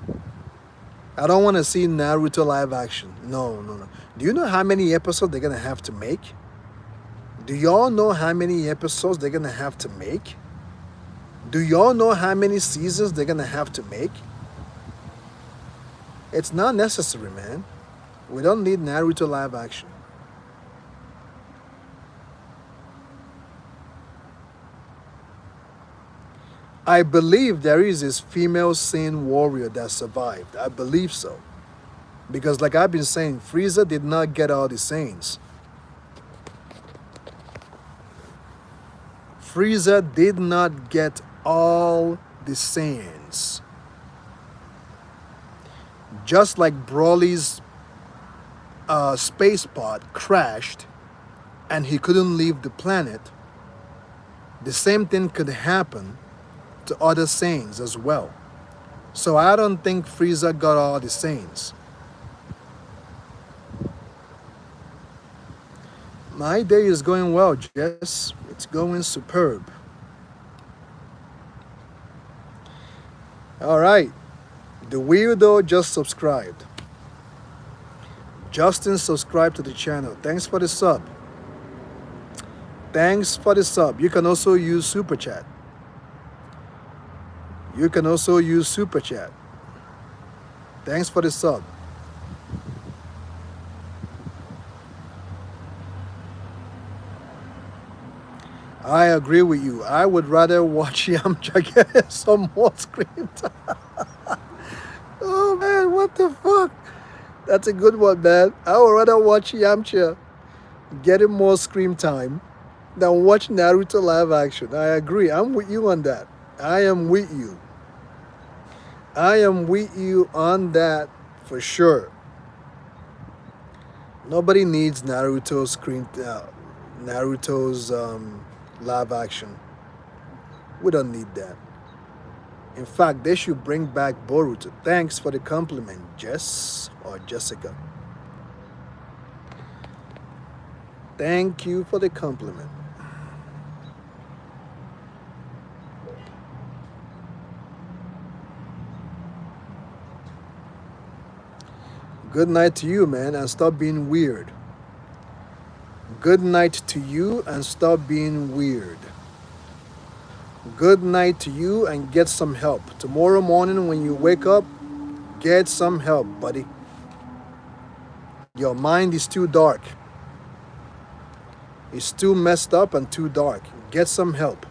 S1: I don't want to see Naruto live action. No, no, no. Do you know how many episodes they're gonna have to make? Do y'all know how many episodes they're gonna have to make? Do y'all know how many seasons they're gonna have to make? It's not necessary, man. We don't need Naruto live action. I believe there is this female Saiyan warrior that survived. I believe so. Because like I've been saying, Frieza did not get all the Saiyans. Frieza did not get all the Saiyans. Just like Broly's space pod crashed and he couldn't leave the planet, the same thing could happen to other Saiyans as well. So I don't think Frieza got all the Saiyans. My day is going well, Jess. It's going superb. All right. The Weirdo just subscribed. Justin subscribed to the channel. Thanks for the sub. Thanks for the sub. You can also use Super Chat. You can also use Super Chat. Thanks for the sub. I agree with you. I would rather watch Yamcha get some more screen time. Oh man, what the fuck? That's a good one, man. I would rather watch Yamcha getting more screen time than watch Naruto live action. I agree. I'm with you on that. I am with you. I am with you on that for sure. Nobody needs Naruto's live action. We don't need that. In fact, they should bring back Boruto. Thanks for the compliment, Jess or Jessica. Thank you for the compliment. Good night to you, man, and stop being weird. Good night to you and stop being weird. Good night to you and get some help. Tomorrow morning when you wake up, get some help, buddy. Your mind is too dark. It's too messed up and too dark. Get some help.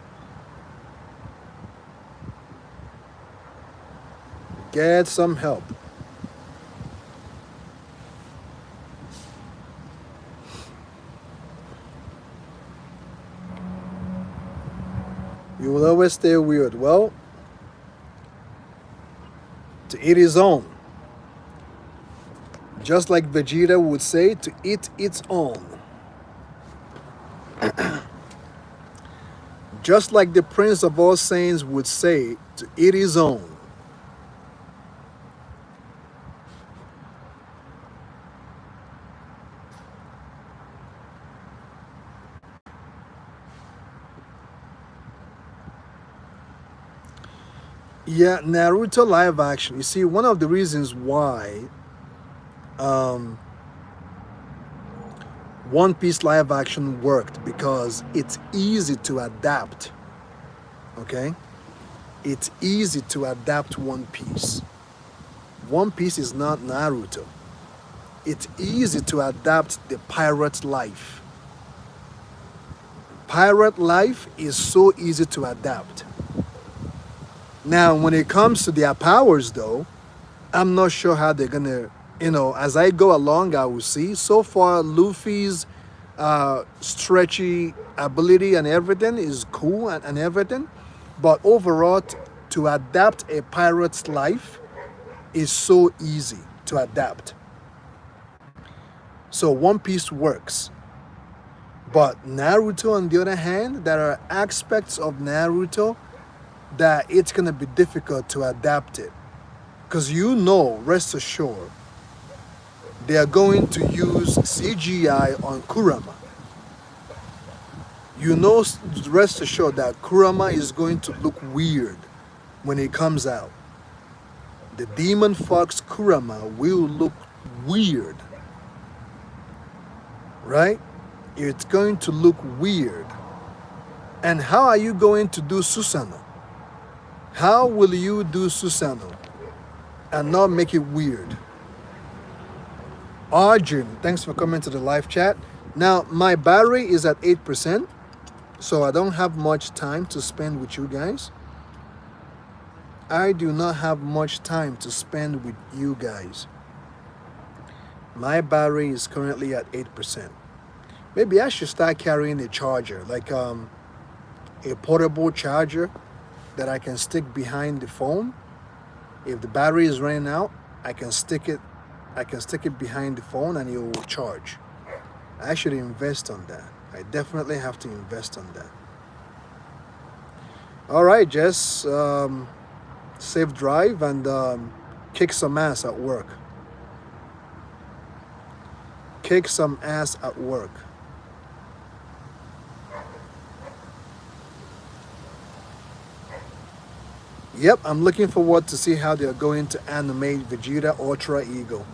S1: Get some help. You will always stay weird. Well, to eat his own. Just like Vegeta would say, to eat its own. Just like the Prince of all Saints would say, to eat his own. Yeah, Naruto live action. You see, one of the reasons why One Piece live action worked because it's easy to adapt. Okay? It's easy to adapt One Piece. One Piece is not Naruto. It's easy to adapt the pirate life. Pirate life is so easy to adapt. Now, when it comes to their powers, though, I'm not sure how they're gonna, as I go along, I will see. So far, Luffy's stretchy ability and everything is cool and everything. But overall, to adapt a pirate's life is so easy to adapt. So One Piece works. But Naruto, on the other hand, there are aspects of Naruto that it's gonna be difficult to adapt it. Because rest assured, they are going to use CGI on Kurama. Rest assured that Kurama is going to look weird when it comes out. The Demon Fox Kurama will look weird, right? It's going to look weird. And how are you going to do Susanoo? How will you do Susanoo and not make it weird? Arjun, thanks for coming to the live chat. Now, my battery is at 8%, so I don't have much time to spend with you guys. I do not have much time to spend with you guys. My battery is currently at 8%. Maybe I should start carrying a charger, like a portable charger that I can stick behind the phone. If the battery is running out, I can stick it behind the phone and it will charge. I should invest on that. I definitely have to invest on that. All right, Jess, safe drive and kick some ass at work. Kick some ass at work. Yep, I'm looking forward to see how they're going to animate Vegeta Ultra Ego.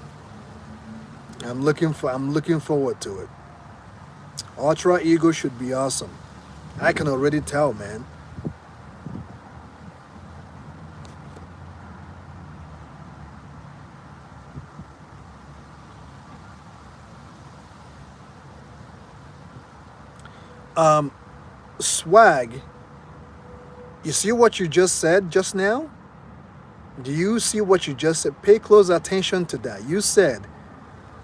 S1: I'm looking forward to it. Ultra Ego should be awesome. I can already tell, man. Swag, you see what you just said just now? Do you see what you just said? Pay close attention to that. You said,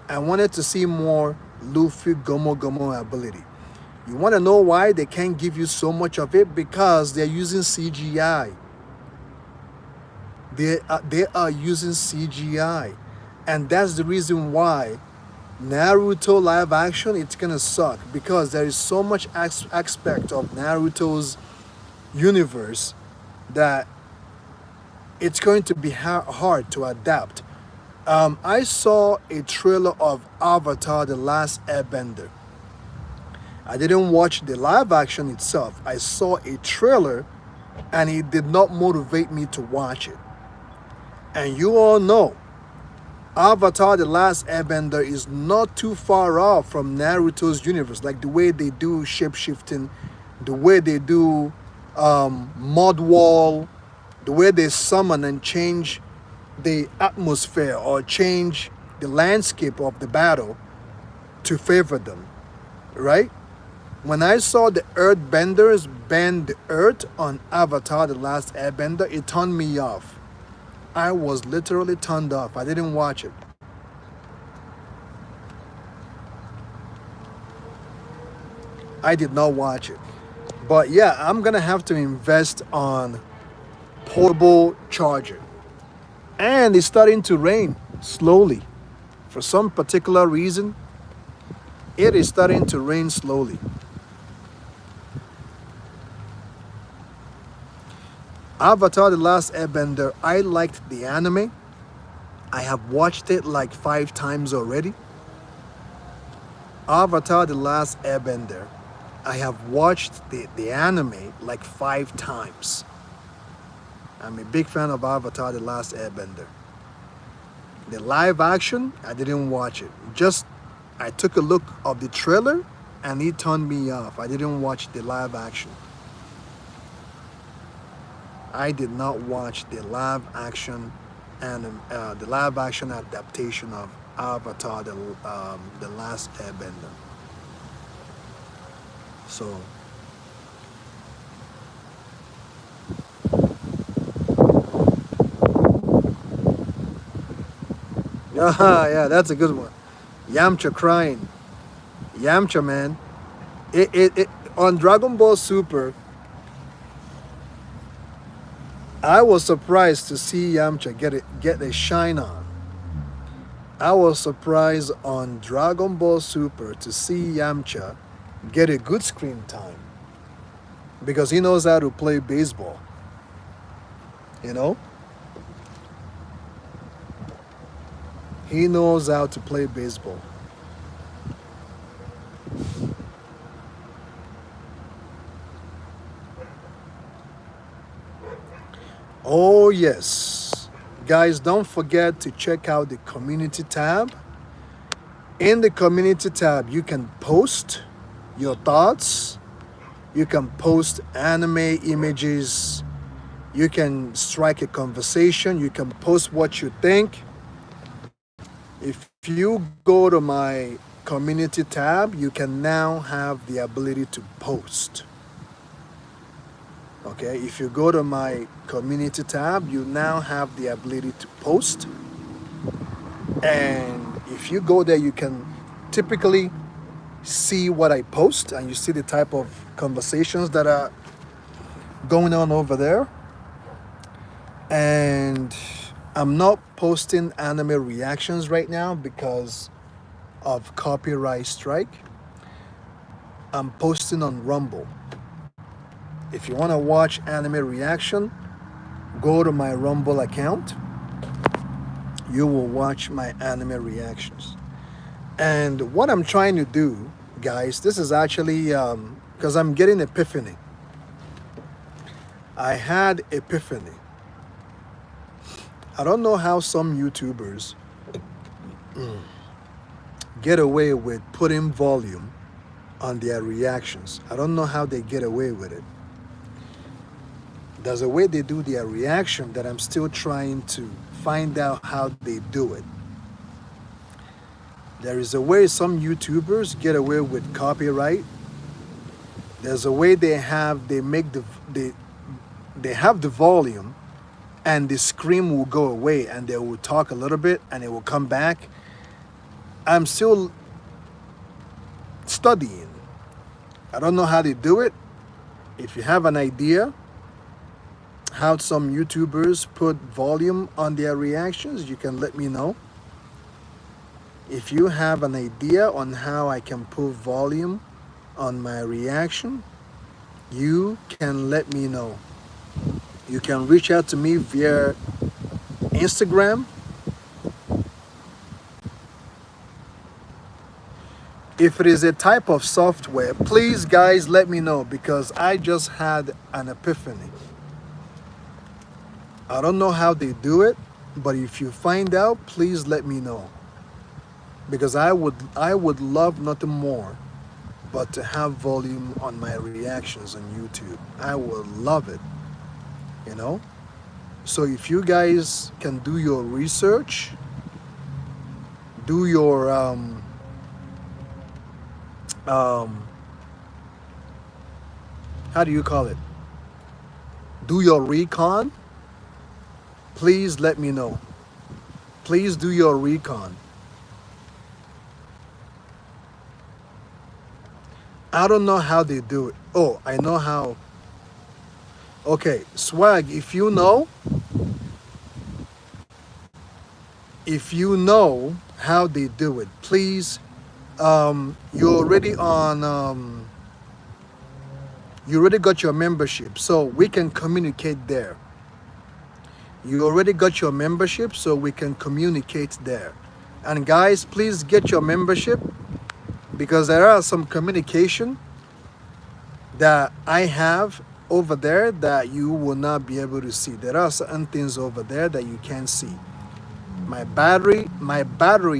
S1: I wanted to see more Luffy Gomo Gomo ability. You want to know why they can't give you so much of it? Because they're using CGI. They are using CGI. And that's the reason why Naruto live action, it's gonna suck, because there is so much aspect of Naruto's universe that it's going to be hard to adapt. I saw a trailer of Avatar: The Last Airbender. I didn't watch the live action itself. I saw a trailer and it did not motivate me to watch it. And you all know Avatar: The Last Airbender is not too far off from Naruto's universe, like the way they do shape-shifting, the way they do mud wall, the way they summon and change the atmosphere or change the landscape of the battle to favor them, right? When I saw the earthbenders bend the earth on Avatar: The Last Airbender, it turned me off. I was literally turned off. I didn't watch it. I did not watch it. But yeah, I'm gonna have to invest on portable charger. And it's starting to rain slowly. For some particular reason, it is starting to rain slowly. Avatar: The Last Airbender, I liked the anime. I have watched it like 5 times already. Avatar: The Last Airbender, I have watched the anime like 5 times. I'm a big fan of Avatar: The Last Airbender. The live action, I didn't watch it. I took a look of the trailer and it turned me off. I didn't watch the live action. I did not watch the live action adaptation of Avatar: The Last Airbender. So yeah, that's a good one. Yamcha crying. Yamcha, man. It on Dragon Ball Super, I was surprised to see Yamcha get a shine on. I was surprised on Dragon Ball Super to see Yamcha get a good screen time because he knows how to play baseball. You know, he knows how to play baseball. Oh, yes. Guys, don't forget to check out the community tab. In the community tab, you can post your thoughts. You can post anime images. You can strike a conversation. You can post what you think. If you go to my community tab, you can now have the ability to post. Okay, if you go to my community tab, you now have the ability to post. And if you go there, you can typically see what I post and you see the type of conversations that are going on over there. And I'm not posting anime reactions right now because of copyright strike. I'm posting on Rumble. If you want to watch anime reaction, go to my Rumble account. You will watch my anime reactions. And what I'm trying to do, guys, this is actually because I'm getting epiphany. I had epiphany. I don't know how some YouTubers get away with putting volume on their reactions. I don't know how they get away with it. There's a way they do their reaction that I'm still trying to find out how they do it. There is a way some YouTubers get away with copyright. There's a way they have the volume and the scream will go away and they will talk a little bit and it will come back. I'm still studying. I don't know how they do it. If you have an idea how some YouTubers put volume on their reactions, you can let me know. If you have an idea on how I can put volume on my reaction, you can let me know. You can reach out to me via Instagram. If it is a type of software, please guys let me know because I just had an epiphany. I don't know how they do it, but if you find out, please let me know. Because I would love nothing more but to have volume on my reactions on YouTube. I would love it, you know? So if you guys can do your research, do your how do you call it? Do your recon. Please let me know. Please do your recon. I don't know how they do it. Oh, I know how. Okay, Swag, if you know how they do it, please, you're already on, you already got your membership, so we can communicate there. You already got your membership, so we can communicate there. And guys, please get your membership because there are some communication that I have over there that you will not be able to see. There are certain things over there that you can't see. My battery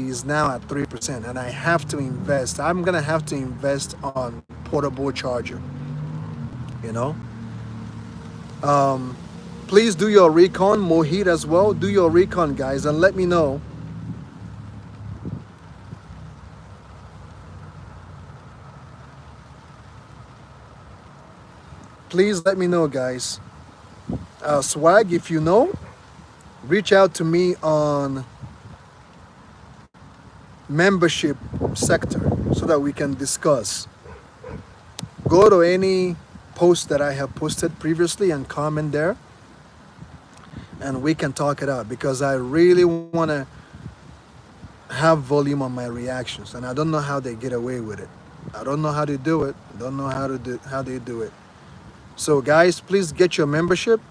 S1: is now at 3% and I have to invest. I'm gonna have to invest on portable charger, you know. Please do your recon, Mohit as well. Do your recon, guys, and let me know. Please let me know, guys. Swag, if you know, reach out to me on membership sector so that we can discuss. Go to any post that I have posted previously and comment there and we can talk it out because I really want to have volume on my reactions and I don't know how they get away with it. I don't know how they do it. I don't know how they do it. So guys, please get your membership.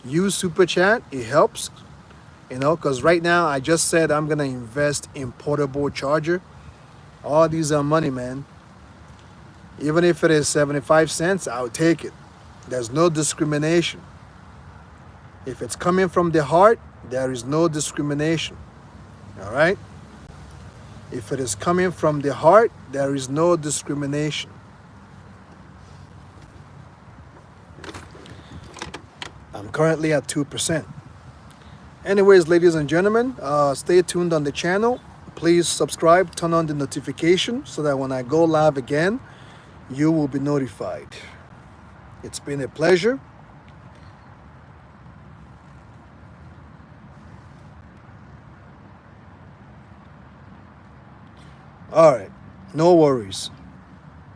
S1: Use Super Chat. It helps. Because right now I just said I'm gonna invest in portable charger. All these are money, man. Even if it is 75 cents, I'll take it. There's no discrimination. If it's coming from the heart, there is no discrimination. All right? If it is coming from the heart, there is no discrimination. I'm currently at 2%. Anyways, ladies and gentlemen, stay tuned on the channel. Please subscribe, turn on the notification so that when I go live again, you will be notified. It's been a pleasure. All right, no worries.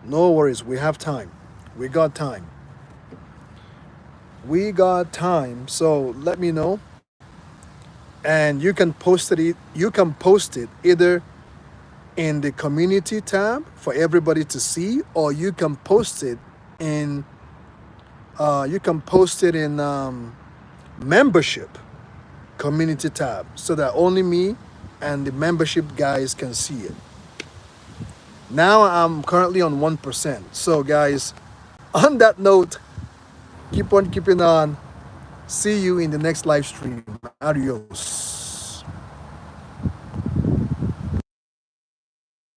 S1: No worries, we have time. We got time. We got time, so let me know. And you can post it. You can post it either in the community tab for everybody to see, or you can post it in membership community tab so that only me and the membership guys can see it. Now I'm currently on 1%. So guys, on that note, keep on keeping on. See you in the next live stream. Adios.